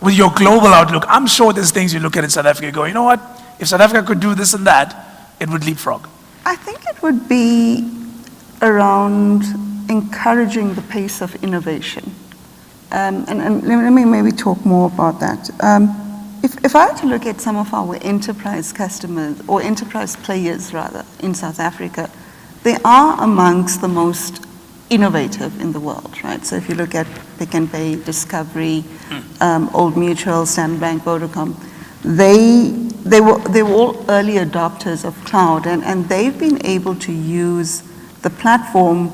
with your global outlook, I'm sure there's things you look at in South Africa and go, you know what, if South Africa could do this and that, it would leapfrog. I think it would be around encouraging the pace of innovation. And let me maybe talk more about that. If I had to look at some of our enterprise customers, or enterprise players rather, in South Africa, they are amongst the most innovative in the world, right? So if you look at Pick n Pay, Discovery, Old Mutual, Standard Bank, Vodacom, they were all early adopters of cloud, and they've been able to use the platform,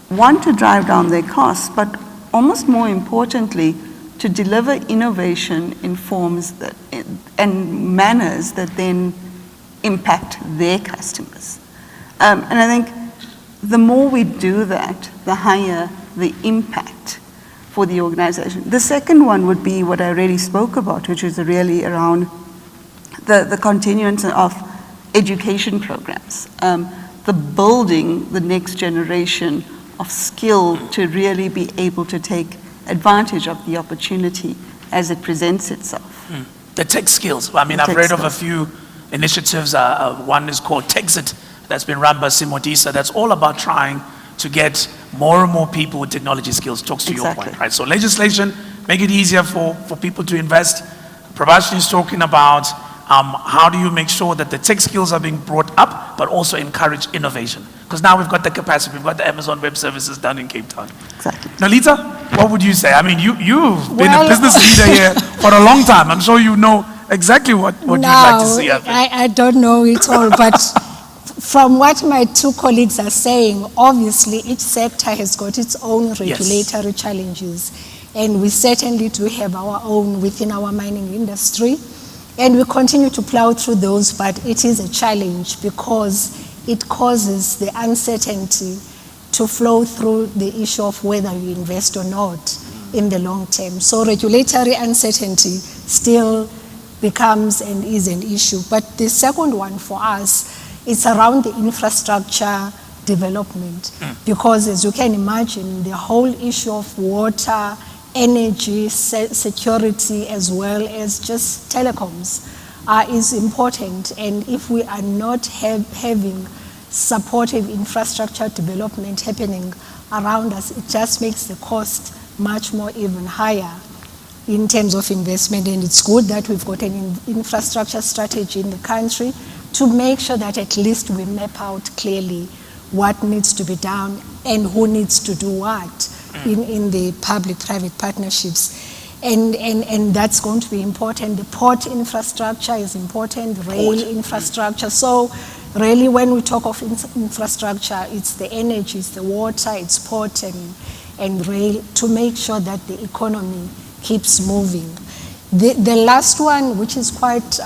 one, to drive down their costs, but almost more importantly, to deliver innovation in forms and manners that then impact their customers. And I think the more we do that, the higher the impact for the organization. The second one would be what I already spoke about, which is really around the continuance of education programs, the building the next generation of skill to really be able to take advantage of the opportunity as it presents itself. The tech skills. I've read of a few initiatives. One is called TechSit, that's been run by Simodisa, that's all about trying to get more and more people with technology skills. Talks to your point, right? So legislation, make it easier for people to invest. Prabhashini is talking about how do you make sure that the tech skills are being brought up, but also encourage innovation? Because now we've got the capacity, we've got the Amazon Web Services done in Cape Town. Exactly. Nalita, what would you say? I mean, you've been a business leader here for a long time. I'm sure you know exactly what you'd like to see happen. I don't know it all, but from what my two colleagues are saying, obviously each sector has got its own regulatory challenges. And we certainly do have our own within our mining industry. And we continue to plow through those, but it is a challenge because it causes the uncertainty to flow through the issue of whether you invest or not in the long term. So regulatory uncertainty still becomes and is an issue. But the second one for us is around the infrastructure development. Because as you can imagine, the whole issue of water, energy, security, as well as just telecoms is important. And if we are not having supportive infrastructure development happening around us, it just makes the cost much more even higher in terms of investment. And it's good that we've got an infrastructure strategy in the country to make sure that at least we map out clearly what needs to be done and who needs to do what in the public-private partnerships. And that's going to be important. The port infrastructure is important, rail infrastructure. So really when we talk of infrastructure, it's the energy, it's the water, it's port and rail to make sure that the economy keeps moving. The last one, which is quite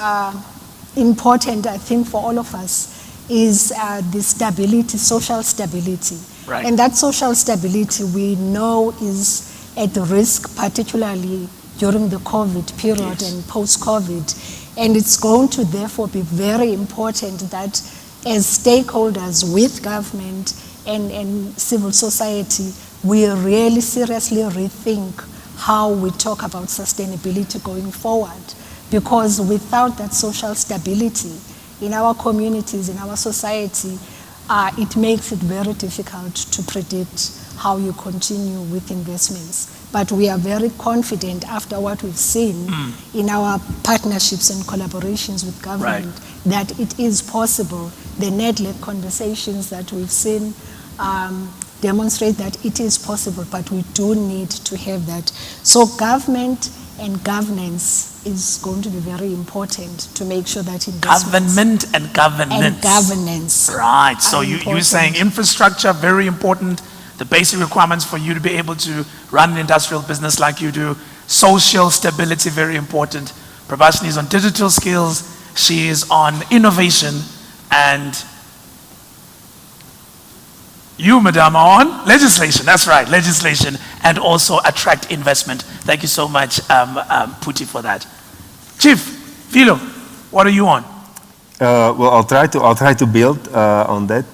important, I think, for all of us, is the stability, social stability. Right. And that social stability we know is at risk, particularly during the COVID period and post-COVID. And it's going to therefore be very important that as stakeholders with government and civil society, we really seriously rethink how we talk about sustainability going forward. Because without that social stability in our communities, in our society, it makes it very difficult to predict how you continue with investments. But we are very confident after what we've seen in our partnerships and collaborations with government that it is possible. The net-led conversations that we've seen demonstrate that it is possible, but we do need to have that. So government and governance is going to be very important to make sure that government and governance. Right. So you're saying infrastructure, very important. The basic requirements for you to be able to run an industrial business like you do. Social stability, very important. Prabhashini is on digital skills. She is on innovation. And you, madam, are on legislation. That's right, legislation. And also attract investment. Thank you so much, Puti, for that. Chief, Philo, what are you on? Well, I'll try to build on that.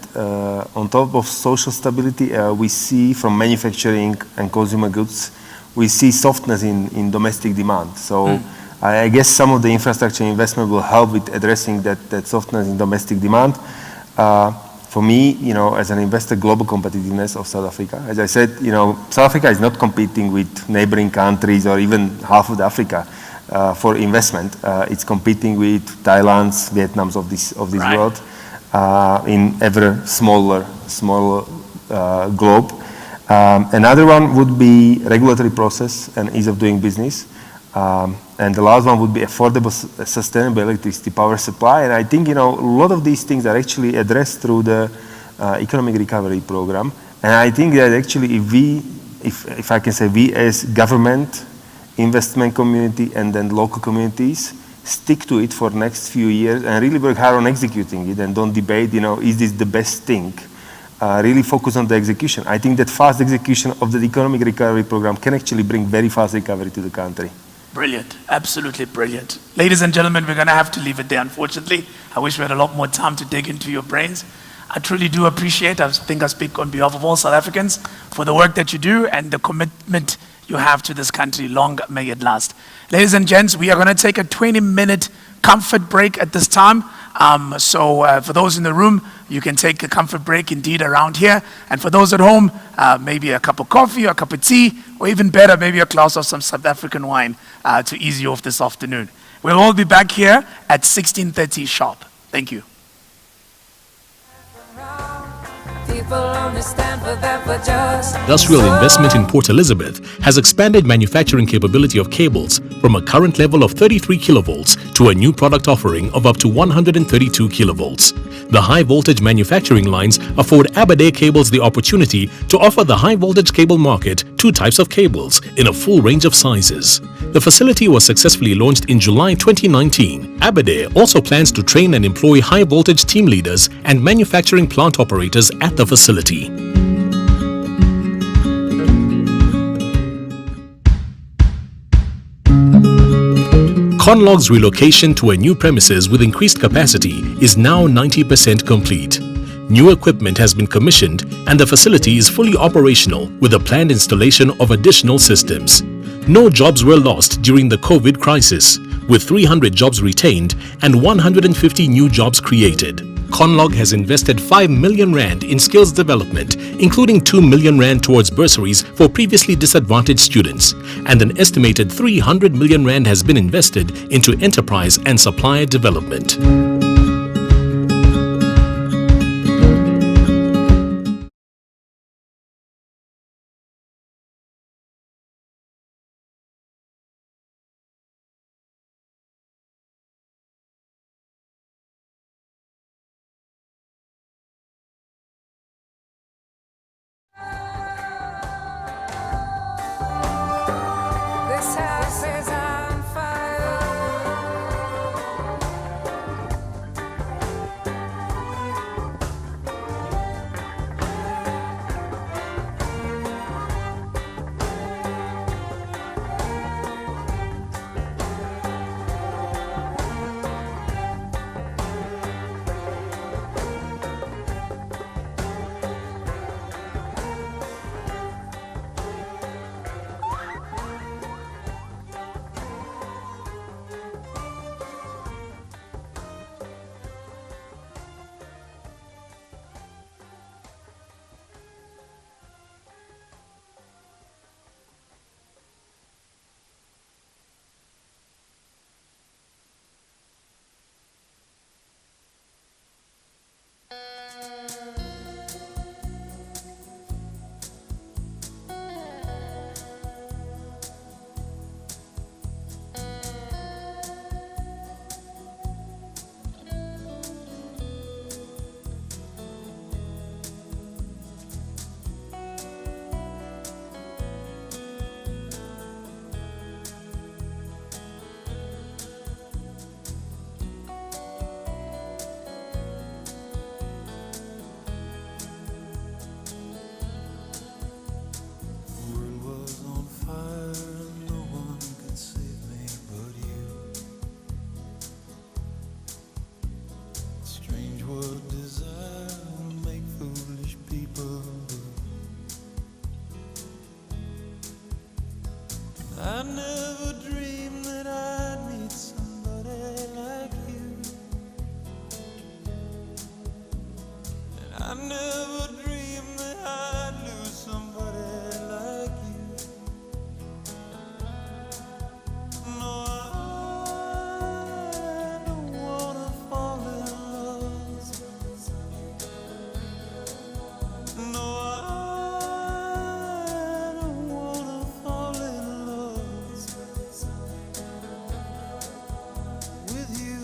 On top of social stability, we see from manufacturing and consumer goods, we see softness in domestic demand. So I guess some of the infrastructure investment will help with addressing that softness in domestic demand. For me, as an investor, global competitiveness of South Africa. As I said, South Africa is not competing with neighboring countries or even half of Africa for investment. It's competing with Thailand's, Vietnam's of this world in ever smaller globe. Another one would be regulatory process and ease of doing business. And the last one would be affordable, sustainable electricity power supply. And I think, a lot of these things are actually addressed through the economic recovery program. And I think that actually if I can say we as government, investment community, and then local communities stick to it for the next few years and really work hard on executing it and don't debate, is this the best thing? Really focus on the execution. I think that fast execution of the economic recovery program can actually bring very fast recovery to the country. Brilliant, absolutely brilliant. Ladies and gentlemen, we're going to have to leave it there, unfortunately. I wish we had a lot more time to dig into your brains. I truly do appreciate, I think I speak on behalf of all South Africans, for the work that you do and the commitment you have to this country. Long may it last. Ladies and gents, we are going to take a 20-minute comfort break at this time. For those in the room, you can take a comfort break indeed around here. And for those at home, maybe a cup of coffee or a cup of tea, or even better, maybe a glass of some South African wine to ease you off this afternoon. We'll all be back here at 16:30 sharp. Thank you. Industrial investment in Port Elizabeth has expanded manufacturing capability of cables from a current level of 33 kilovolts to a new product offering of up to 132 kilovolts. The high voltage manufacturing lines afford Aberdare Cables the opportunity to offer the high voltage cable market 2 types of cables in a full range of sizes. The facility was successfully launched in July 2019. Aberdare also plans to train and employ high voltage team leaders and manufacturing plant operators at the facility. Conlog's relocation to a new premises with increased capacity is now 90% complete. New equipment has been commissioned and the facility is fully operational with a planned installation of additional systems. No jobs were lost during the COVID crisis, with 300 jobs retained and 150 new jobs created. Conlog has invested 5 million rand in skills development, including 2 million rand towards bursaries for previously disadvantaged students, and an estimated 300 million rand has been invested into enterprise and supplier development. This house is on fire. I never dreamed that I'd meet somebody like you, and I never dreamed that I'd lose somebody like you. No, I don't wanna fall in love. No, I don't wanna fall in love with you.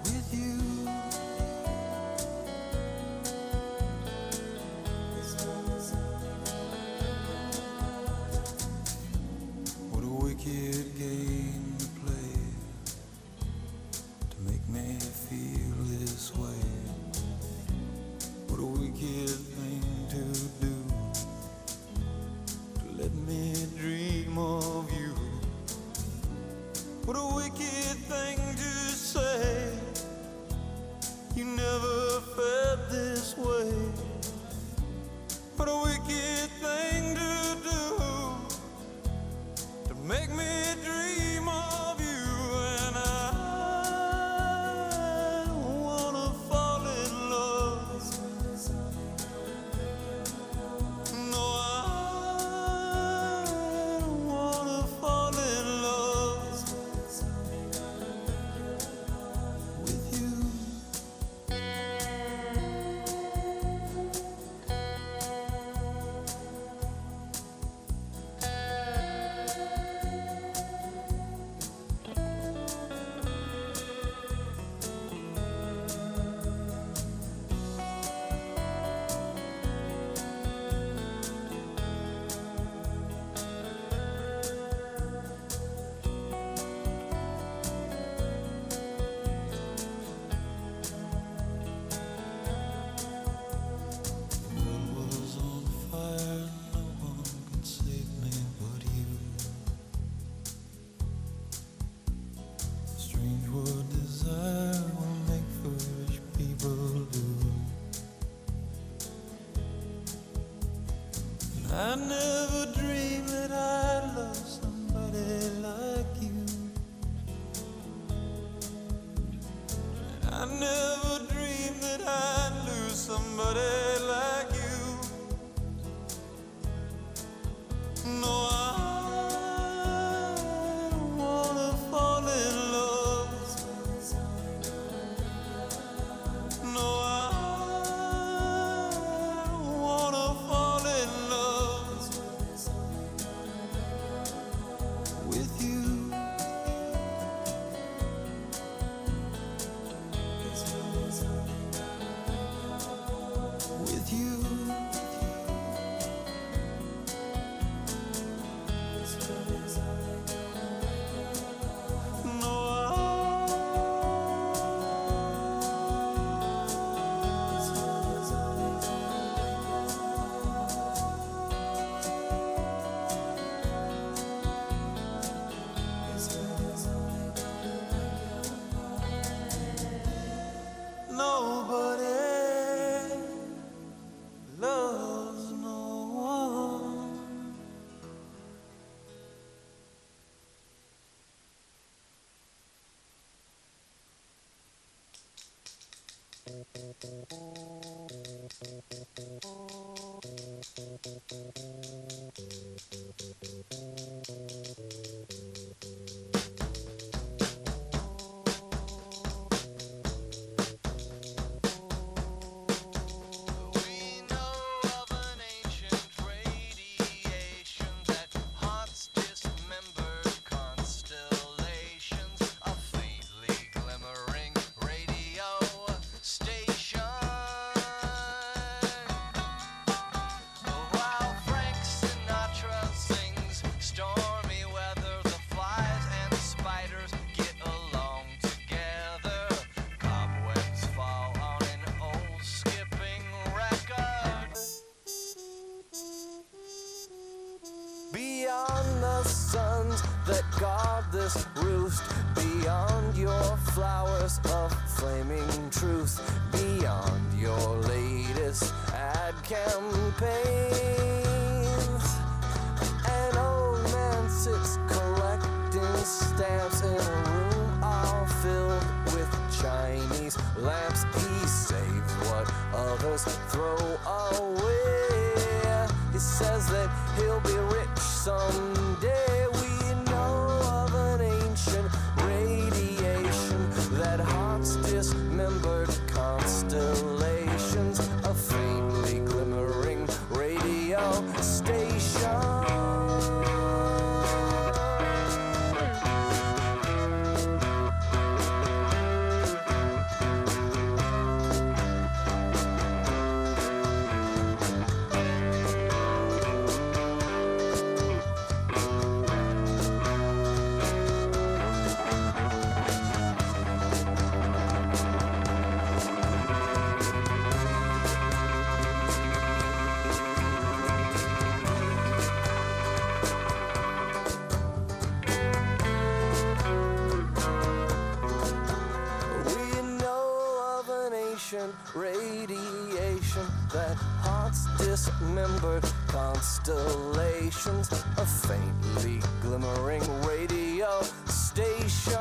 With you. What a wicked game to play to make me feel this way. What a wicked thing to do to let me dream of you. What a wicked thing to say. You never felt this way. What a wicked thing to do people do. I never dreamed that I'd love somebody like you. I never dreamed that I'd lose somebody like you. No, I don't wanna fall in love. No, I don't wanna fall in love with you. With you. Nobody loves no one. Beyond the suns that guard this roost, beyond your flowers of flaming truth, beyond your latest ad campaigns. An old man sits collecting stamps in a room all filled with Chinese lamps. He saves what others throw away. He says that he'll be rich someday. We know of an ancient radiation that haunts dismembered constellations, a faintly glimmering radio station. Radiation that haunts dismembered constellations, a faintly glimmering radio station.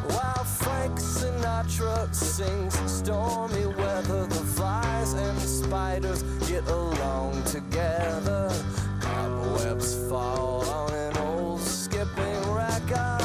While Frank Sinatra sings stormy weather, the flies and spiders get along together. Cobwebs fall on an old skipping record.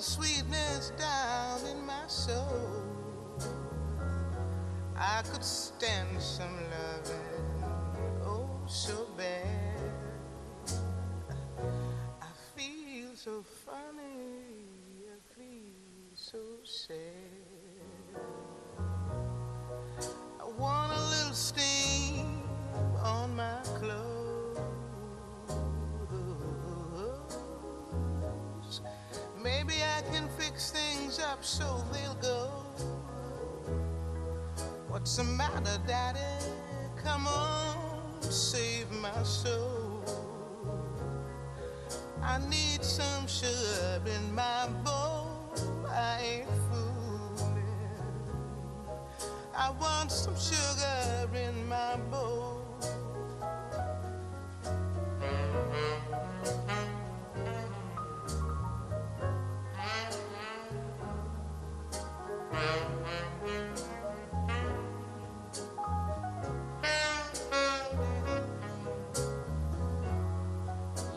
sweetness down in my soul. I could stand some loving, oh, so bad. I feel so funny, I feel so sad. I want a little steam on my clothes. Maybe I can fix things up so they'll go. What's the matter, Daddy? Come on, save my soul. I need some sugar in my bowl. I ain't fooling. I want some sugar in my bowl.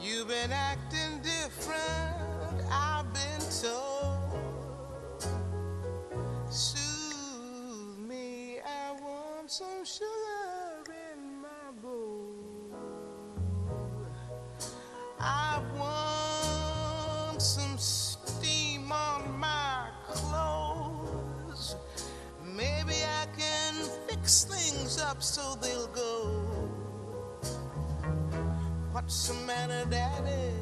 You've been acting different, I've been told. Soothe me, I want some sugar in my bowl. I want some steam on my clothes. Maybe I can fix things up so they'll go. What's the matter, Daddy?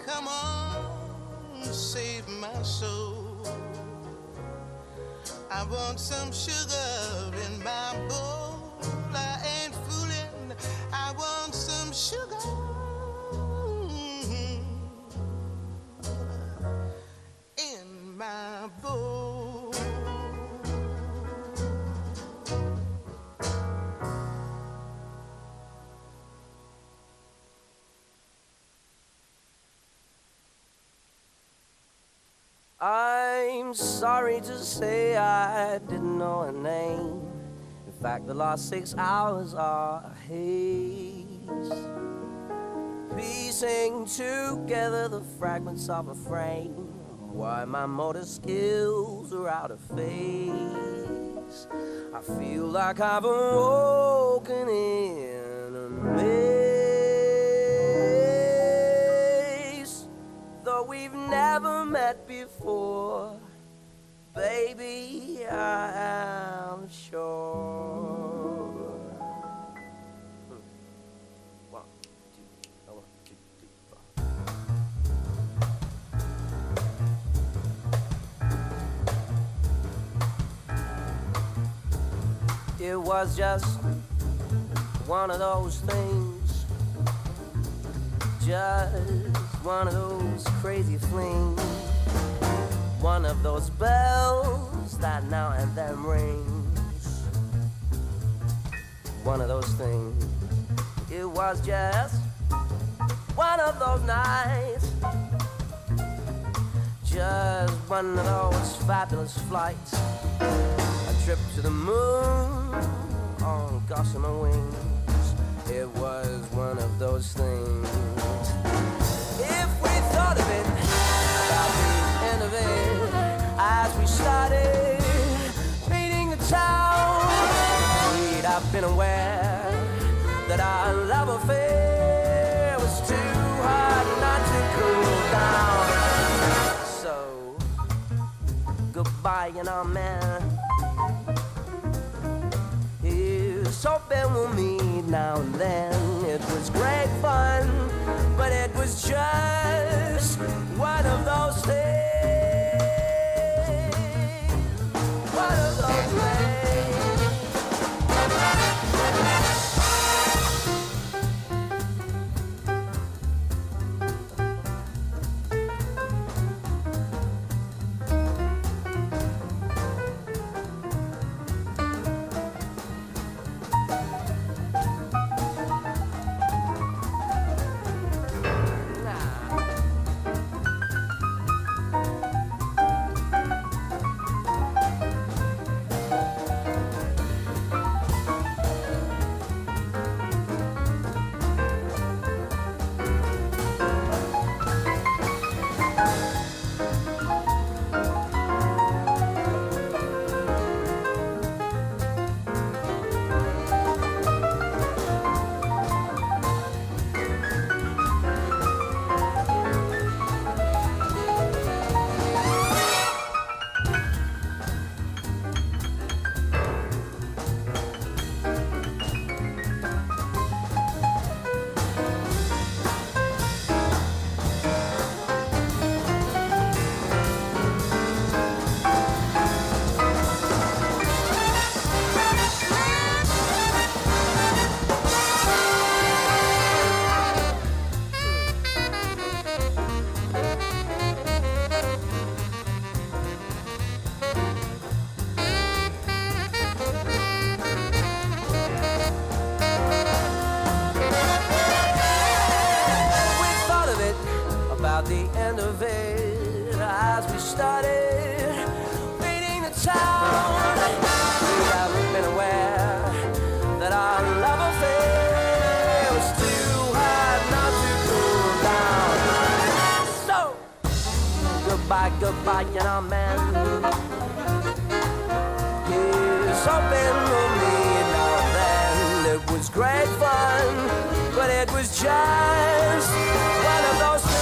Come on, save my soul. I want some sugar in my bowl. I ain't fooling. I want some sugar in my bowl. I'm sorry to say I didn't know her name. In fact, the last 6 hours are a haze, piecing together the fragments of a frame. Why my motor skills are out of phase. I feel like I've awoken in a maze. Though we've never met before, baby, I am sure. 1, 2, 4. It was just one of those things, just one of those crazy flings, one of those bells that now and then rings, one of those things. It was just one of those nights, just one of those fabulous flights, a trip to the moon on gossamer wings. It was one of those things. If we thought of it, about the end of it, as we started painting the town, we'd have been aware that our love affair was too hard not to cool down. So, goodbye, you know, man. Here's hoping we'll meet now and then. It was great fun, but it was just one of those things, one of those the end of it as we started leaving the town. We haven't been aware that our love affair was too hard not to cool down. So, goodbye, goodbye, young man. Here's hoping for me now and then. It was great fun, but it was just one of those things.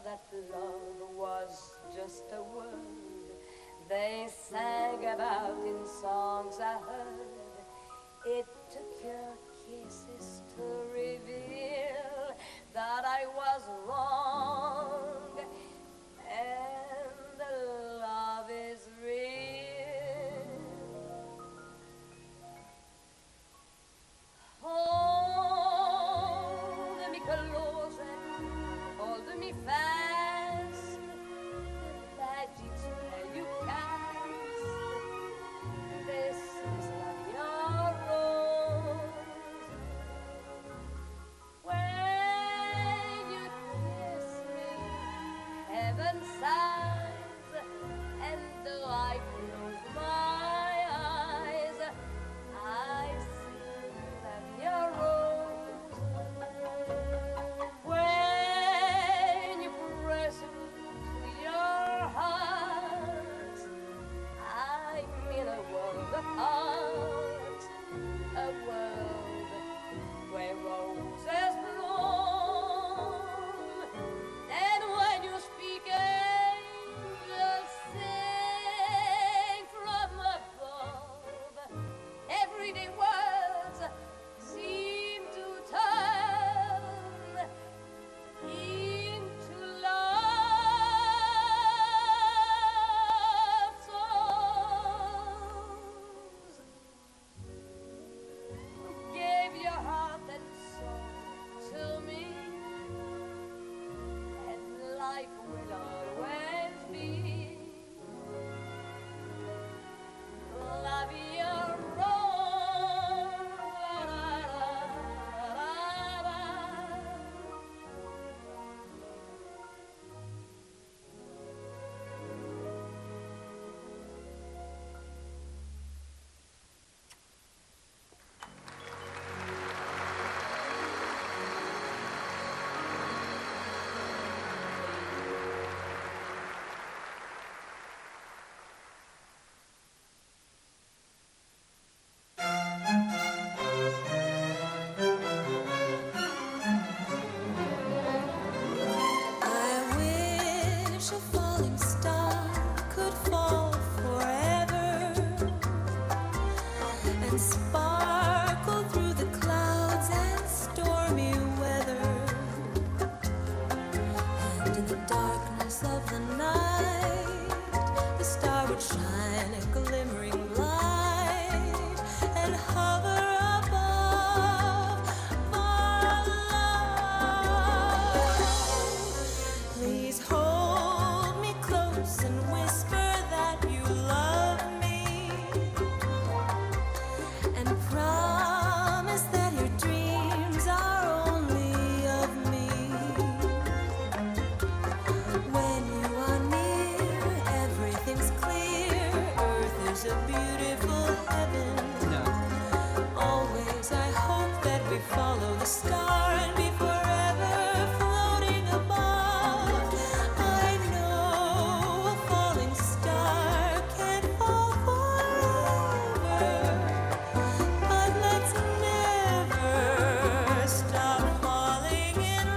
That love was just a word they sang about in songs I heard. It took your kisses to reveal that I was wrong, and love is real. Hold me close and hold me fast, the magic spell you cast. This is love, your rose. and sparkle through the clouds and stormy weather. And in the darkness of the night, the star would shine a glimmering light and hover above our love. Please hold me close and whisper that you love me, and promise that your dreams are only of me. When you are near, everything's clear. Earth is a beautiful heaven. Always I hope that we follow the star and be forever floating above. I know a falling star can't fall forever, but let's never stop falling in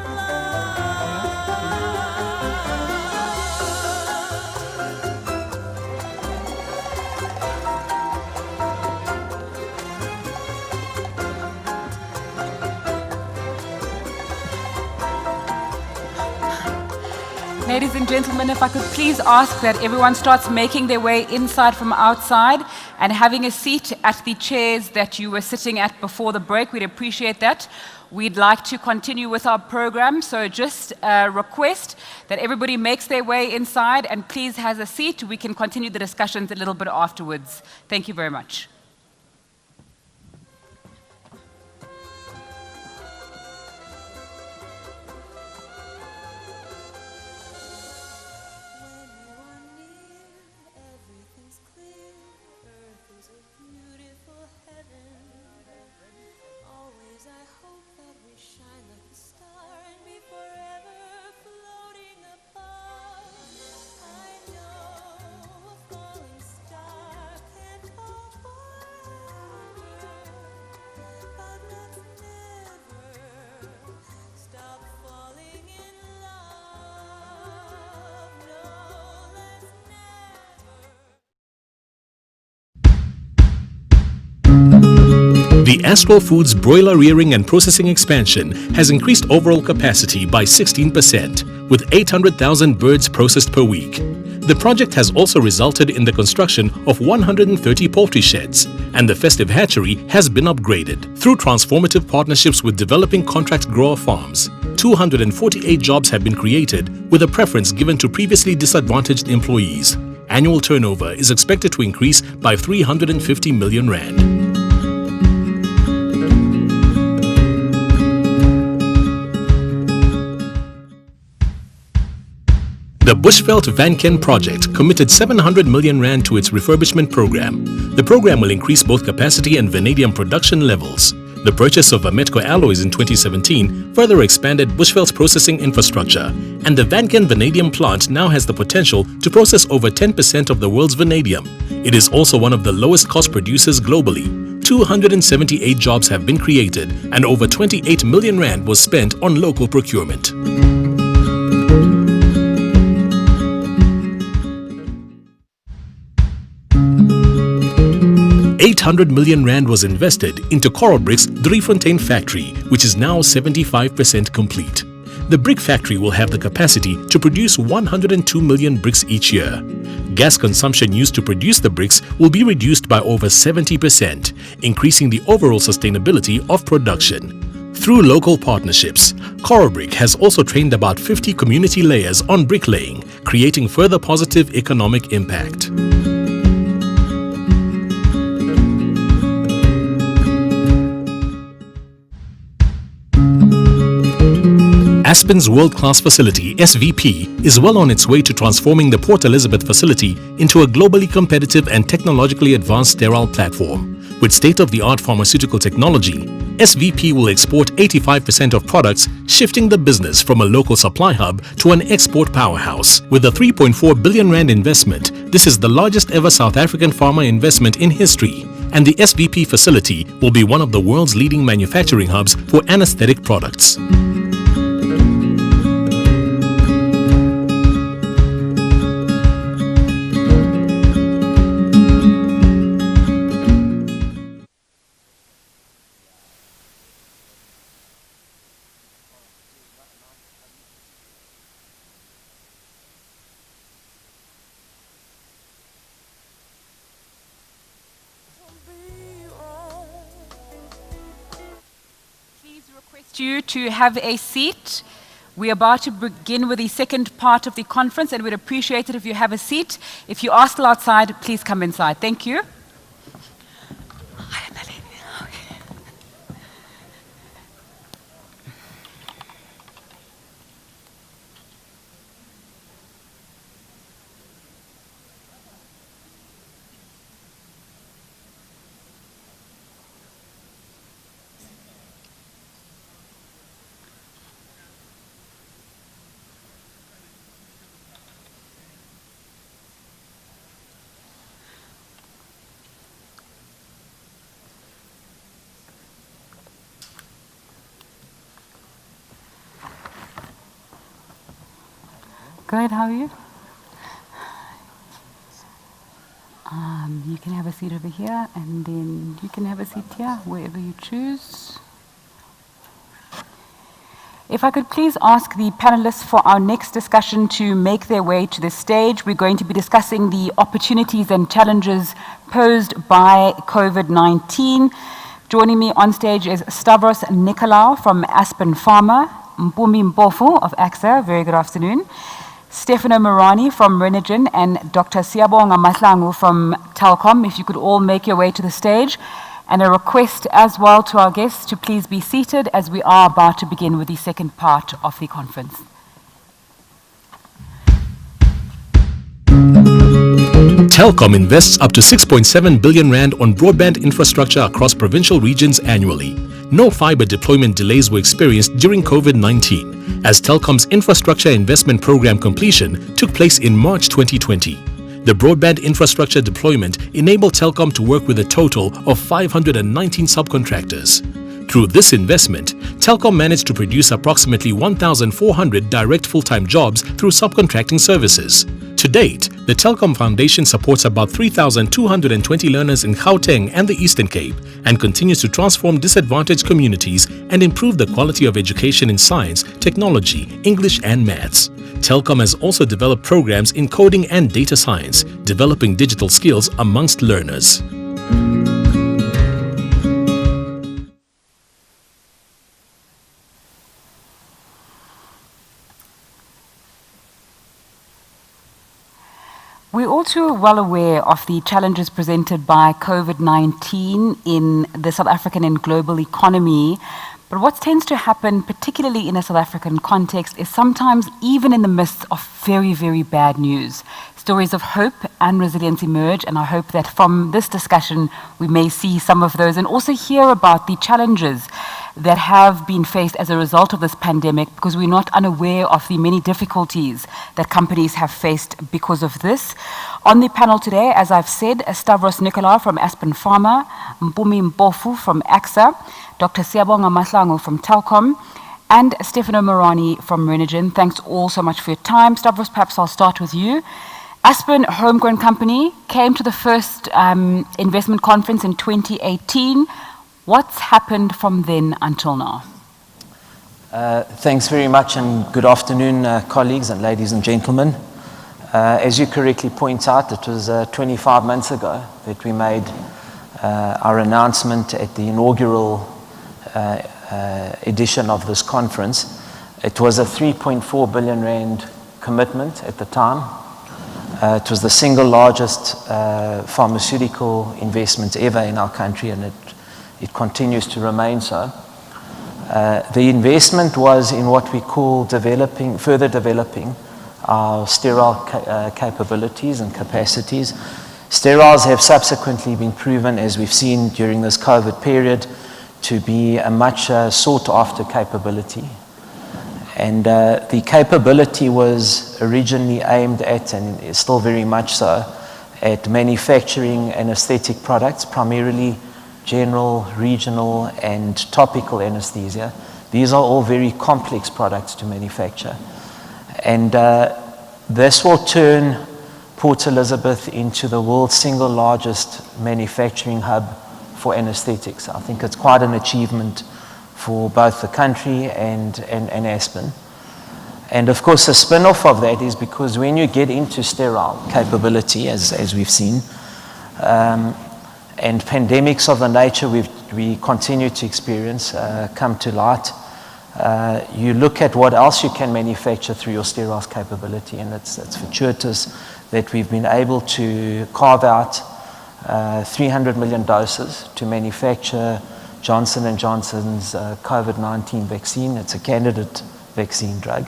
Ladies and gentlemen, if I could please ask that everyone starts making their way inside from outside and having a seat at the chairs that you were sitting at before the break. We'd appreciate that. We'd like to continue with our program, so just a request that everybody makes their way inside and please has a seat. We can continue the discussions a little bit afterwards. Thank you very much. everything's clear. Earth is a beautiful heaven. Always I hope that we shine like a star and be forever floating above. I know a falling star can't fall forever, but let's never stop falling in love. No, let's The Astral Foods broiler rearing and processing expansion has increased overall capacity by 16%, with 800,000 birds processed per week. The project has also resulted in the construction of 130 poultry sheds, and the festive hatchery has been upgraded. Through transformative partnerships with developing contract grower farms, 248 jobs have been created, with a preference given to previously disadvantaged employees. Annual turnover is expected to increase by 350 million rand. The Bushveld Vanken project committed 700 million rand to its refurbishment program. The program will increase both capacity and vanadium production levels. The purchase of Vametco alloys in 2017 further expanded Bushveld's processing infrastructure, and the Vanken vanadium plant now has the potential to process over 10% of the world's vanadium. It is also one of the lowest cost producers globally. 278 jobs have been created, and over 28 million rand was spent on local procurement. 800 million rand was invested into Coralbrick's Driefontein factory, which is now 75% complete. The brick factory will have the capacity to produce 102 million bricks each year. Gas consumption used to produce the bricks will be reduced by over 70%, increasing the overall sustainability of production. Through local partnerships, Coralbrick has also trained about 50 community layers on bricklaying, creating further positive economic impact. Aspen's world-class facility, SVP, is well on its way to transforming the Port Elizabeth facility into a globally competitive and technologically advanced sterile platform. With state-of-the-art pharmaceutical technology, SVP will export 85% of products, shifting the business from a local supply hub to an export powerhouse. With a 3.4 billion rand investment, this is the largest ever South African pharma investment in history, and the SVP facility will be one of the world's leading manufacturing hubs for anesthetic products. you to have a seat. We're about to begin with the second part of the conference, and we'd appreciate it if you have a seat. If you are still outside, please come inside. Thank you. Good, how are you? You can have a seat over here, and then you can have a seat here, wherever you choose. If I could please ask the panelists for our next discussion to make their way to the stage. We're going to be discussing the opportunities and challenges posed by COVID-19. Joining me on stage is Stavros Nicolaou from Aspen Pharma, Mpumi Mpofu of AXA, very good afternoon, Stefano Morani from Renogen, and Dr. Siyabonga Mahlangu from Telkom. If you could all make your way to the stage. And a request as well to our guests to please be seated as we are about to begin with the second part of the conference. Telkom invests up to 6.7 billion rand on broadband infrastructure across provincial regions annually. No fiber deployment delays were experienced during COVID-19, as Telkom's infrastructure investment program completion took place in March 2020. The broadband infrastructure deployment enabled Telkom to work with a total of 519 subcontractors. Through this investment, Telkom managed to produce approximately 1,400 direct full-time jobs through subcontracting services. To date, the Telkom Foundation supports about 3,220 learners in Gauteng and the Eastern Cape and continues to transform disadvantaged communities and improve the quality of education in science, technology, English and maths. Telkom has also developed programs in coding and data science, developing digital skills amongst learners. We're all too well aware of the challenges presented by COVID-19 in the South African and global economy. But what tends to happen, particularly in a South African context, is sometimes even in the midst of very, very bad news, stories of hope and resilience emerge, and I hope that from this discussion we may see some of those and also hear about the challenges that have been faced as a result of this pandemic, because we're not unaware of the many difficulties that companies have faced because of this. On the panel today, as I've said, Stavros Nicolaou from Aspen Pharma, Mpumi Mpofu from AXA, Dr. Siyabonga Mahlangu from Telkom, and Stefano Morani from Renogen. Thanks all so much for your time. Stavros, perhaps I'll start with you. Aspen, a homegrown company, came to the first investment conference in 2018. What's happened from then until now? Thanks very much, and good afternoon, colleagues and ladies and gentlemen. As you correctly point out, it was 25 months ago that we made our announcement at the inaugural edition of this conference. It was a 3.4 billion rand commitment at the time. It was the single largest pharmaceutical investment ever in our country, and it continues to remain so. The investment was in what we call further developing our sterile capabilities and capacities. Steriles have subsequently been proven, as we've seen during this COVID period, to be a much sought after capability. And the capability was originally aimed at, and is still very much so, at manufacturing anesthetic products, primarily general, regional, and topical anesthesia. These are all very complex products to manufacture. And this will turn Port Elizabeth into the world's single largest manufacturing hub for anesthetics. I think it's quite an achievement for both the country and Aspen. And of course, the spin-off of that is because when you get into sterile capability, as we've seen, and pandemics of the nature we continue to experience come to light, You look at what else you can manufacture through your sterols capability, and it's fortuitous that we've been able to carve out 300 million doses to manufacture Johnson & Johnson's COVID-19 vaccine. It's a candidate vaccine drug.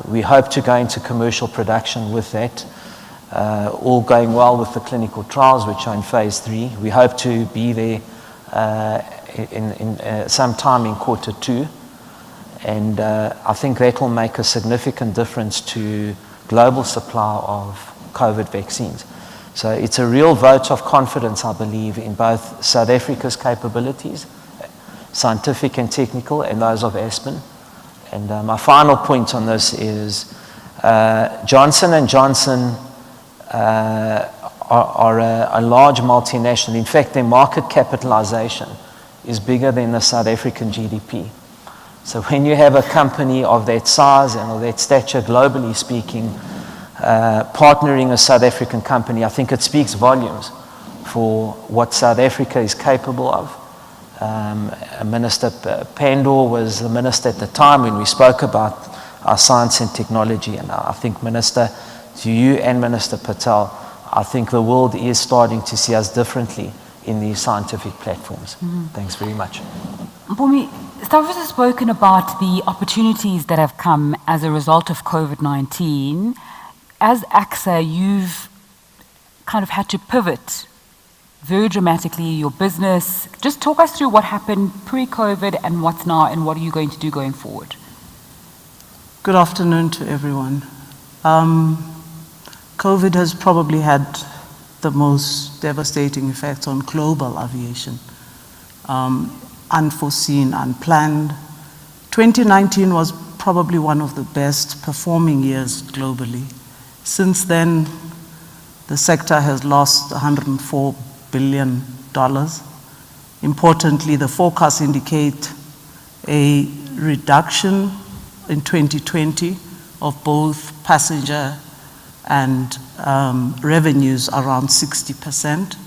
We hope to go into commercial production with that, all going well with the clinical trials, which are in phase 3. We hope to be there in sometime in Q2. And I think that will make a significant difference to global supply of COVID vaccines. So it's a real vote of confidence, I believe, in both South Africa's capabilities, scientific and technical, and those of Aspen. And my final point on this is Johnson & Johnson are a large multinational. In fact, their market capitalization is bigger than the South African GDP. So when you have a company of that size and of that stature, globally speaking, partnering a South African company, I think it speaks volumes for what South Africa is capable of. Minister Pandor was the minister at the time when we spoke about our science and technology, and I think, Minister, to you and Minister Patel, I think the world is starting to see us differently in these scientific platforms. Thanks very much. Mpumi, Stavros has spoken about the opportunities that have come as a result of COVID-19. As AXA, you've kind of had to pivot very dramatically your business. Just talk us through what happened pre-COVID and what's now, and what are you going to do going forward? Good afternoon to everyone. COVID has probably had the most devastating effects on global aviation. Unforeseen, unplanned. 2019 was probably one of the best performing years globally. Since then, the sector has lost $104 billion. Importantly, the forecasts indicate a reduction in 2020 of both passenger and revenues around 60%.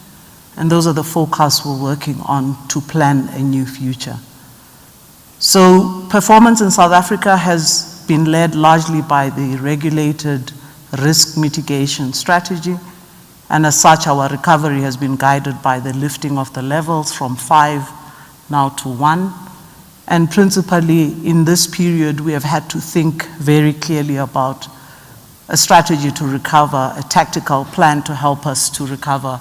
And those are the forecasts we're working on to plan a new future. So performance in South Africa has been led largely by the regulated risk mitigation strategy. And as such, our recovery has been guided by the lifting of the levels from 5 now to 1. And principally in this period, we have had to think very clearly about a strategy to recover, a tactical plan to help us to recover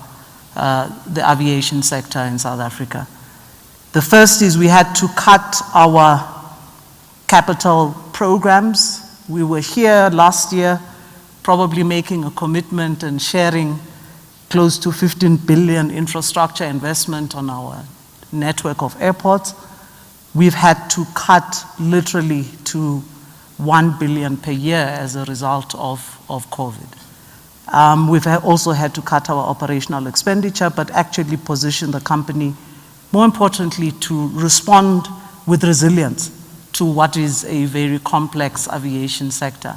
the aviation sector in South Africa. The first is we had to cut our capital programs. We were here last year probably making a commitment and sharing close to 15 billion infrastructure investment on our network of airports. We've had to cut literally to 1 billion per year as a result of COVID. We've also had to cut our operational expenditure, but actually position the company, more importantly, to respond with resilience to what is a very complex aviation sector.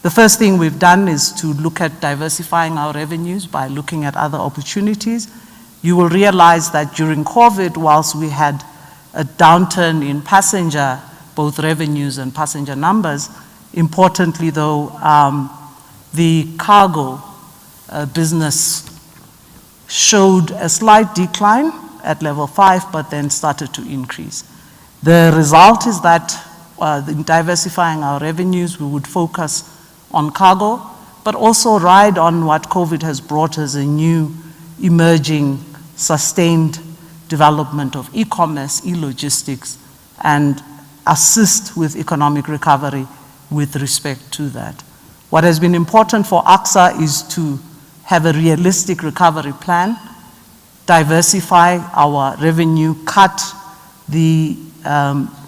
The first thing we've done is to look at diversifying our revenues by looking at other opportunities. You will realize that during COVID, whilst we had a downturn in passenger, both revenues and passenger numbers, importantly though, the cargo business showed a slight decline at level 5, but then started to increase. The result is that in diversifying our revenues, we would focus on cargo, but also ride on what COVID has brought as a new emerging sustained development of e-commerce, e-logistics, and assist with economic recovery with respect to that. What has been important for AXA is to have a realistic recovery plan, diversify our revenue, cut the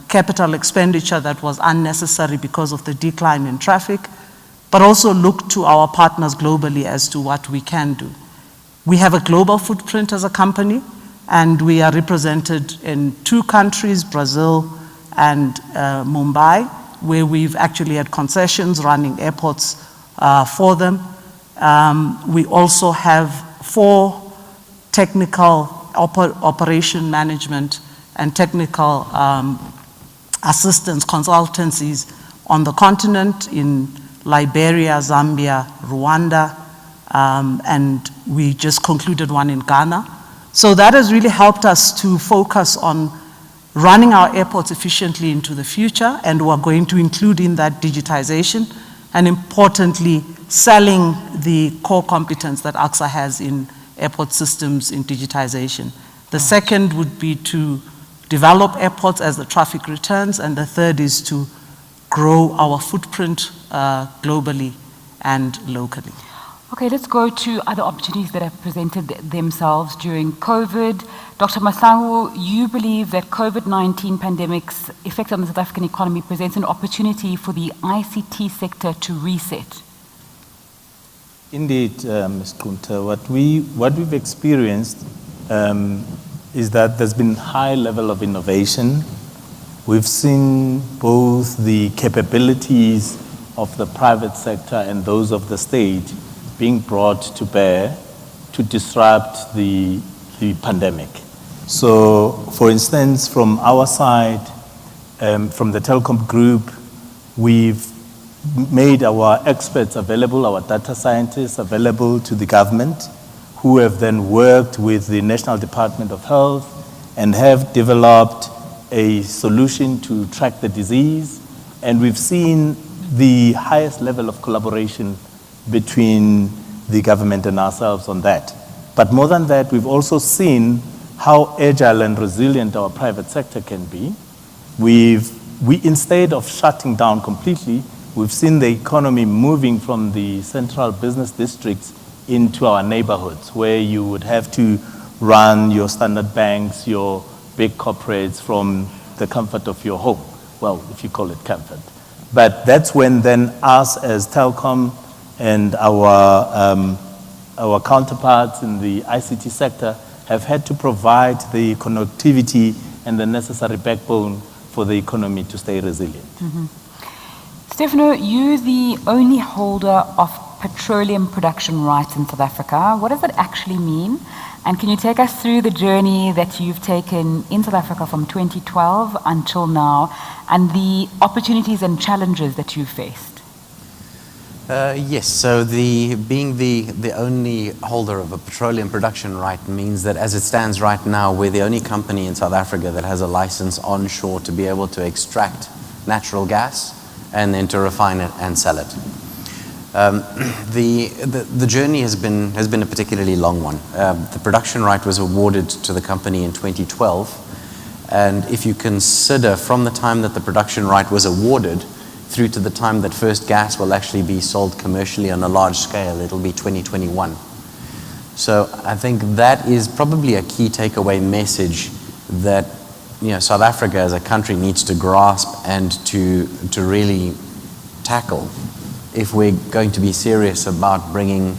capital expenditure that was unnecessary because of the decline in traffic, but also look to our partners globally as to what we can do. We have a global footprint as a company, and we are represented in 2 countries, Brazil and Mumbai, where we've actually had concessions running airports for them. We also have 4 technical operation management and technical assistance consultancies on the continent in Liberia, Zambia, Rwanda, and we just concluded one in Ghana. So that has really helped us to focus on running our airports efficiently into the future, and we're going to include in that digitization, and importantly, selling the core competence that AXA has in airport systems in digitization. The second would be to develop airports as the traffic returns, and the third is to grow our footprint globally and locally. Okay, let's go to other opportunities that have presented themselves during COVID. Dr. Mahlangu, you believe that COVID-19 pandemic's effect on the South African economy presents an opportunity for the ICT sector to reset. Indeed, Ms. Kunta, what we've experienced is that there's been high level of innovation. We've seen both the capabilities of the private sector and those of the state being brought to bear to disrupt the pandemic. So, for instance, from our side, from the telecom group, we've made our experts available, our data scientists available to the government, who have then worked with the National Department of Health and have developed a solution to track the disease. And we've seen the highest level of collaboration between the government and ourselves on that. But more than that, we've also seen how agile and resilient our private sector can be. We instead of shutting down completely, we've seen the economy moving from the central business districts into our neighborhoods, where you would have to run your standard banks, your big corporates from the comfort of your home. Well, if you call it comfort. But that's when then us as telecom and our counterparts in the ICT sector have had to provide the connectivity and the necessary backbone for the economy to stay resilient. Mm-hmm. Stefano, you're the only holder of petroleum production rights in South Africa. What does that actually mean? And can you take us through the journey that you've taken in South Africa from 2012 until now, and the opportunities and challenges that you've faced? Yes, so being the only holder of a petroleum production right means that as it stands right now, we're the only company in South Africa that has a license onshore to be able to extract natural gas and then to refine it and sell it. The journey has been a particularly long one. The production right was awarded to the company in 2012, and if you consider from the time that the production right was awarded through to the time that first gas will actually be sold commercially on a large scale, it'll be 2021. So I think that is probably a key takeaway message that South Africa as a country needs to grasp and to really tackle if we're going to be serious about bringing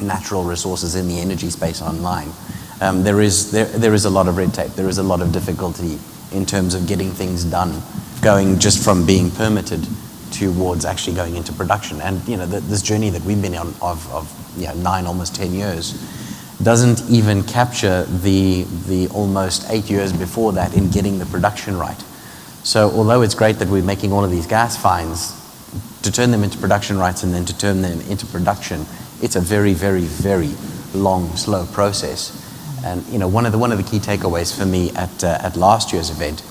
natural resources in the energy space online. There is a lot of red tape. There is a lot of difficulty in terms of getting things done, going just from being permitted towards actually going into production. And this journey that we've been on of 9, almost 10 years doesn't even capture the almost 8 years before that in getting the production right. So although it's great that we're making all of these gas finds, to turn them into production rights and then to turn them into production, it's a very, very, very long, slow process. And one of the key takeaways for me at last year's event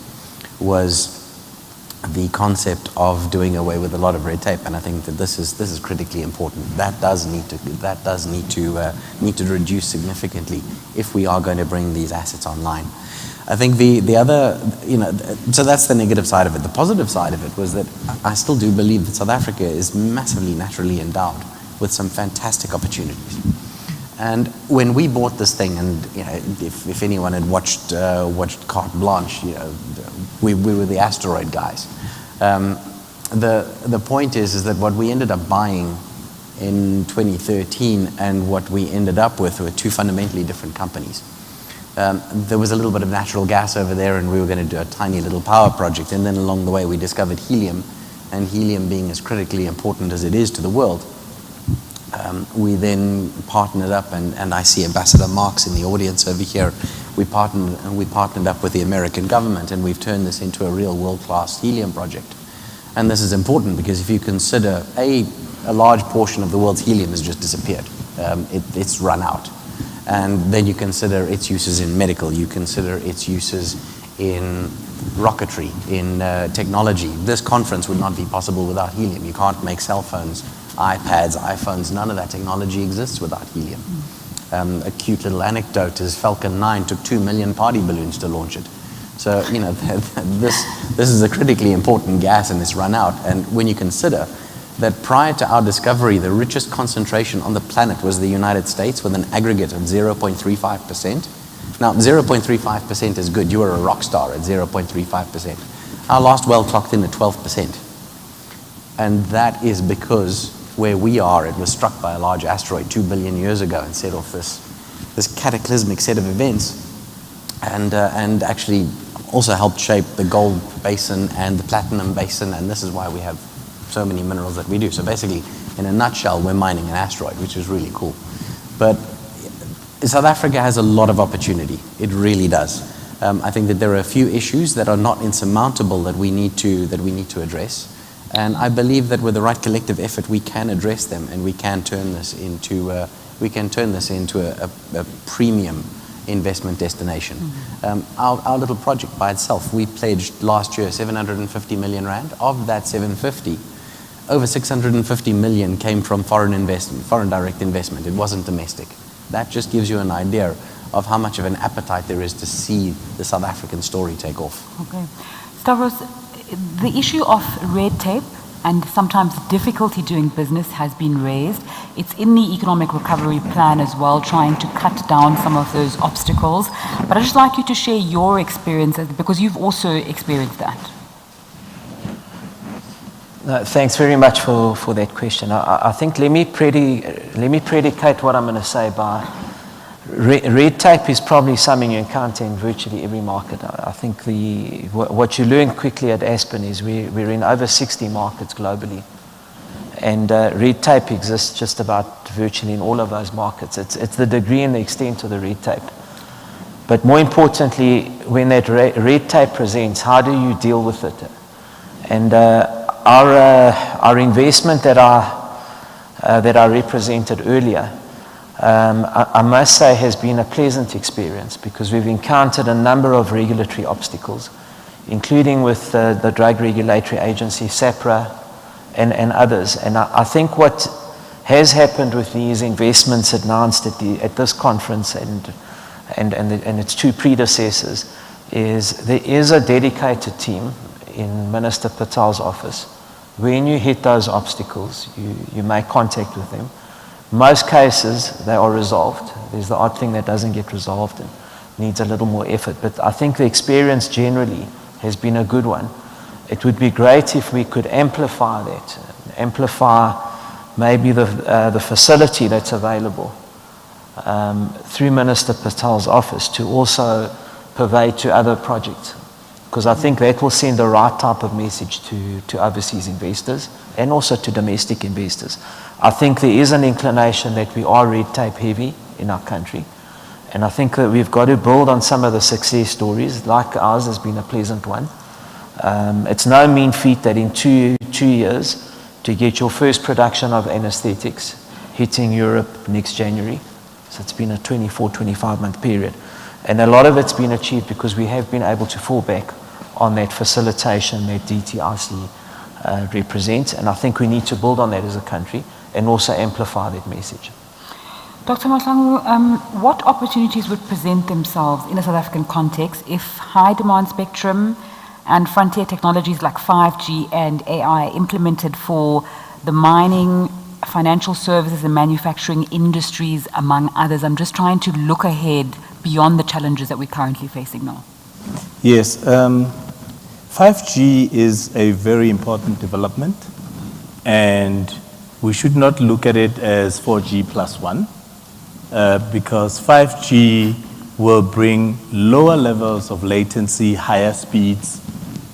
was the concept of doing away with a lot of red tape, and I think that this is critically important. That does need to reduce significantly if we are going to bring these assets online. I think the other, so that's the negative side of it. The positive side of it was that I still do believe that South Africa is massively naturally endowed with some fantastic opportunities. And when we bought this thing, and if anyone had watched Carte Blanche, we were the asteroid guys. The point is that what we ended up buying in 2013 and what we ended up with were two fundamentally different companies. There was a little bit of natural gas over there, and we were going to do a tiny little power project, and then along the way we discovered helium, and helium being as critically important as it is to the world, we then partnered up, and I see Ambassador Marks in the audience over here. we partnered up with the American government, and we've turned this into a real world-class helium project. And this is important because if you consider, a large portion of the world's helium has just disappeared. It's run out. And then you consider its uses in medical, you consider its uses in rocketry, in technology. This conference would not be possible without helium. You can't make cell phones, iPads, iPhones, none of that technology exists without helium. A cute little anecdote is Falcon 9 took 2 million party balloons to launch it. So, you know, this is a critically important gas and it's run out. And when you consider that prior to our discovery, the richest concentration on the planet was the United States with an aggregate of 0.35%. Now, 0.35% is good. You are a rock star at 0.35%. Our last well clocked in at 12%. And that is because where we are, it was struck by a large asteroid 2 billion years ago and set off this cataclysmic set of events, and actually also helped shape the gold basin and the platinum basin, and this is why we have so many minerals that we do. So basically, in a nutshell, we're mining an asteroid, which is really cool. But South Africa has a lot of opportunity. It really does. I think that there are a few issues that are not insurmountable that we need to address. And I believe that with the right collective effort, we can address them, and we can turn this into a premium investment destination. Our little project by itself, we pledged last year 750 million rand. Of that 750, over 650 million came from foreign investment, foreign direct investment. It wasn't domestic. That just gives you an idea of how much of an appetite there is to see the South African story take off. Okay. Stavros, the issue of red tape and sometimes difficulty doing business has been raised. It's in the economic recovery plan as well, trying to cut down some of those obstacles. But I'd just like you to share your experiences because you've also experienced that. Thanks very much for that question. I think let me predicate what I'm going to say by red tape is probably something you encounter in virtually every market. I think what you learn quickly at Aspen is we're in over 60 markets globally, and red tape exists just about virtually in all of those markets. It's the degree and the extent of the red tape. But more importantly, when that red tape presents, how do you deal with it? And our investment that I represented earlier, I must say has been a pleasant experience because we've encountered a number of regulatory obstacles, including with the Drug Regulatory Agency, SAPRA, and others. And I think what has happened with these investments announced at this conference and its two predecessors is there is a dedicated team in Minister Patel's office. When you hit those obstacles, you make contact with them. Most cases, they are resolved. There's the odd thing that doesn't get resolved and needs a little more effort. But I think the experience generally has been a good one. It would be great if we could amplify that, amplify maybe the facility that's available through Minister Patel's office to also pervade to other projects. Because I think that will send the right type of message to overseas investors and also to domestic investors. I think there is an inclination that we are red tape heavy in our country. And I think that we've got to build on some of the success stories, like ours has been a pleasant one. It's no mean feat that in two years to get your first production of anesthetics hitting Europe next January. So it's been a 24, 25-month period. And a lot of it's been achieved because we have been able to fall back on that facilitation that DTIC represents. And I think we need to build on that as a country and also amplify that message. Dr. Mahlangu, what opportunities would present themselves in a South African context if high demand spectrum and frontier technologies like 5G and AI implemented for the mining, financial services and manufacturing industries, among others? I'm just trying to look ahead beyond the challenges that we're currently facing now. Yes, 5G is a very important development, and we should not look at it as 4G plus 1, because 5G will bring lower levels of latency, higher speeds.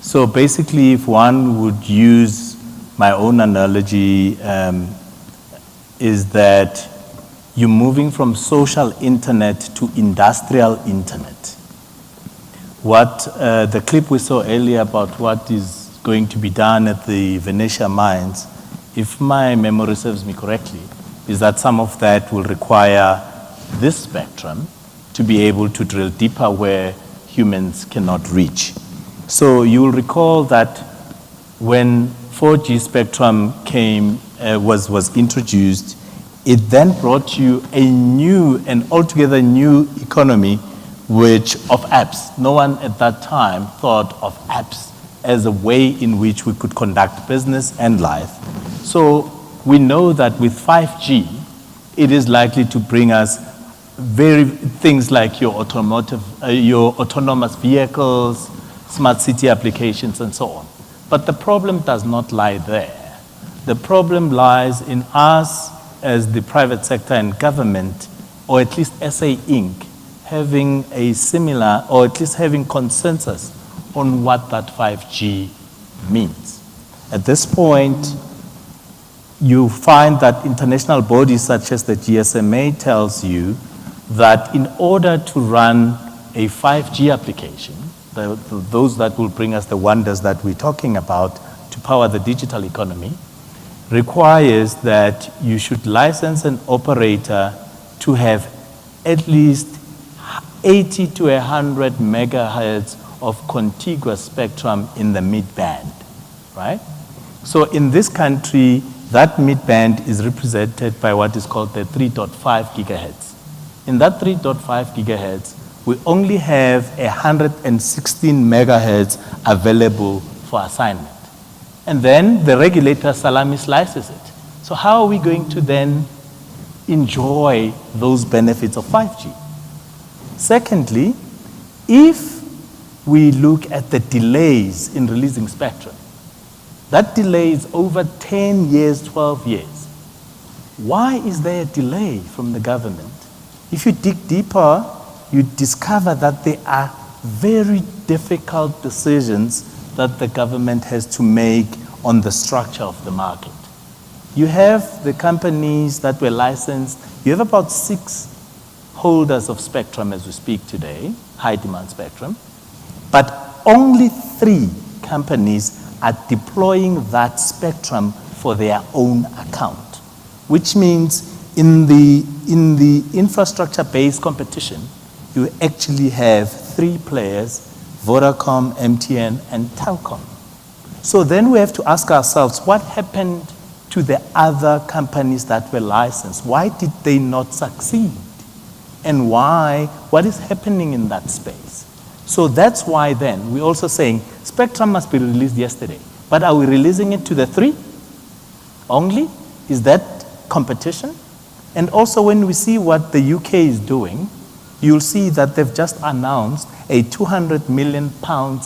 So basically, if one would use my own analogy, is that you're moving from social internet to industrial internet. the clip we saw earlier about what is going to be done at the Venetia mines, if my memory serves me correctly, is that some of that will require this spectrum to be able to drill deeper where humans cannot reach. So you'll recall that when 4G spectrum was introduced, it then brought you a new and altogether new economy of apps. No one at that time thought of apps as a way in which we could conduct business and life. So we know that with 5G, it is likely to bring us things like your autonomous vehicles, smart city applications, and so on. But the problem does not lie there. The problem lies in us as the private sector and government, or at least SA Inc., having a similar, or at least having consensus on what that 5G means. At this point, you find that international bodies such as the GSMA tells you that in order to run a 5G application, those that will bring us the wonders that we're talking about to power the digital economy, requires that you should license an operator to have at least 80 to 100 megahertz of contiguous spectrum in the mid-band, right? So in this country, that mid-band is represented by what is called the 3.5 gigahertz. In that 3.5 gigahertz, we only have 116 megahertz available for assignment. And then the regulator salami slices it. So how are we going to then enjoy those benefits of 5G? Secondly, if we look at the delays in releasing spectrum, that delay is over 10 years, 12 years. Why is there a delay from the government? If you dig deeper, you discover that there are very difficult decisions that the government has to make on the structure of the market. You have the companies that were licensed. You have about 6 holders of spectrum as we speak today, high demand spectrum, but only 3 companies are deploying that spectrum for their own account, which means in the infrastructure-based competition, you actually have 3 players, Vodacom, MTN, and Telkom. So then we have to ask ourselves, what happened to the other companies that were licensed? Why did they not succeed? And what is happening in that space? So that's why then we're also saying spectrum must be released yesterday. But are we releasing it to the 3 only? Is that competition? And also when we see what the UK is doing, you'll see that they've just announced a £200 million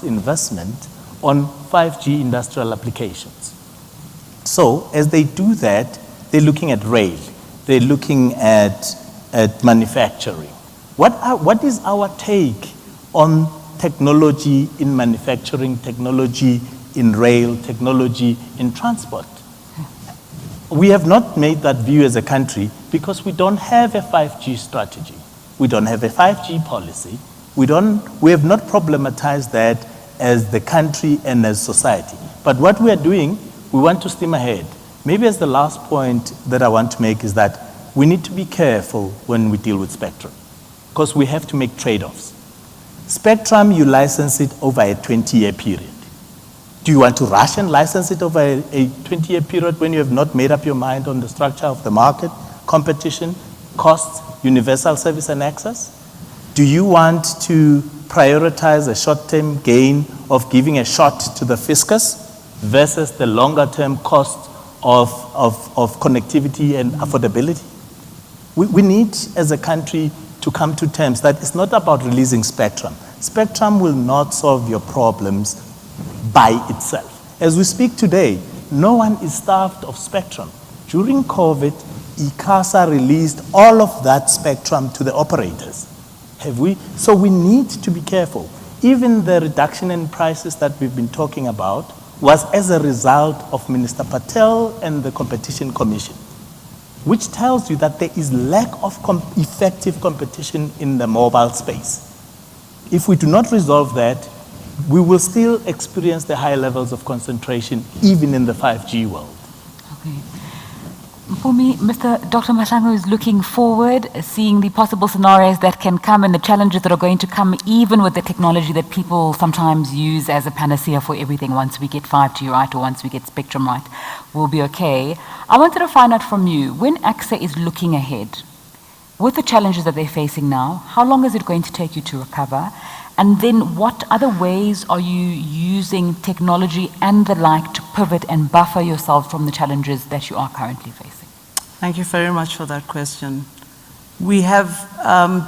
investment on 5G industrial applications. So as they do that, they're looking at rail, they're looking at manufacturing. What is our take on technology in manufacturing, technology in rail, technology in transport? We have not made that view as a country because we don't have a 5G strategy. We don't have a 5G policy. We have not problematized that as the country and as society. But what we are doing, we want to steam ahead. Maybe as the last point that I want to make is that we need to be careful when we deal with spectrum because we have to make trade-offs. Spectrum, you license it over a 20-year period. Do you want to rush and license it over a 20-year period when you have not made up your mind on the structure of the market, competition, costs, universal service and access? Do you want to prioritize a short-term gain of giving a shot to the fiscus versus the longer-term cost of connectivity and affordability? We need, as a country, to come to terms that it's not about releasing spectrum. Spectrum will not solve your problems by itself. As we speak today, no one is starved of spectrum. During COVID, ICASA released all of that spectrum to the operators. Have we? So we need to be careful. Even the reduction in prices that we've been talking about was as a result of Minister Patel and the Competition Commission, which tells you that there is lack of effective competition in the mobile space. if we do not resolve that, we will still experience the high levels of concentration even in the 5G world. Okay. For me, Dr. Mahlangu is looking forward, seeing the possible scenarios that can come and the challenges that are going to come, even with the technology that people sometimes use as a panacea for everything. Once we get 5G right, or once we get spectrum right, we'll be okay. I wanted to find out from you, when AXA is looking ahead, with the challenges that they're facing now, how long is it going to take you to recover? And then what other ways are you using technology and the like to pivot and buffer yourself from the challenges that you are currently facing? Thank you very much for that question. We have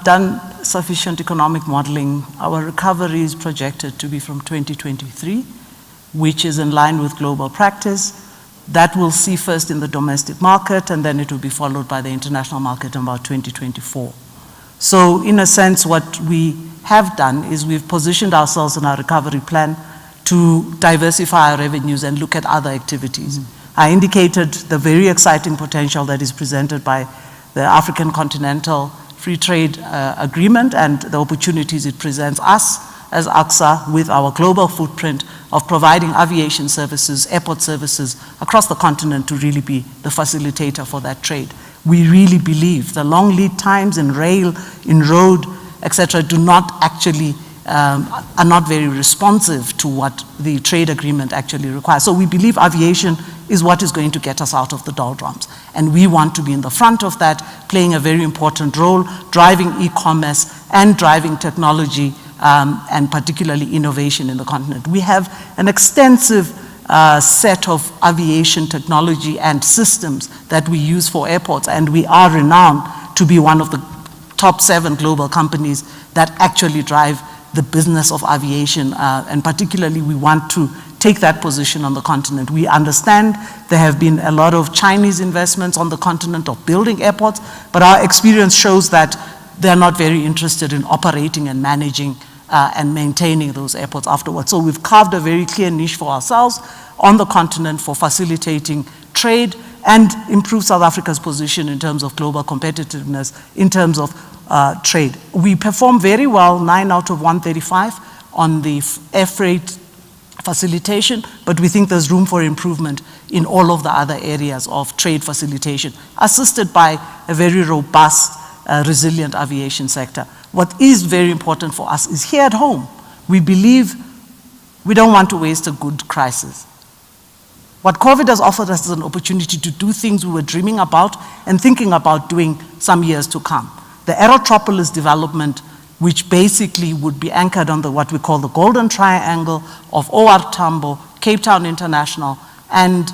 done sufficient economic modeling. Our recovery is projected to be from 2023, which is in line with global practice. That will see first in the domestic market, and then it will be followed by the international market in about 2024. So in a sense, what we have done is we've positioned ourselves in our recovery plan to diversify our revenues and look at other activities. I indicated the very exciting potential that is presented by the African Continental Free Trade Agreement and the opportunities it presents us as AXA with our global footprint of providing aviation services, airport services across the continent to really be the facilitator for that trade. We really believe the long lead times in rail, in road, etc., do not actually are not very responsive to what the trade agreement actually requires. So we believe aviation is what is going to get us out of the doldrums. And we want to be in the front of that, playing a very important role, driving e-commerce and driving technology and particularly innovation in the continent. We have an extensive set of aviation technology and systems that we use for airports, and we are renowned to be one of the top 7 global companies that actually drive the business of aviation, and particularly we want to take that position on the continent. We understand there have been a lot of Chinese investments on the continent of building airports, but our experience shows that they're not very interested in operating and managing and maintaining those airports afterwards. So we've carved a very clear niche for ourselves on the continent for facilitating trade and improve South Africa's position in terms of global competitiveness, in terms of trade. We perform very well, 9 out of 135 on the air freight facilitation, but we think there's room for improvement in all of the other areas of trade facilitation, assisted by a very robust, resilient aviation sector. What is very important for us is here at home. We believe we don't want to waste a good crisis. What COVID has offered us is an opportunity to do things we were dreaming about and thinking about doing some years to come. The Aerotropolis development, which basically would be anchored on what we call the golden triangle of OR Tambo, Cape Town International, and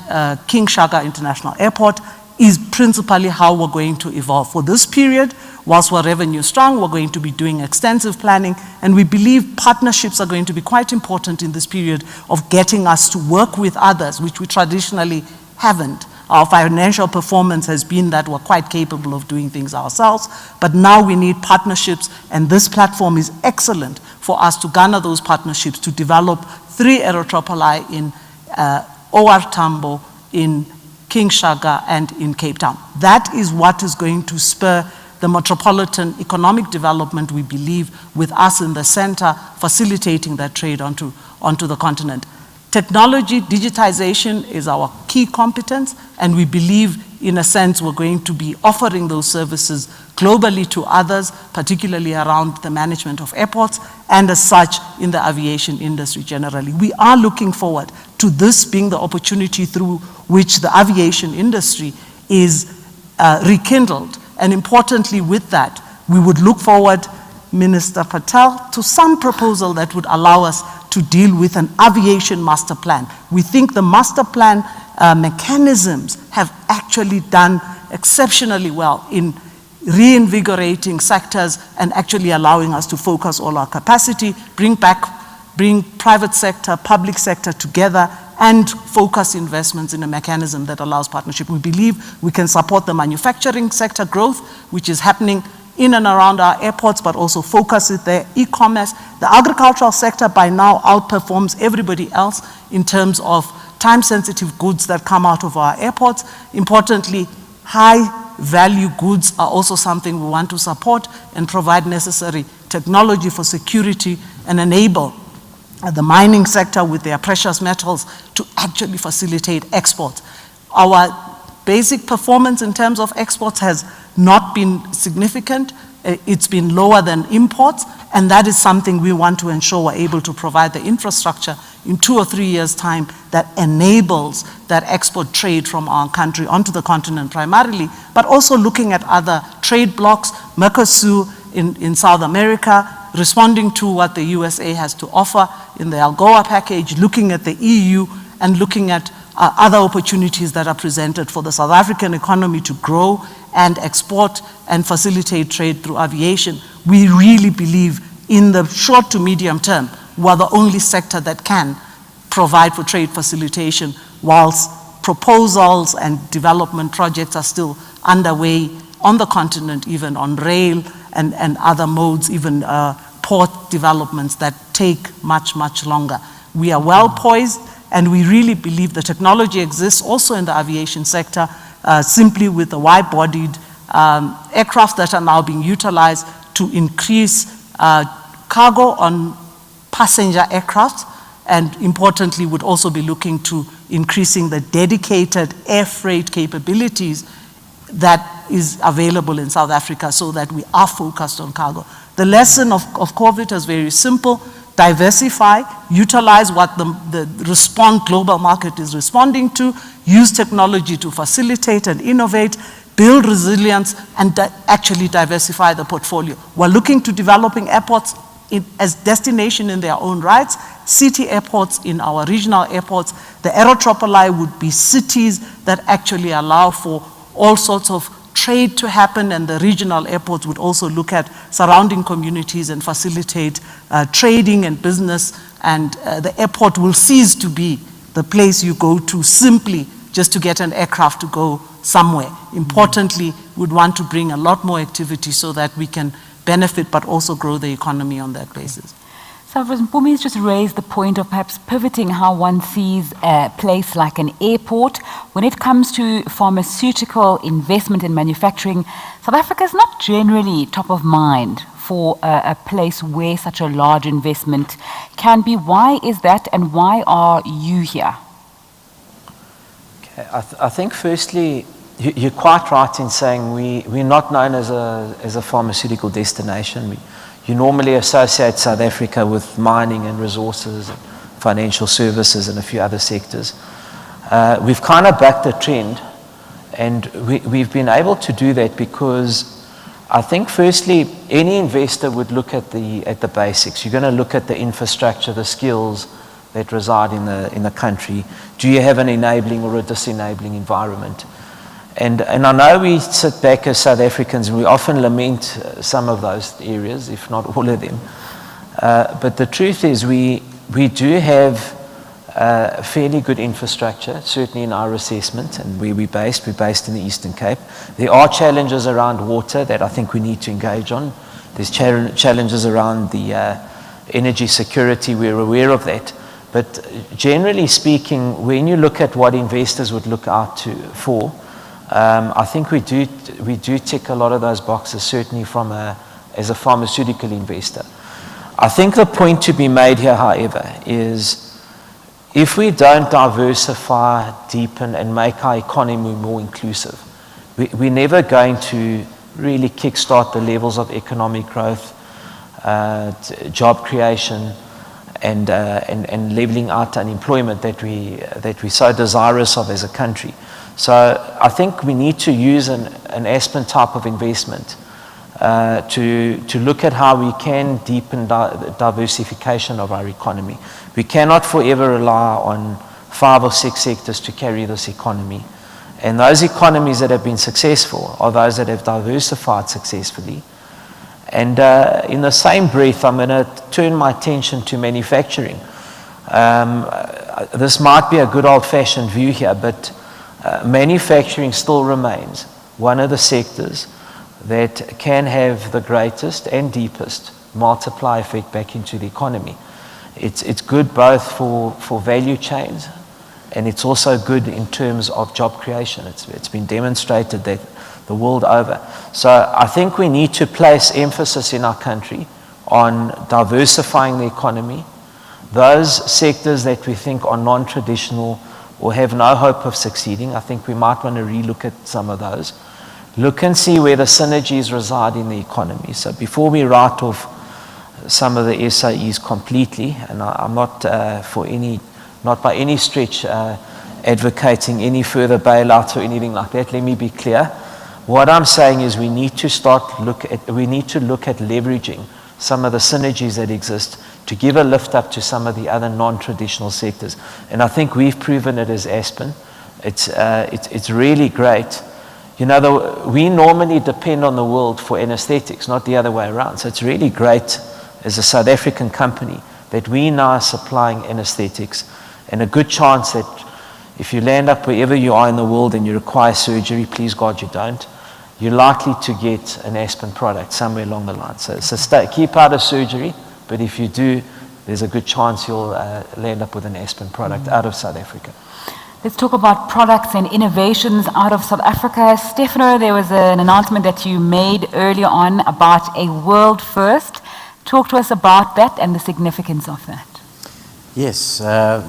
King Shaka International Airport, is principally how we're going to evolve. For this period, whilst we're revenue strong, we're going to be doing extensive planning, and we believe partnerships are going to be quite important in this period of getting us to work with others, which we traditionally haven't. Our financial performance has been that we're quite capable of doing things ourselves, but now we need partnerships, and this platform is excellent for us to garner those partnerships to develop 3 aerotropoli in OR Tambo, in King Shaka, and in Cape Town. That is what is going to spur the metropolitan economic development, we believe, with us in the center, facilitating that trade onto the continent. Technology, digitization is our key competence, and we believe, in a sense, we're going to be offering those services globally to others, particularly around the management of airports, and as such, in the aviation industry generally. We are looking forward to this being the opportunity through which the aviation industry is rekindled. And importantly with that, we would look forward, Minister Patel, to some proposal that would allow us to deal with an aviation master plan. We think the master plan mechanisms have actually done exceptionally well in reinvigorating sectors and actually allowing us to focus all our capacity, bring private sector, public sector together, and focus investments in a mechanism that allows partnership. We believe we can support the manufacturing sector growth, which is happening in and around our airports, but also focus it there. E-commerce, the agricultural sector by now outperforms everybody else in terms of time-sensitive goods that come out of our airports. Importantly, high value goods are also something we want to support and provide necessary technology for security and enable the mining sector with their precious metals to actually facilitate exports. Our basic performance in terms of exports has not been significant. It's been lower than imports, and that is something we want to ensure we're able to provide the infrastructure in 2 or 3 years' time that enables that export trade from our country onto the continent primarily, but also looking at other trade blocs, Mercosur in South America, responding to what the USA has to offer in the ALGOA package, looking at the EU, and looking at other opportunities that are presented for the South African economy to grow and export and facilitate trade through aviation. We really believe in the short to medium term, we're the only sector that can provide for trade facilitation, whilst proposals and development projects are still underway on the continent, even on rail and other modes, even port developments that take much, much longer. We are well poised, and we really believe the technology exists also in the aviation sector, simply with the wide-bodied aircraft that are now being utilized to increase cargo on passenger aircraft, and importantly would also be looking to increasing the dedicated air freight capabilities that is available in South Africa, so that we are focused on cargo. The lesson of COVID is very simple: diversify, utilize what the global market is responding to, use technology to facilitate and innovate, build resilience, and actually diversify the portfolio. We're looking to developing airports as destination in their own rights, city airports in our regional airports. The aerotropoli would be cities that actually allow for all sorts of trade to happen, and the regional airports would also look at surrounding communities and facilitate trading and business, and the airport will cease to be the place you go to simply just to get an aircraft to go somewhere. Importantly, we'd want to bring a lot more activity so that we can benefit but also grow the economy on that basis. So Mpumi has just raised the point of perhaps pivoting how one sees a place like an airport. When it comes to pharmaceutical investment in manufacturing, South Africa is not generally top of mind for a place where such a large investment can be. Why is that, and why are you here? Okay, I think firstly, you're quite right in saying we're not known as a pharmaceutical destination. You normally associate South Africa with mining and resources, and financial services, and a few other sectors. We've kind of backed the trend, and we've been able to do that because I think firstly, any investor would look at the basics. You're going to look at the infrastructure, the skills that reside in the country. Do you have an enabling or a disenabling environment? And I know we sit back as South Africans and we often lament some of those areas, if not all of them. But the truth is we do have fairly good infrastructure, certainly in our assessment, and where we're based in the Eastern Cape. There are challenges around water that I think we need to engage on. There's challenges around the energy security, we're aware of that. But generally speaking, when you look at what investors would look out for, I think we do tick a lot of those boxes, certainly as a pharmaceutical investor. I think the point to be made here, however, is if we don't diversify, deepen, and make our economy more inclusive, we're never going to really kickstart the levels of economic growth, job creation, and leveling out unemployment that we're so desirous of as a country. So I think we need to use an Aspen type of investment to look at how we can deepen the diversification of our economy. We cannot forever rely on 5 or 6 sectors to carry this economy. And those economies that have been successful are those that have diversified successfully. And in the same breath, I'm going to turn my attention to manufacturing. This might be a good old-fashioned view here, but manufacturing still remains one of the sectors that can have the greatest and deepest multiply effect back into the economy. It's good both for value chains, and it's also good in terms of job creation. It's been demonstrated that the world over. So I think we need to place emphasis in our country on diversifying the economy. Those sectors that we think are non-traditional or have no hope of succeeding, I think we might want to relook at some of those. Look and see where the synergies reside in the economy. So before we write off some of the SAEs completely, and I'm not not by any stretch advocating any further bailouts or anything like that. Let me be clear. What I'm saying is we need to look at leveraging some of the synergies that exist to give a lift up to some of the other non-traditional sectors. And I think we've proven it as Aspen. It's really great. You know, we normally depend on the world for anesthetics, not the other way around. So it's really great as a South African company that we now are supplying anesthetics, and a good chance that if you land up wherever you are in the world and you require surgery, please God you don't, you're likely to get an Aspen product somewhere along the line. So keep out of surgery, but if you do, there's a good chance you'll land up with an Aspen product out of South Africa. Let's talk about products and innovations out of South Africa. Stefano, there was an announcement that you made earlier on about a world first. Talk to us about that and the significance of that. Yes,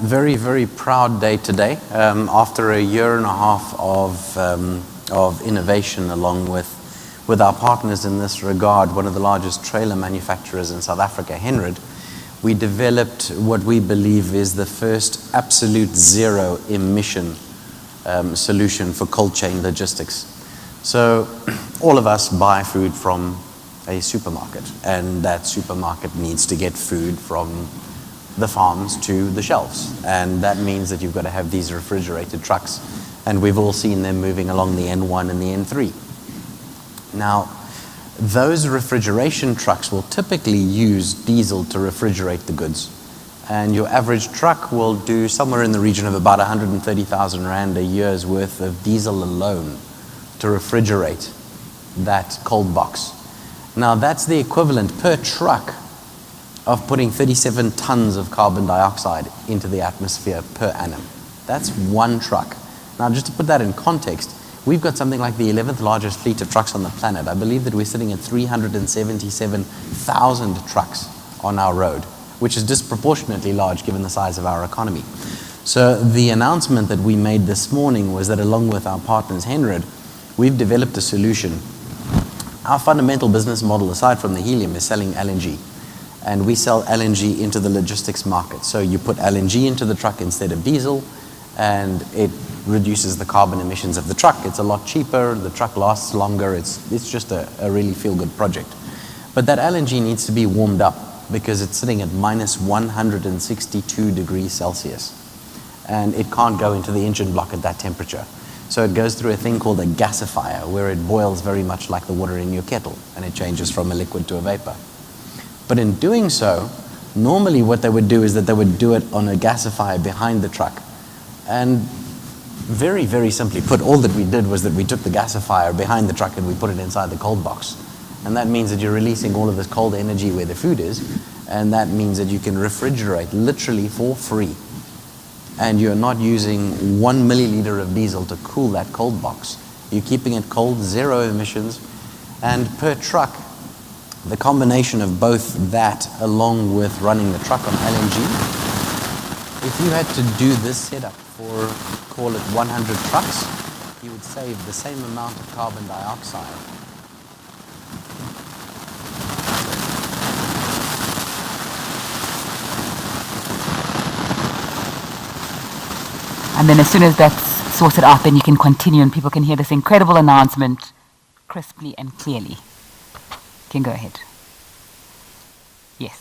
very, very proud day today. After a year and a half of innovation along with our partners in this regard, one of the largest trailer manufacturers in South Africa, Henrod, we developed what we believe is the first absolute zero emission solution for cold chain logistics. So all of us buy food from a supermarket, and that supermarket needs to get food from the farms to the shelves. And that means that you've got to have these refrigerated trucks. And we've all seen them moving along the N1 and the N3. Now, those refrigeration trucks will typically use diesel to refrigerate the goods. And your average truck will do somewhere in the region of about 130,000 Rand a year's worth of diesel alone to refrigerate that cold box. Now, that's the equivalent per truck of putting 37 tons of carbon dioxide into the atmosphere per annum. That's one truck. Now, just to put that in context, we've got something like the 11th largest fleet of trucks on the planet. I believe that we're sitting at 377,000 trucks on our road, which is disproportionately large given the size of our economy. So the announcement that we made this morning was that along with our partners Henrod, we've developed a solution. Our fundamental business model, aside from the helium, is selling LNG. And we sell LNG into the logistics market. So you put LNG into the truck instead of diesel, and it reduces the carbon emissions of the truck. It's a lot cheaper, the truck lasts longer, it's just a really feel-good project. But that LNG needs to be warmed up because it's sitting at minus 162 degrees Celsius. And it can't go into the engine block at that temperature. So it goes through a thing called a gasifier, where it boils very much like the water in your kettle, and it changes from a liquid to a vapor. But in doing so, normally what they would do is that they would do it on a gasifier behind the truck. And very, very simply put, all that we did was that we took the gasifier behind the truck and we put it inside the cold box. And that means that you're releasing all of this cold energy where the food is, and that means that you can refrigerate literally for free. And you're not using 1 milliliter of diesel to cool that cold box. You're keeping it cold, zero emissions, and per truck, the combination of both that along with running the truck on LNG, if you had to do this setup for, call it 100 trucks, you would save the same amount of carbon dioxide. And then as soon as that's sorted out, then you can continue and people can hear this incredible announcement crisply and clearly. You can go ahead. Yes.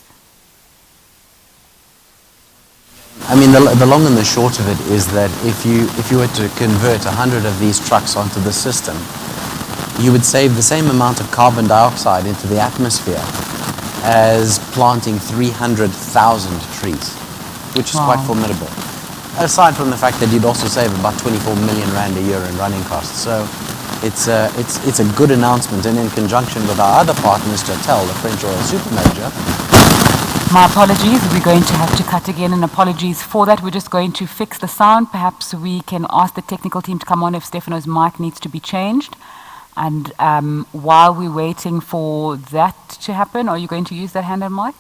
I mean, the long and the short of it is that if you were to convert 100 of these trucks onto the system, you would save the same amount of carbon dioxide into the atmosphere as planting 300,000 trees, which is quite formidable. Aside from the fact that you'd also save about 24 million Rand a year in running costs. So it's a good announcement, and in conjunction with our other partners, Total, the French oil super major. My apologies, we're going to have to cut again, and apologies for that. We're just going to fix the sound. Perhaps we can ask the technical team to come on if Stefano's mic needs to be changed. And while we're waiting for that to happen, are you going to use that handheld mic?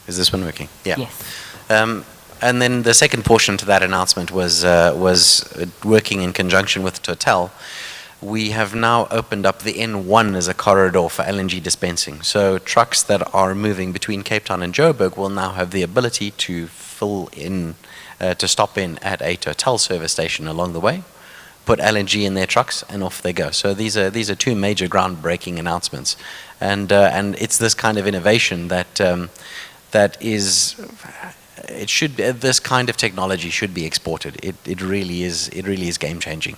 Is this one working? Yeah. Yes. And then the second portion to that announcement was working in conjunction with Total. We have now opened up the N1 as a corridor for LNG dispensing. So trucks that are moving between Cape Town and Joburg will now have the ability to fill in, to stop in at a Total service station along the way, put LNG in their trucks, and off they go. So these are two major groundbreaking announcements, and it's this kind of innovation that is. This kind of technology should be exported. It really is game changing.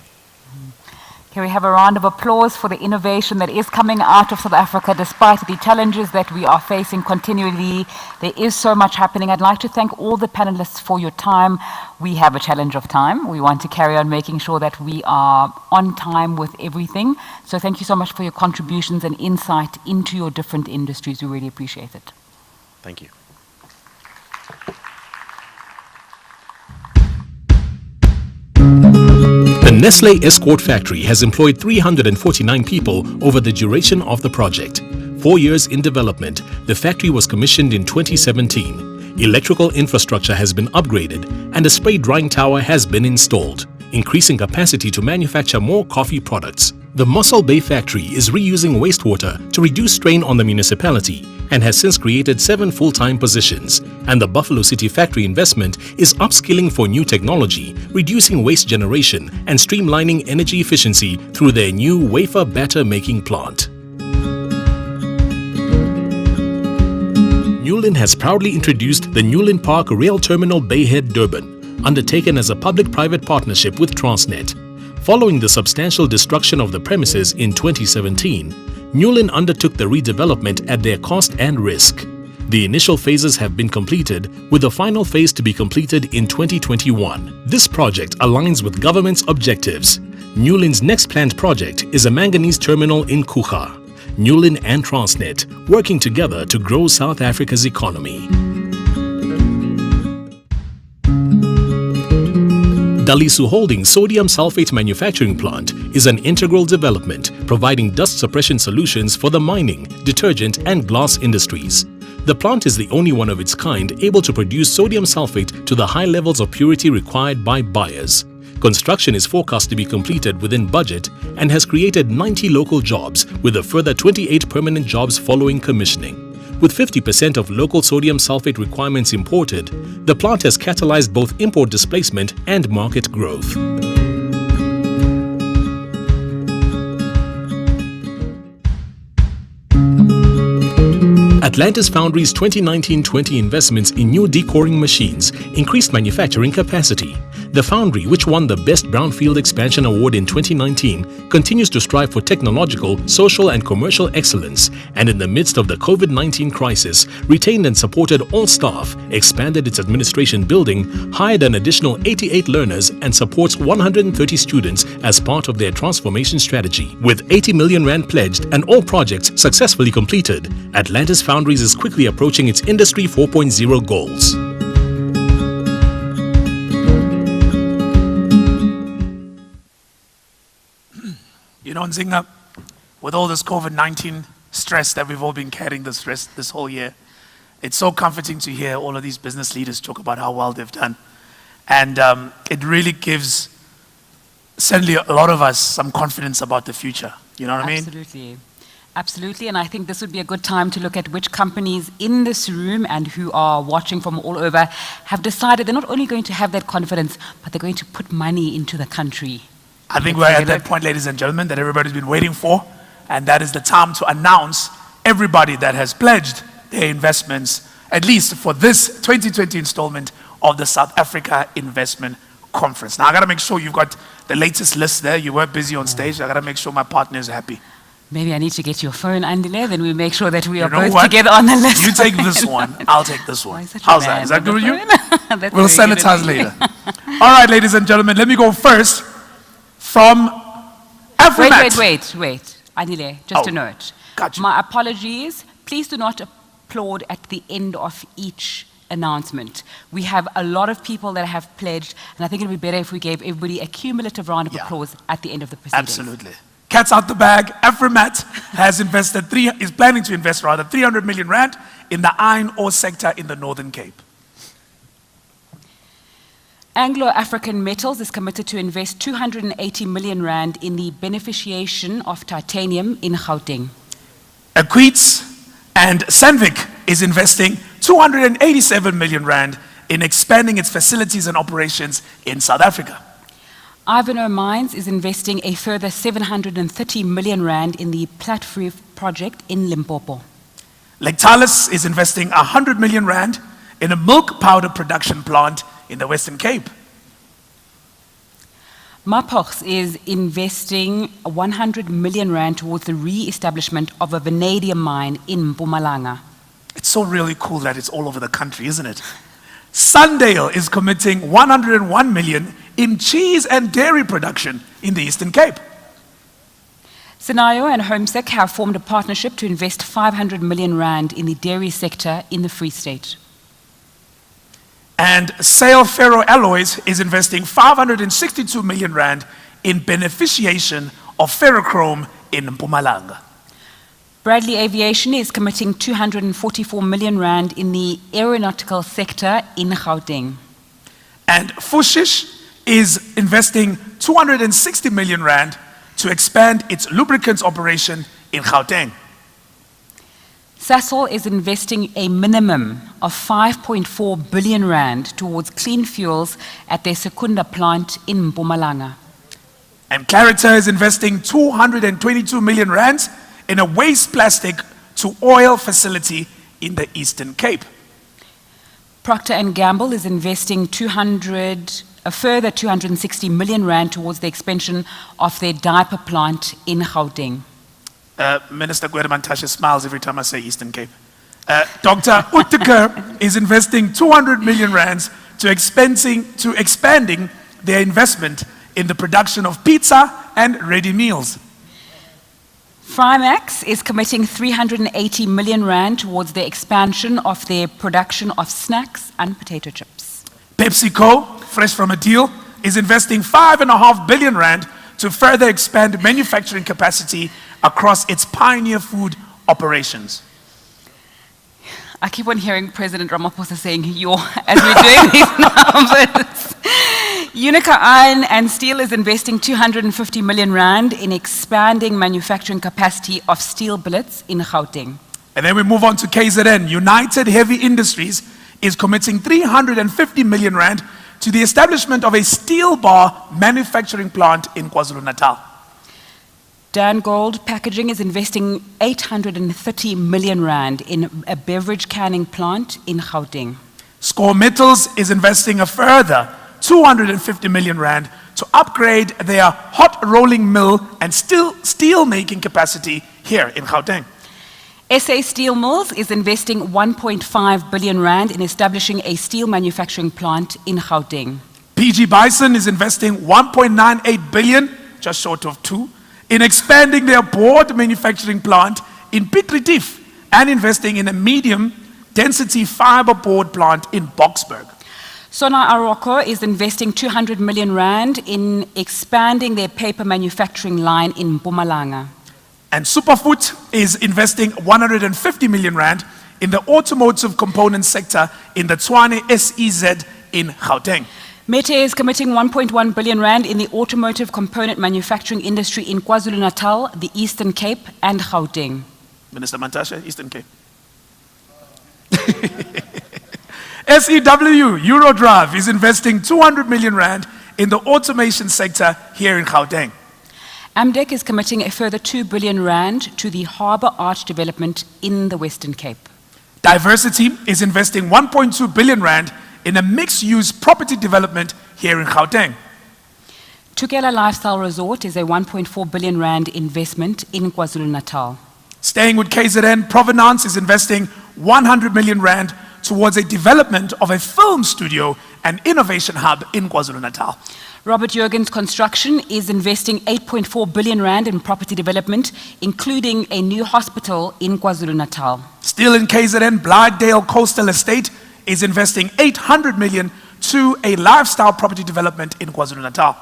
Can we have a round of applause for the innovation that is coming out of South Africa despite the challenges that we are facing continually? There is so much happening. I'd like to thank all the panelists for your time. We have a challenge of time. We want to carry on making sure that we are on time with everything. So thank you so much for your contributions and insight into your different industries. We really appreciate it. Thank you. The Nestle Escort factory has employed 349 people over the duration of the project. 4 years in development, the factory was commissioned in 2017. Electrical infrastructure has been upgraded and a spray drying tower has been installed, increasing capacity to manufacture more coffee products. The Mossel Bay factory is reusing wastewater to reduce strain on the municipality and has since created 7 full-time positions. And the Buffalo City factory investment is upskilling for new technology, reducing waste generation and streamlining energy efficiency through their new wafer batter making plant. Newlin has proudly introduced the Newlin Park Rail Terminal Bayhead Durban, undertaken as a public-private partnership with Transnet. Following the substantial destruction of the premises in 2017, Newlin undertook the redevelopment at their cost and risk. The initial phases have been completed, with the final phase to be completed in 2021. This project aligns with government's objectives. Newlin's next planned project is a manganese terminal in Kucha. Newlin and Transnet working together to grow South Africa's economy. Dalisu Holdings sodium sulfate manufacturing plant is an integral development providing dust suppression solutions for the mining, detergent and glass industries. The plant is the only one of its kind able to produce sodium sulfate to the high levels of purity required by buyers. Construction is forecast to be completed within budget and has created 90 local jobs with a further 28 permanent jobs following commissioning. With 50% of local sodium sulfate requirements imported, the plant has catalyzed both import displacement and market growth. Atlantis Foundry's 2019-20 investments in new decoring machines increased manufacturing capacity. The foundry, which won the Best Brownfield Expansion Award in 2019, continues to strive for technological, social and commercial excellence, and in the midst of the COVID-19 crisis, retained and supported all staff, expanded its administration building, hired an additional 88 learners and supports 130 students as part of their transformation strategy. With 80 million rand pledged and all projects successfully completed, Atlantis Foundries is quickly approaching its Industry 4.0 goals. You know, Nzinga, with all this COVID-19 stress that we've all been carrying this whole year, it's so comforting to hear all of these business leaders talk about how well they've done. And it really gives, certainly a lot of us, some confidence about the future. You know what I mean? Absolutely. Absolutely, and I think this would be a good time to look at which companies in this room and who are watching from all over have decided they're not only going to have that confidence, but they're going to put money into the country. I think we're at that point, ladies and gentlemen, that everybody's been waiting for, and that is the time to announce everybody that has pledged their investments, at least for this 2020 installment of the South Africa Investment Conference. Now, I got to make sure you've got the latest list there. You were busy on stage. I got to make sure my partner is happy. Maybe I need to get your phone, Andile, then we make sure that we are You know both what? together on the list. You take this one, I'll take this one. such a How's man that? Is that with good with the you? phone. That's We'll very good sanitize of you. later. All right, ladies and gentlemen, let me go first from Afrimat. Wait. Andile, just a note. Gotcha. My apologies. Please do not applaud at the end of each announcement. We have a lot of people that have pledged, and I think it would be better if we gave everybody a cumulative round of applause at the end of the proceedings. Absolutely. Cat's out the bag. Afrimat is planning to invest 300 million rand in the iron ore sector in the Northern Cape. Anglo-African Metals is committed to invest 280 million rand in the beneficiation of titanium in Gauteng. Equites and Sandvik is investing 287 million rand in expanding its facilities and operations in South Africa. Ivanhoe Mines is investing a further 730 million rand in the Platfree project in Limpopo. Lactalis is investing 100 million rand in a milk powder production plant in the Western Cape. Mapox is investing 100 million rand towards the re-establishment of a vanadium mine in Mpumalanga. It's so really cool that it's all over the country, isn't it? Sundale is committing 101 million in cheese and dairy production in the Eastern Cape. Scenario and Homesec have formed a partnership to invest 500 million rand in the dairy sector in the Free State. And Sale Ferroalloys is investing 562 million rand in beneficiation of ferrochrome in Mpumalanga. Bradley Aviation is committing 244 million rand in the aeronautical sector in Gauteng. And Fushish is investing 260 million rand to expand its lubricants operation in Gauteng. Sasol is investing a minimum of 5.4 billion rand towards clean fuels at their Secunda plant in Mpumalanga. And Clarita is investing 222 million rands in a waste plastic to oil facility in the Eastern Cape. Procter & Gamble is investing a further 260 million rand towards the expansion of their diaper plant in Gauteng. Minister Gwede smiles every time I say Eastern Cape. Dr. Uttaker is investing 200 million rands to expanding their investment in the production of pizza and ready meals. Frymax is committing 380 million rand towards the expansion of their production of snacks and potato chips. PepsiCo, fresh from a deal, is investing 5.5 billion rand to further expand manufacturing capacity across its pioneer food operations. I keep on hearing President Ramaphosa saying "yo" as we're doing these numbers. Unica Iron and Steel is investing 250 million rand in expanding manufacturing capacity of steel billets in Gauteng. And then we move on to KZN. United Heavy Industries is committing 350 million rand to the establishment of a steel bar manufacturing plant in KwaZulu-Natal. Dan Gold Packaging is investing 830 million rand in a beverage canning plant in Gauteng. Score Metals is investing a further 250 million rand to upgrade their hot rolling mill and steel making capacity here in Gauteng. SA Steel Mills is investing 1.5 billion rand in establishing a steel manufacturing plant in Gauteng. PG Bison is investing 1.98 billion, just short of 2, in expanding their board manufacturing plant in Piet Retief and investing in a medium density fiber board plant in Boksburg. Sona Aroko is investing 200 million rand in expanding their paper manufacturing line in Mpumalanga. And Superfood is investing 150 million rand in the automotive component sector in the Tshwane SEZ in Gauteng. Mete is committing 1.1 billion rand in the automotive component manufacturing industry in KwaZulu-Natal, the Eastern Cape, and Gauteng. Minister Mantashe, Eastern Cape. SEW Eurodrive is investing 200 million rand in the automation sector here in Gauteng. Amdec is committing a further 2 billion rand to the harbour arch development in the Western Cape. Diversity is investing 1.2 billion rand in a mixed-use property development here in Gauteng. Tukela Lifestyle Resort is a 1.4 billion rand investment in KwaZulu-Natal. Staying with KZN, Provenance is investing 100 million rand towards a development of a film studio and innovation hub in KwaZulu-Natal. Robert Jurgens Construction is investing 8.4 billion rand in property development, including a new hospital in KwaZulu-Natal. Still in KZN, Blythedale Coastal Estate is investing 800 million to a lifestyle property development in KwaZulu-Natal.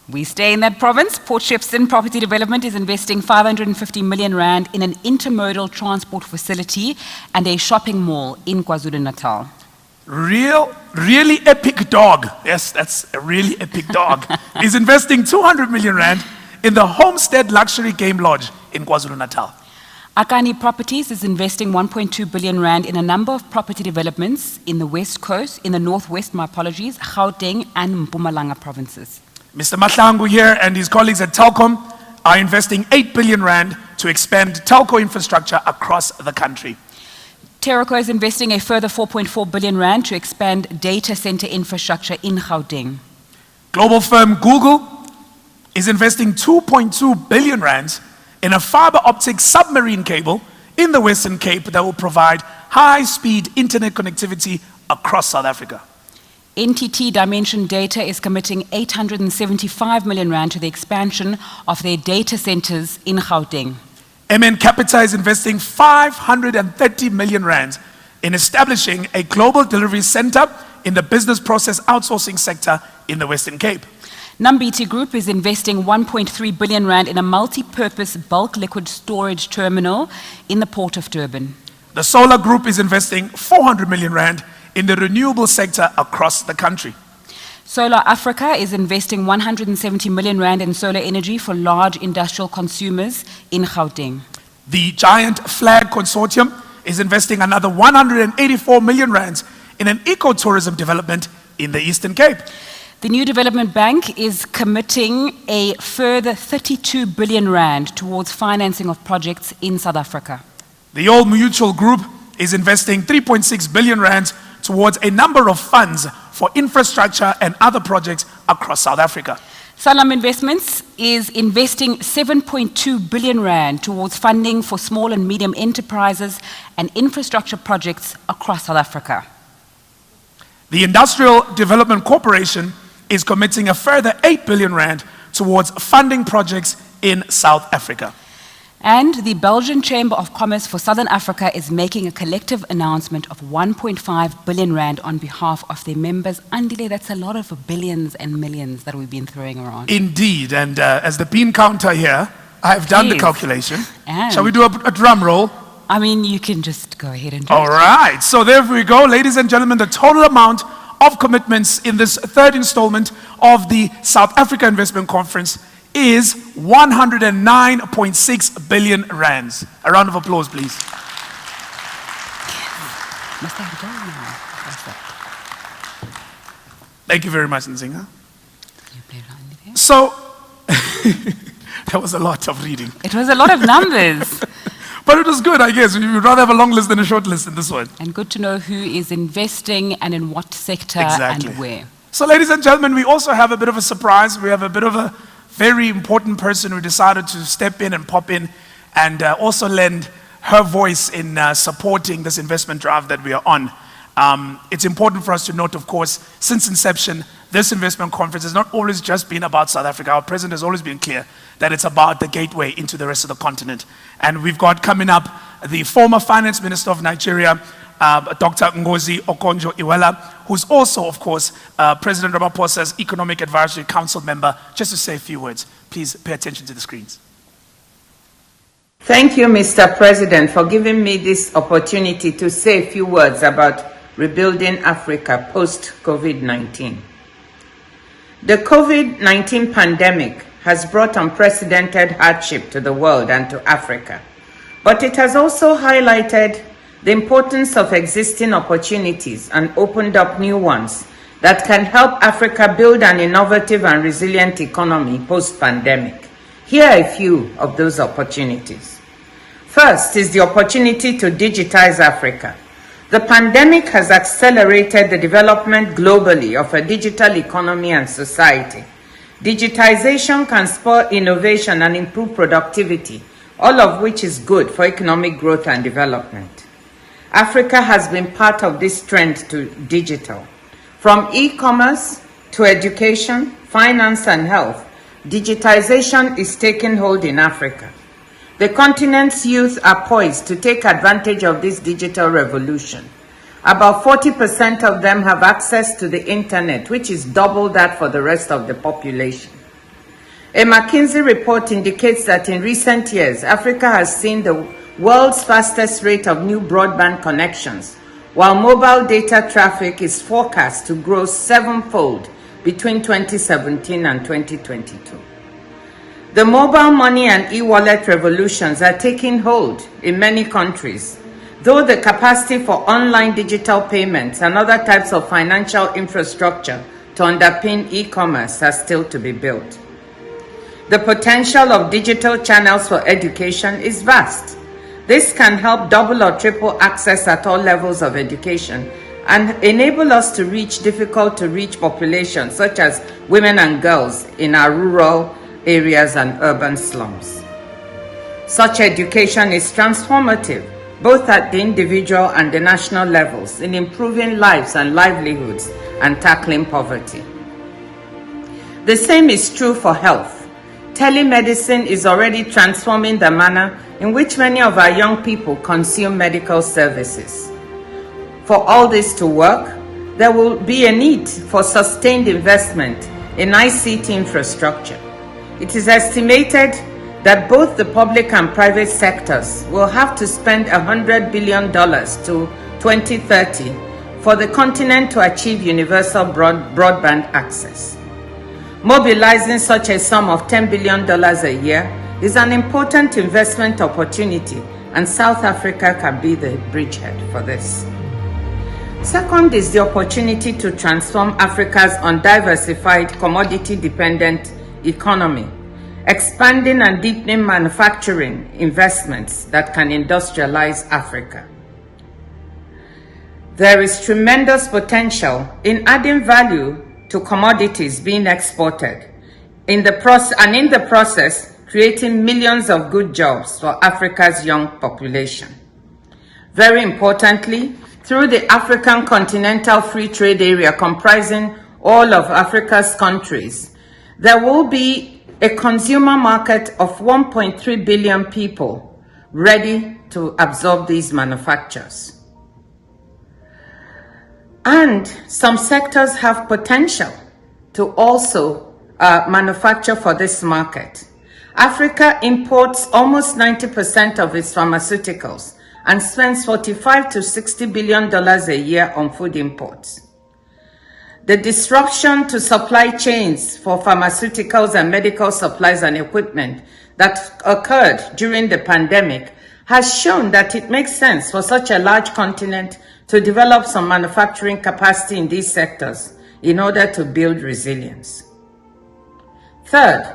We stay in that province. Port Shepstone Property Development is investing 550 million rand in an intermodal transport facility and a shopping mall in KwaZulu-Natal. Really epic dog, yes, that's a really epic dog, is investing 200 million rand in the Homestead Luxury Game Lodge in KwaZulu-Natal. Akani Properties is investing 1.2 billion rand in a number of property developments in the West Coast, in the Northwest, Gauteng and Mpumalanga provinces. Mr. Mahlangu here and his colleagues at Telkom are investing 8 billion rand to expand telco infrastructure across the country. Terraco is investing a further 4.4 billion rand to expand data center infrastructure in Gauteng. Global firm Google is investing 2.2 billion rands in a fiber optic submarine cable in the Western Cape that will provide high-speed internet connectivity across South Africa. NTT Dimension Data is committing 875 million rand to the expansion of their data centers in Gauteng. MN Capita is investing 530 million rand in establishing a global delivery center in the business process outsourcing sector in the Western Cape. Numbiti Group is investing 1.3 billion rand in a multi-purpose bulk liquid storage terminal in the port of Durban. The Solar Group is investing 400 million rand in the renewable sector across the country. Solar Africa is investing 170 million rand in solar energy for large industrial consumers in Gauteng. The Giant Flag Consortium is investing another 184 million rands in an ecotourism development in the Eastern Cape. The New Development Bank is committing a further 32 billion rand towards financing of projects in South Africa. The Old Mutual Group is investing 3.6 billion rands towards a number of funds for infrastructure and other projects across South Africa. Sanlam Investments is investing 7.2 billion rand towards funding for small and medium enterprises and infrastructure projects across South Africa. The Industrial Development Corporation is committing a further 8 billion rand towards funding projects in South Africa. And the Belgian Chamber of Commerce for Southern Africa is making a collective announcement of 1.5 billion rand on behalf of their members. Andile, that's a lot of billions and millions that we've been throwing around. Indeed, and as the bean counter here, I have done the calculation. And shall we do a drum roll? I mean, you can just go ahead and do All it. right, so there we go, ladies and gentlemen, the total amount of commitments in this third installment of the South Africa Investment Conference is 109.6 billion rands. A round of applause, please. Thank you very much, Nzinga. So, that was a lot of reading. It was a lot of numbers. But it was good, I guess. You'd rather have a long list than a short list in this one. And good to know who is investing and in what sector Exactly. and where. So, ladies and gentlemen, we also have a bit of a surprise. We have a bit of a very important person who decided to step in and pop in and also lend her voice in supporting this investment drive that we are on. It's important for us to note, of course, since inception, this investment conference has not always just been about South Africa. Our president has always been clear that it's about the gateway into the rest of the continent. And we've got coming up the former finance minister of Nigeria, Dr. Ngozi Okonjo-Iweala, who's also, of course, President Ramaphosa's Economic Advisory Council member, just to say a few words. Please pay attention to the screens. Thank you, Mr. President, for giving me this opportunity to say a few words about rebuilding Africa post-COVID-19. The COVID-19 pandemic has brought unprecedented hardship to the world and to Africa, but it has also highlighted the importance of existing opportunities and opened up new ones that can help Africa build an innovative and resilient economy post-pandemic. Here are a few of those opportunities. First is the opportunity to digitize Africa. The pandemic has accelerated the development globally of a digital economy and society. Digitization can spur innovation and improve productivity, all of which is good for economic growth and development. Africa has been part of this trend to digital. From e-commerce to education, finance, and health, digitization is taking hold in Africa. The continent's youth are poised to take advantage of this digital revolution. About 40% of them have access to the internet, which is double that for the rest of the population. A McKinsey report indicates that in recent years, Africa has seen the world's fastest rate of new broadband connections, while mobile data traffic is forecast to grow sevenfold between 2017 and 2022. The mobile money and e-wallet revolutions are taking hold in many countries, though the capacity for online digital payments and other types of financial infrastructure to underpin e-commerce has still to be built. The potential of digital channels for education is vast. This can help double or triple access at all levels of education and enable us to reach difficult-to-reach populations such as women and girls in our rural areas and urban slums. Such education is transformative, both at the individual and the national levels, in improving lives and livelihoods and tackling poverty. The same is true for health. Telemedicine is already transforming the manner in which many of our young people consume medical services. For all this to work, there will be a need for sustained investment in ICT infrastructure. It is estimated that both the public and private sectors will have to spend $100 billion to 2030 for the continent to achieve universal broadband access. Mobilizing such a sum of $10 billion a year is an important investment opportunity, and South Africa can be the bridgehead for this. Second is the opportunity to transform Africa's undiversified, commodity-dependent economy, expanding and deepening manufacturing investments that can industrialize Africa. There is tremendous potential in adding value to commodities being exported, in the process, creating millions of good jobs for Africa's young population. Very importantly, through the African Continental Free Trade Area comprising all of Africa's countries, there will be a consumer market of 1.3 billion people ready to absorb these manufactures. And some sectors have potential to also manufacture for this market. Africa imports almost 90% of its pharmaceuticals and spends $45 to $60 billion a year on food imports. The disruption to supply chains for pharmaceuticals and medical supplies and equipment that occurred during the pandemic has shown that it makes sense for such a large continent to develop some manufacturing capacity in these sectors in order to build resilience. Third,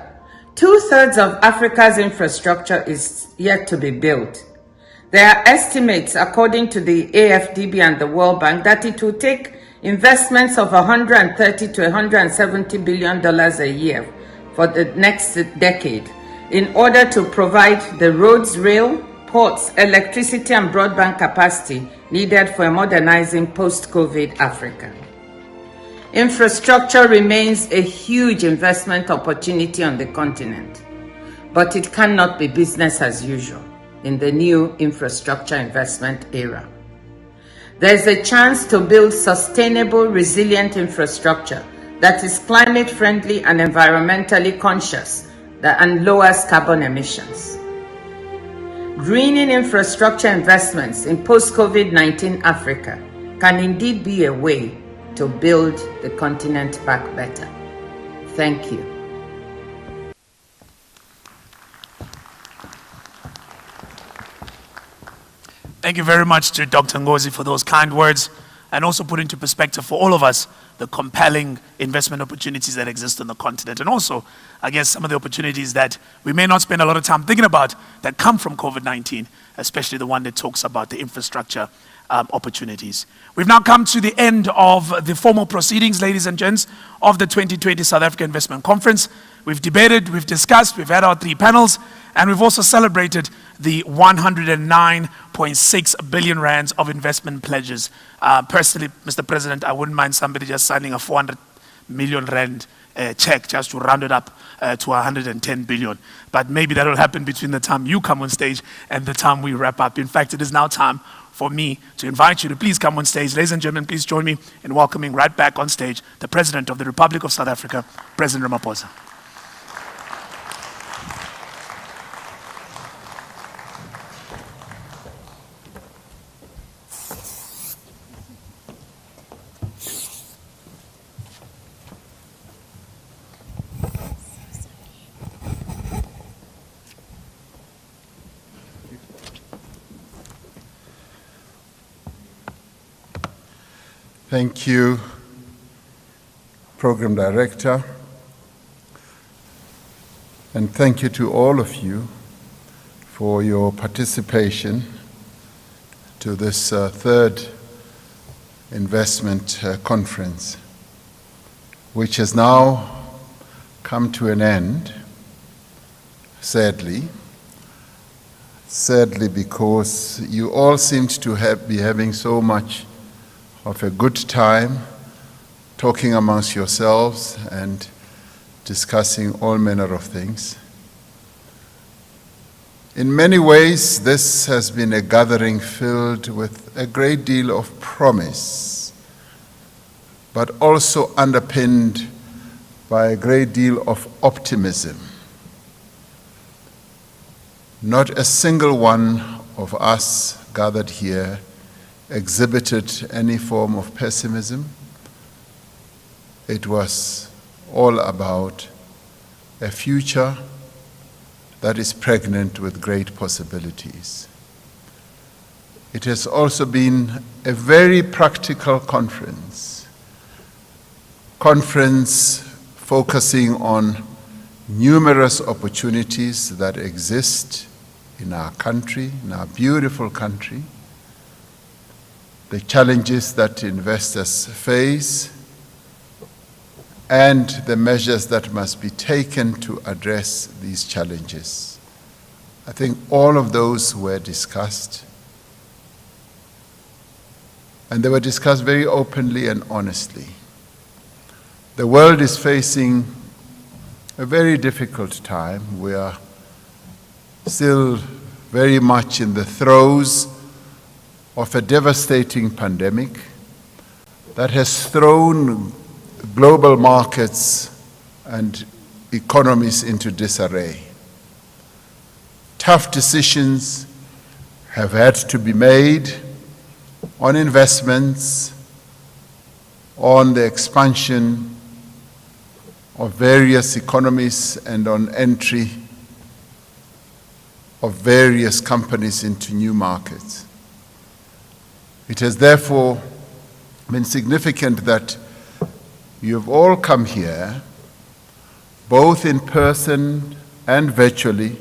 2/3 of Africa's infrastructure is yet to be built. There are estimates, according to the AFDB and the World Bank, that it will take investments of $130 to $170 billion a year for the next decade in order to provide the roads, rail, ports, electricity, and broadband capacity needed for a modernizing post-COVID Africa. Infrastructure remains a huge investment opportunity on the continent, but it cannot be business as usual in the new infrastructure investment era. There's a chance to build sustainable, resilient infrastructure that is climate friendly and environmentally conscious and lowers carbon emissions. Greening infrastructure investments in post-COVID-19 Africa can indeed be a way to build the continent back better. Thank you. Thank you very much to Dr. Ngozi for those kind words, and also put into perspective for all of us the compelling investment opportunities that exist on the continent, and also, I guess, some of the opportunities that we may not spend a lot of time thinking about that come from COVID-19, especially the one that talks about the infrastructure opportunities. We've now come to the end of the formal proceedings, ladies and gents, of the 2020 South Africa Investment Conference. We've debated, we've discussed, we've had our 3 panels, and we've also celebrated the 109.6 billion rands of investment pledges. Personally, Mr. President, I wouldn't mind somebody just signing a 400 million rand check just to round it up to 110 billion. But maybe that will happen between the time you come on stage and the time we wrap up. In fact, it is now time for me to invite you to please come on stage. Ladies and gentlemen, please join me in welcoming right back on stage the President of the Republic of South Africa, President Ramaphosa. Thank you, Program Director, and thank you to all of you for your participation to this third investment conference, which has now come to an end, sadly. Sadly, because you all seemed to be having so much of a good time talking amongst yourselves and discussing all manner of things. In many ways, this has been a gathering filled with a great deal of promise, but also underpinned by a great deal of optimism. Not a single one of us gathered here exhibited any form of pessimism. It was all about a future that is pregnant with great possibilities. It has also been a very practical conference focusing on numerous opportunities that exist in our country, in our beautiful country, the challenges that investors face, and the measures that must be taken to address these challenges. I think all of those were discussed, and they were discussed very openly and honestly. The world is facing a very difficult time. We are still very much in the throes of a devastating pandemic that has thrown global markets and economies into disarray. Tough decisions have had to be made on investments, on the expansion of various economies, and on entry of various companies into new markets. It has therefore been significant that you have all come here, both in person and virtually,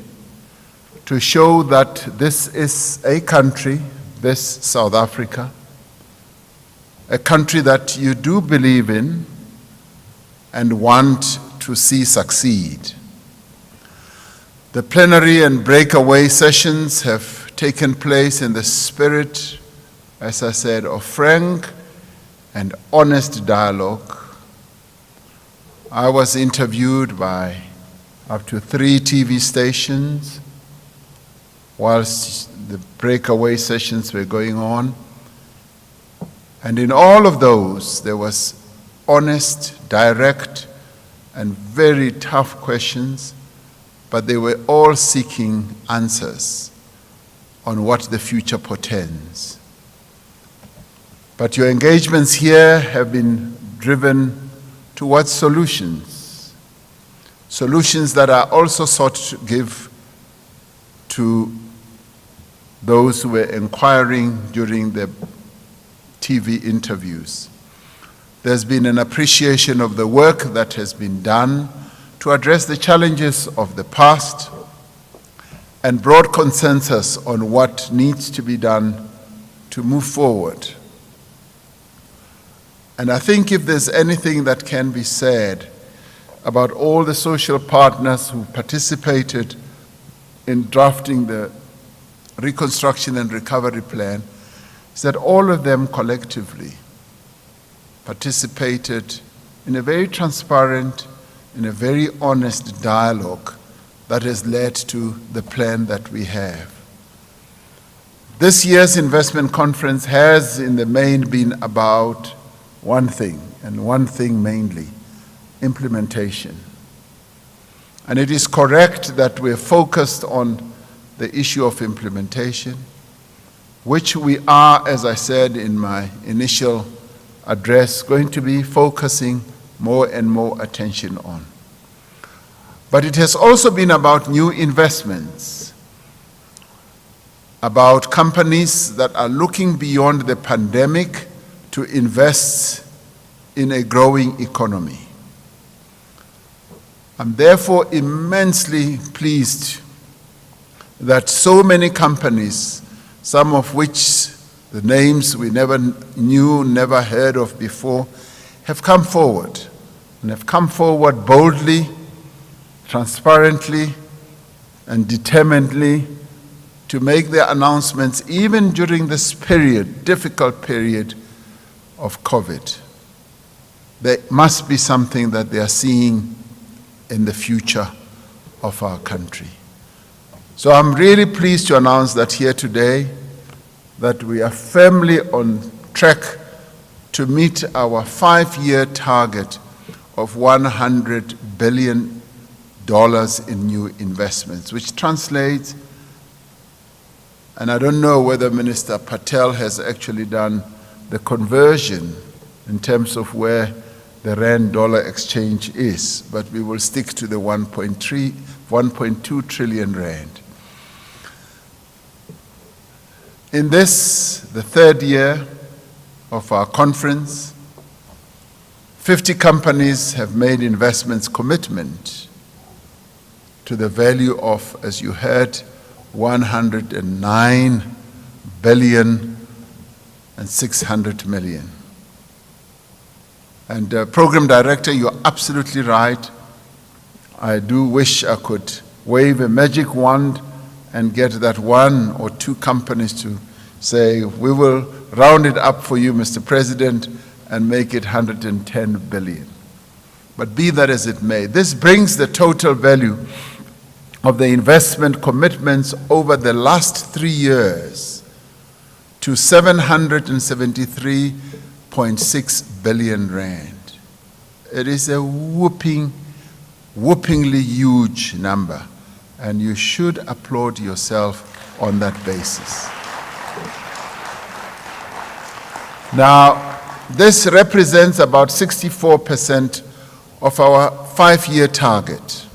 to show that this is a country, this South Africa, a country that you do believe in and want to see succeed. The plenary and breakaway sessions have taken place in the spirit, as I said, of frank and honest dialogue. I was interviewed by up to 3 TV stations whilst the breakaway sessions were going on. And in all of those, there was honest, direct, and very tough questions, but they were all seeking answers on what the future portends. But your engagements here have been driven towards solutions, solutions that are also sought to give to those who were inquiring during the TV interviews. There's been an appreciation of the work that has been done to address the challenges of the past and broad consensus on what needs to be done to move forward. And I think if there's anything that can be said about all the social partners who participated in drafting the Reconstruction and Recovery Plan, is that all of them collectively participated in a very transparent in a very honest dialogue that has led to the plan that we have. This year's investment conference has in the main been about one thing, and one thing mainly: implementation. And it is correct that we're focused on the issue of implementation, which we are, as I said in my initial address, going to be focusing more and more attention on. But it has also been about new investments, about companies that are looking beyond the pandemic to invest in a growing economy. I'm therefore immensely pleased that so many companies, some of which the names we never knew, never heard of before, have come forward, and have come forward boldly, transparently, and determinedly to make their announcements even during this period, difficult period of COVID. There must be something that they are seeing in the future of our country. So I'm really pleased to announce that here today that we are firmly on track to meet our 5-year target of $100 billion in new investments, which translates, and I don't know whether Minister Patel has actually done the conversion in terms of where the rand-dollar exchange is, but we will stick to the 1.2 trillion rand. In this, the 3rd year of our conference, 50 companies have made investments commitment to the value of, as you heard, 109 billion and 600 million. And Program Director, you're absolutely right. I do wish I could wave a magic wand and get that 1 or 2 companies to say, we will round it up for you, Mr. President, and make it 110 billion. But be that as it may, this brings the total value of the investment commitments over the last 3 years to 773.6 billion rand. It is a whoopingly huge number, and you should applaud yourself on that basis. Now, this represents about 64% of our 5-year target.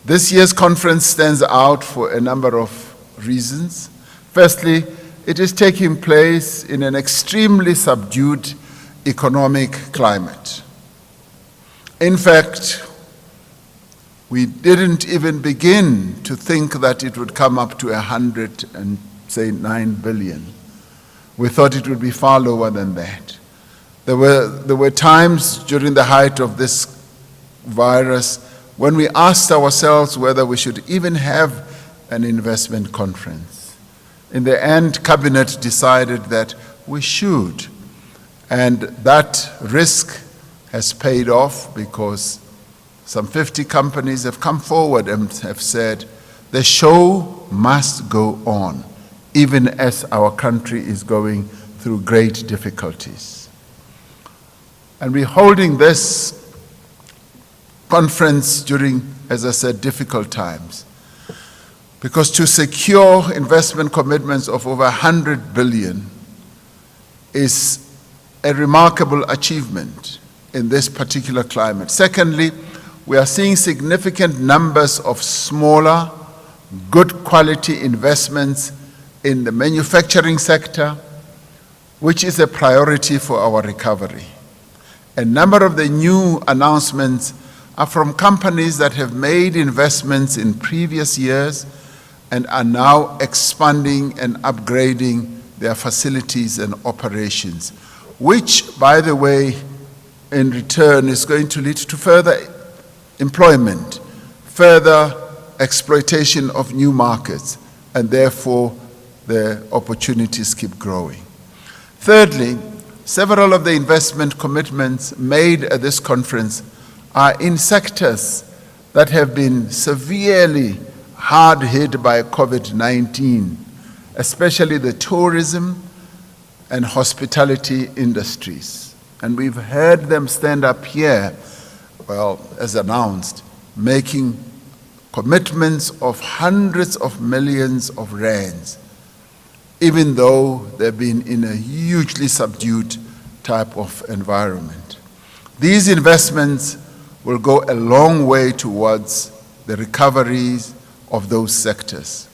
This year's conference stands out for a number of reasons. Firstly, it is taking place in an extremely subdued economic climate. In fact, we didn't even begin to think that it would come up to 109 billion. We thought it would be far lower than that. There were times during the height of this virus when we asked ourselves whether we should even have an investment conference. In the end, Cabinet decided that we should, and that risk has paid off because some 50 companies have come forward and have said the show must go on, even as our country is going through great difficulties. And we're holding this conference during, as I said, difficult times, because to secure investment commitments of over 100 billion is a remarkable achievement in this particular climate. Secondly, we are seeing significant numbers of smaller, good quality investments in the manufacturing sector, which is a priority for our recovery. A number of the new announcements are from companies that have made investments in previous years and are now expanding and upgrading their facilities and operations, which, by the way, in return is going to lead to further employment, further exploitation of new markets, and therefore the opportunities keep growing. Thirdly, several of the investment commitments made at this conference are in sectors that have been severely hard hit by COVID-19, especially the tourism and hospitality industries. And we've heard them stand up here, well, as announced, making commitments of hundreds of millions of rands, even though they've been in a hugely subdued type of environment. These investments will go a long way towards the recoveries of those sectors.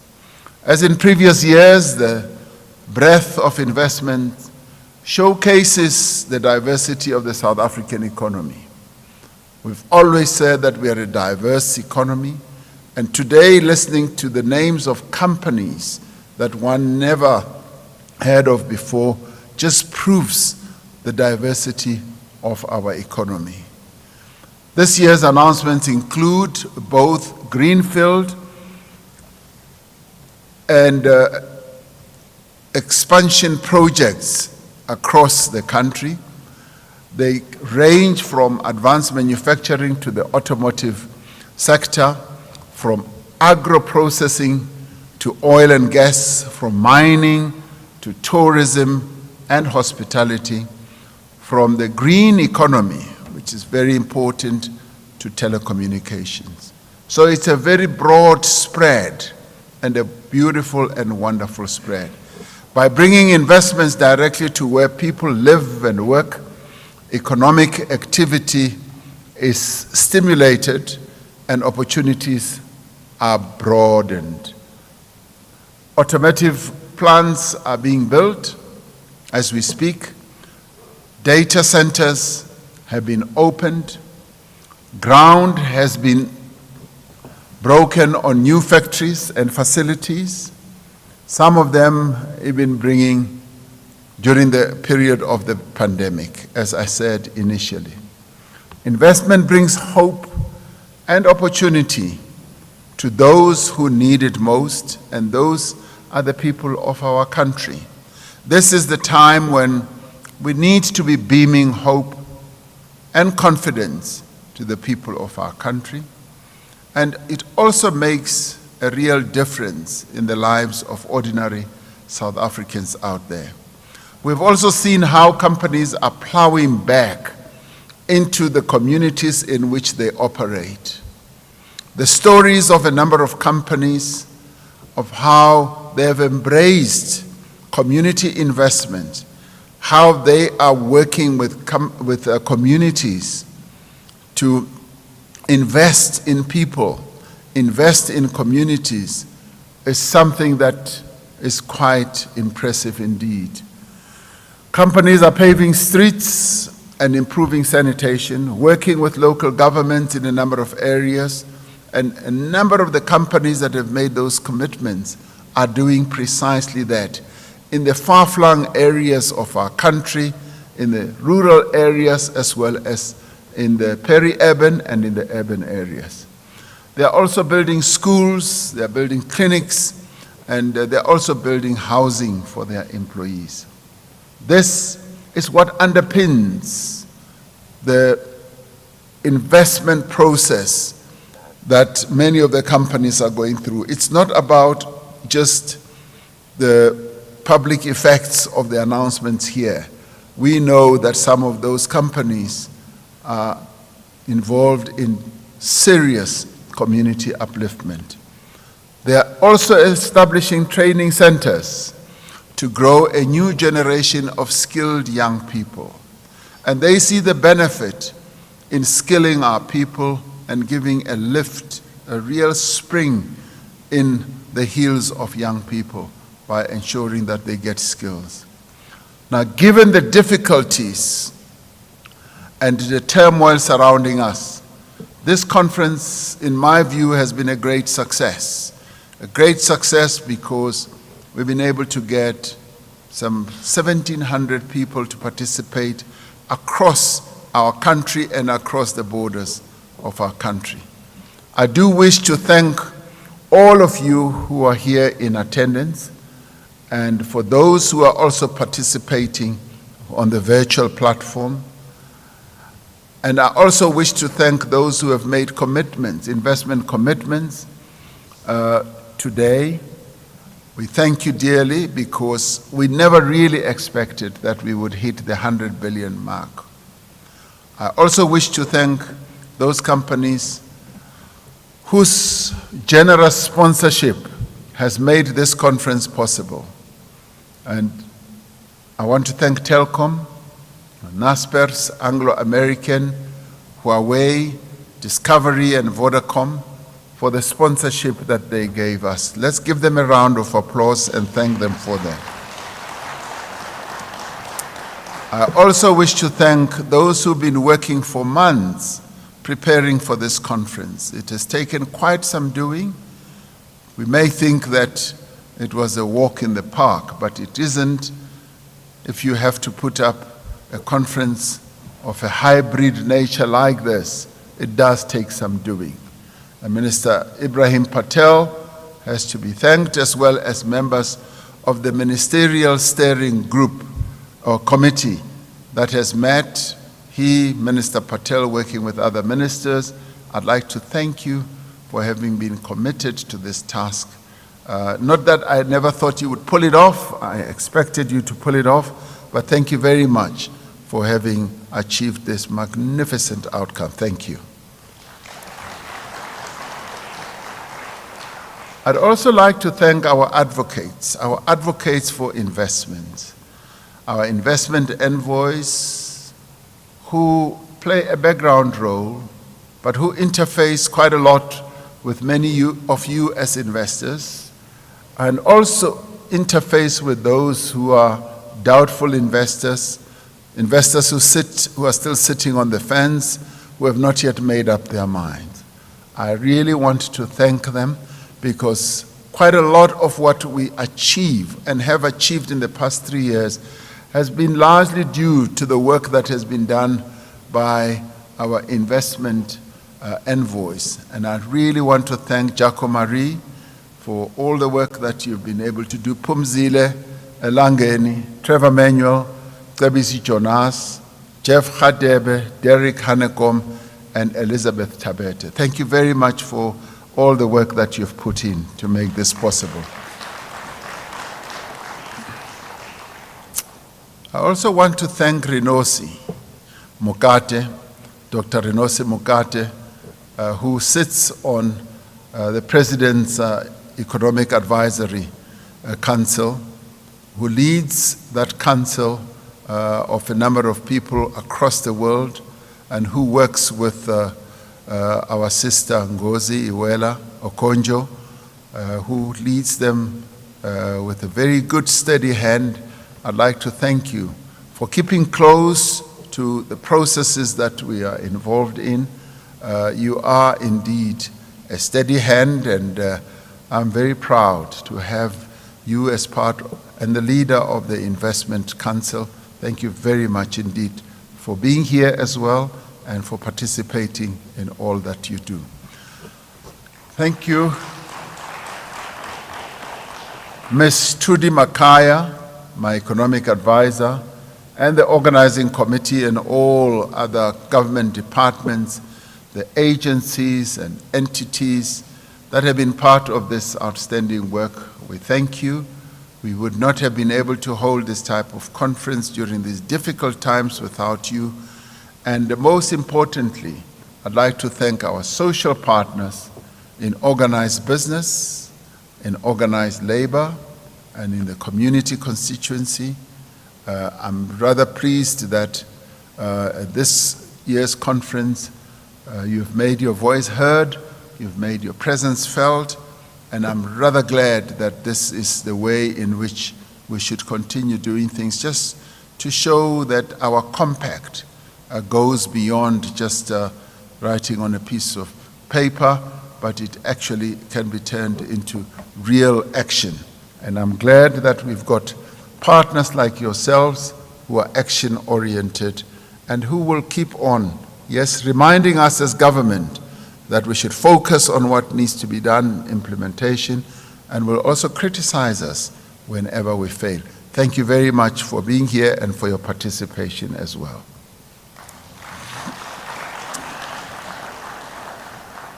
As in previous years, the breadth of investment showcases the diversity of the South African economy. We've always said that we are a diverse economy, and today, listening to the names of companies that one never heard of before just proves the diversity of our economy. This year's announcements include both greenfield and expansion projects across the country. They range from advanced manufacturing to the automotive sector, from agro-processing to oil and gas, from mining to tourism and hospitality, from the green economy, which is very important, to telecommunications. So it's a very broad spread and a beautiful and wonderful spread. By bringing investments directly to where people live and work, economic activity is stimulated and opportunities are broadened. Automotive plants are being built as we speak. Data centers have been opened. Ground has been broken on new factories and facilities. Some of them even bringing during the period of the pandemic, as I said initially. Investment brings hope and opportunity to those who need it most, and those are the people of our country. This is the time when we need to be beaming hope and confidence to the people of our country, and it also makes a real difference in the lives of ordinary South Africans out there. We've also seen how companies are plowing back into the communities in which they operate. The stories of a number of companies of how they have embraced community investment, how they are working with communities to invest in people, invest in communities, is something that is quite impressive indeed. Companies are paving streets and improving sanitation, working with local governments in a number of areas, and a number of the companies that have made those commitments are doing precisely that. In the far-flung areas of our country, in the rural areas, as well as in the peri-urban and in the urban areas. They are also building schools, they are building clinics, and they're also building housing for their employees. This is what underpins the investment process that many of the companies are going through. It's not about just the public effects of the announcements here. We know that some of those companies are involved in serious community upliftment. They are also establishing training centers to grow a new generation of skilled young people. And they see the benefit in skilling our people and giving a lift, a real spring in the heels of young people by ensuring that they get skills. Now, given the difficulties and the turmoil surrounding us, this conference, in my view, has been a great success. A great success because we've been able to get some 1,700 people to participate across our country and across the borders of our country. I do wish to thank all of you who are here in attendance, and for those who are also participating on the virtual platform. And I also wish to thank those who have made commitments, investment commitments today. We thank you dearly because we never really expected that we would hit the 100 billion mark. I also wish to thank those companies whose generous sponsorship has made this conference possible. And I want to thank Telkom, Naspers, Anglo-American, Huawei, Discovery, and Vodacom for the sponsorship that they gave us. Let's give them a round of applause and thank them for that. I also wish to thank those who've been working for months preparing for this conference. It has taken quite some doing. We may think that it was a walk in the park, but it isn't if you have to put up a conference of a hybrid nature like this. It does take some doing. Minister Ibrahim Patel has to be thanked, as well as members of the Ministerial Steering Group or Committee that has met. He, Minister Patel, working with other ministers, I'd like to thank you for having been committed to this task. Not that I never thought you would pull it off. I expected you to pull it off, but thank you very much for having achieved this magnificent outcome. Thank you. I'd also like to thank our advocates for investment, our investment envoys who play a background role, but who interface quite a lot with many of you as investors, and also interface with those who are doubtful investors, investors who are still sitting on the fence, who have not yet made up their minds. I really want to thank them, because quite a lot of what we achieve and have achieved in the past 3 years has been largely due to the work that has been done by our investment envoys. And I really want to thank Jaco Marie for all the work that you've been able to do. Pumzile Elangeni, Trevor Manuel, Tabisi Jonas, Jeff Khadebe, Derek Hanekom, and Elizabeth Tabete. Thank you very much for all the work that you've put in to make this possible. I also want to thank Rinosi Mokate, Dr. Rinosi Mokate, who sits on the President's Economic Advisory Council, who leads that council of a number of people across the world, and who works with our sister Ngozi Iwela Okonjo, who leads them with a very good, steady hand. I'd like to thank you for keeping close to the processes that we are involved in. You are indeed a steady hand, and I'm very proud to have you as part and the leader of the Investment Council. Thank you very much indeed for being here as well, and for participating in all that you do. Thank you. Ms. Trudy Makaya, my economic advisor, and the organizing committee and all other government departments, the agencies and entities that have been part of this outstanding work. We thank you. We would not have been able to hold this type of conference during these difficult times without you. And most importantly, I'd like to thank our social partners in organized business, in organized labor, and in the community constituency. I'm rather pleased that at this year's conference, you've made your voice heard, you've made your presence felt, and I'm rather glad that this is the way in which we should continue doing things, just to show that our compact goes beyond just writing on a piece of paper, but it actually can be turned into real action. And I'm glad that we've got partners like yourselves who are action-oriented and who will keep on, yes, reminding us as government that we should focus on what needs to be done, implementation, and will also criticize us whenever we fail. Thank you very much for being here and for your participation as well.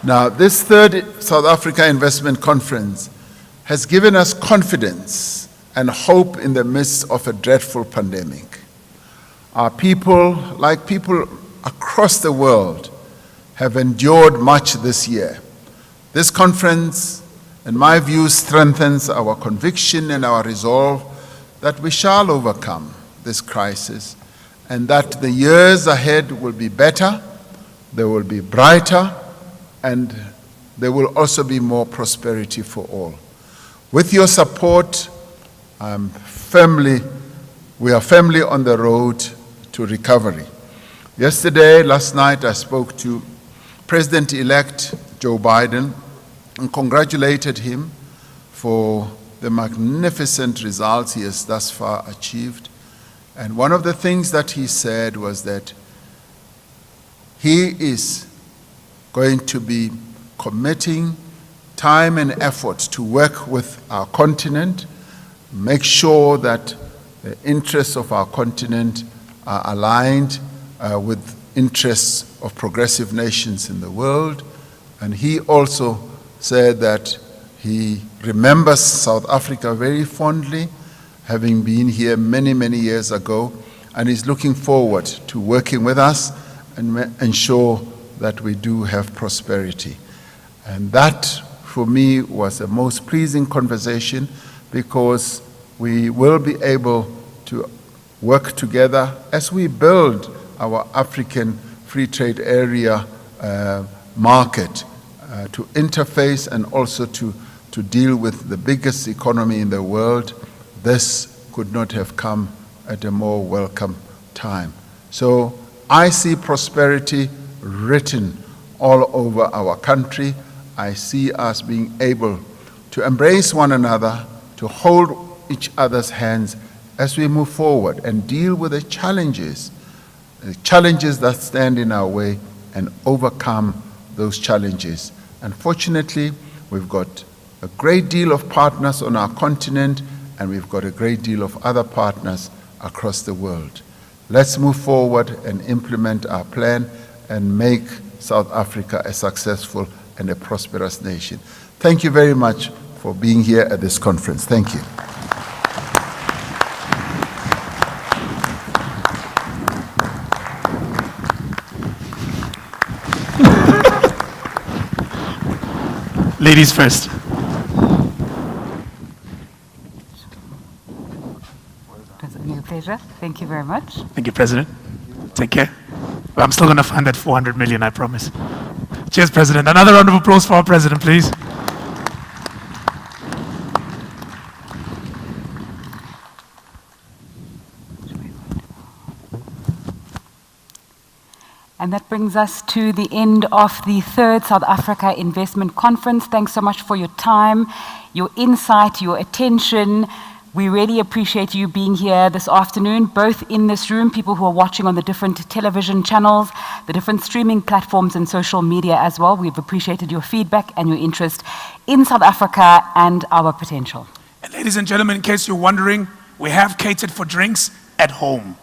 Now, this third South Africa Investment Conference has given us confidence and hope in the midst of a dreadful pandemic. Our people, like people across the world, have endured much this year. This conference, in my view, strengthens our conviction and our resolve that we shall overcome this crisis and that the years ahead will be better, they will be brighter, and there will also be more prosperity for all. With your support, we are firmly on the road to recovery. Last night, I spoke to President-elect Joe Biden and congratulated him for the magnificent results he has thus far achieved. And one of the things that he said was that he is going to be committing time and effort to work with our continent, make sure that the interests of our continent are aligned with interests of progressive nations in the world. And he also said that he remembers South Africa very fondly, having been here many, many years ago, and is looking forward to working with us and ensure that we do have prosperity. And that, for me, was a most pleasing conversation because we will be able to work together as we build our African Free Trade Area market to interface and also to deal with the biggest economy in the world. This could not have come at a more welcome time. So I see prosperity written all over our country. I see us being able to embrace one another, to hold each other's hands as we move forward and deal with the challenges that stand in our way and overcome those challenges. Unfortunately, we've got a great deal of partners on our continent and we've got a great deal of other partners across the world. Let's move forward and implement our plan and make South Africa a successful and a prosperous nation. Thank you very much for being here at this conference. Thank you. Ladies first. President, a pleasure. Thank you very much. Thank you, President. Take care. But I'm still going to fund that 400 million, I promise. Cheers, President. Another round of applause for our President, please. And that brings us to the end of the third South Africa Investment Conference. Thanks so much for your time, your insight, your attention. We really appreciate you being here this afternoon, both in this room, people who are watching on the different television channels, the different streaming platforms and social media as well. We've appreciated your feedback and your interest in South Africa and our potential. And ladies and gentlemen, in case you're wondering, we have catered for drinks at home.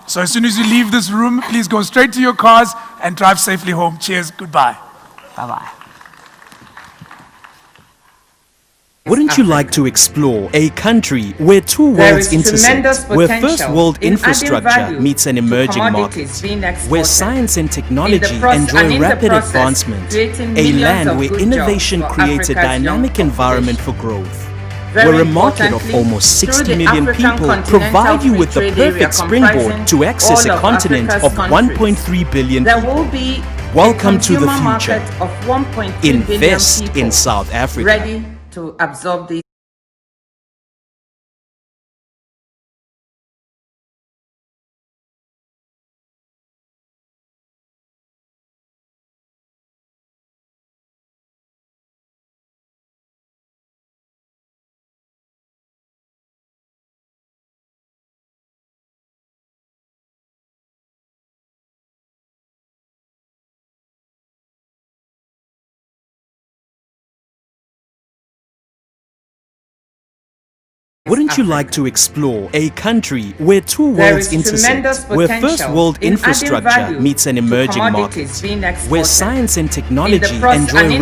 So as soon as you leave this room, please go straight to your cars and drive safely home. Cheers. Goodbye. Bye-bye. Wouldn't you like to explore a country where two There worlds is tremendous intersect, where potential first world in adding infrastructure value meets an to emerging commodities market, being where exported. science and technology In the rapid process, advancement, creating a millions land of where good innovation jobs for creates a Africa's young dynamic environment for growth, Very where a market of importantly, almost through 60 the million African people Continental provide you with the Free Trade Area perfect springboard comprising to access a all of continent Africa's of countries. 1.3 billion There people. will be Welcome to the consumer future. market of 1.2 billion Invest people in South Africa. ready to absorb these Wouldn't you like to explore a country where two There worlds is tremendous intersect, where first potential world in adding infrastructure value meets an to emerging commodities market, being where exported. science and In the technology process- and in enjoy the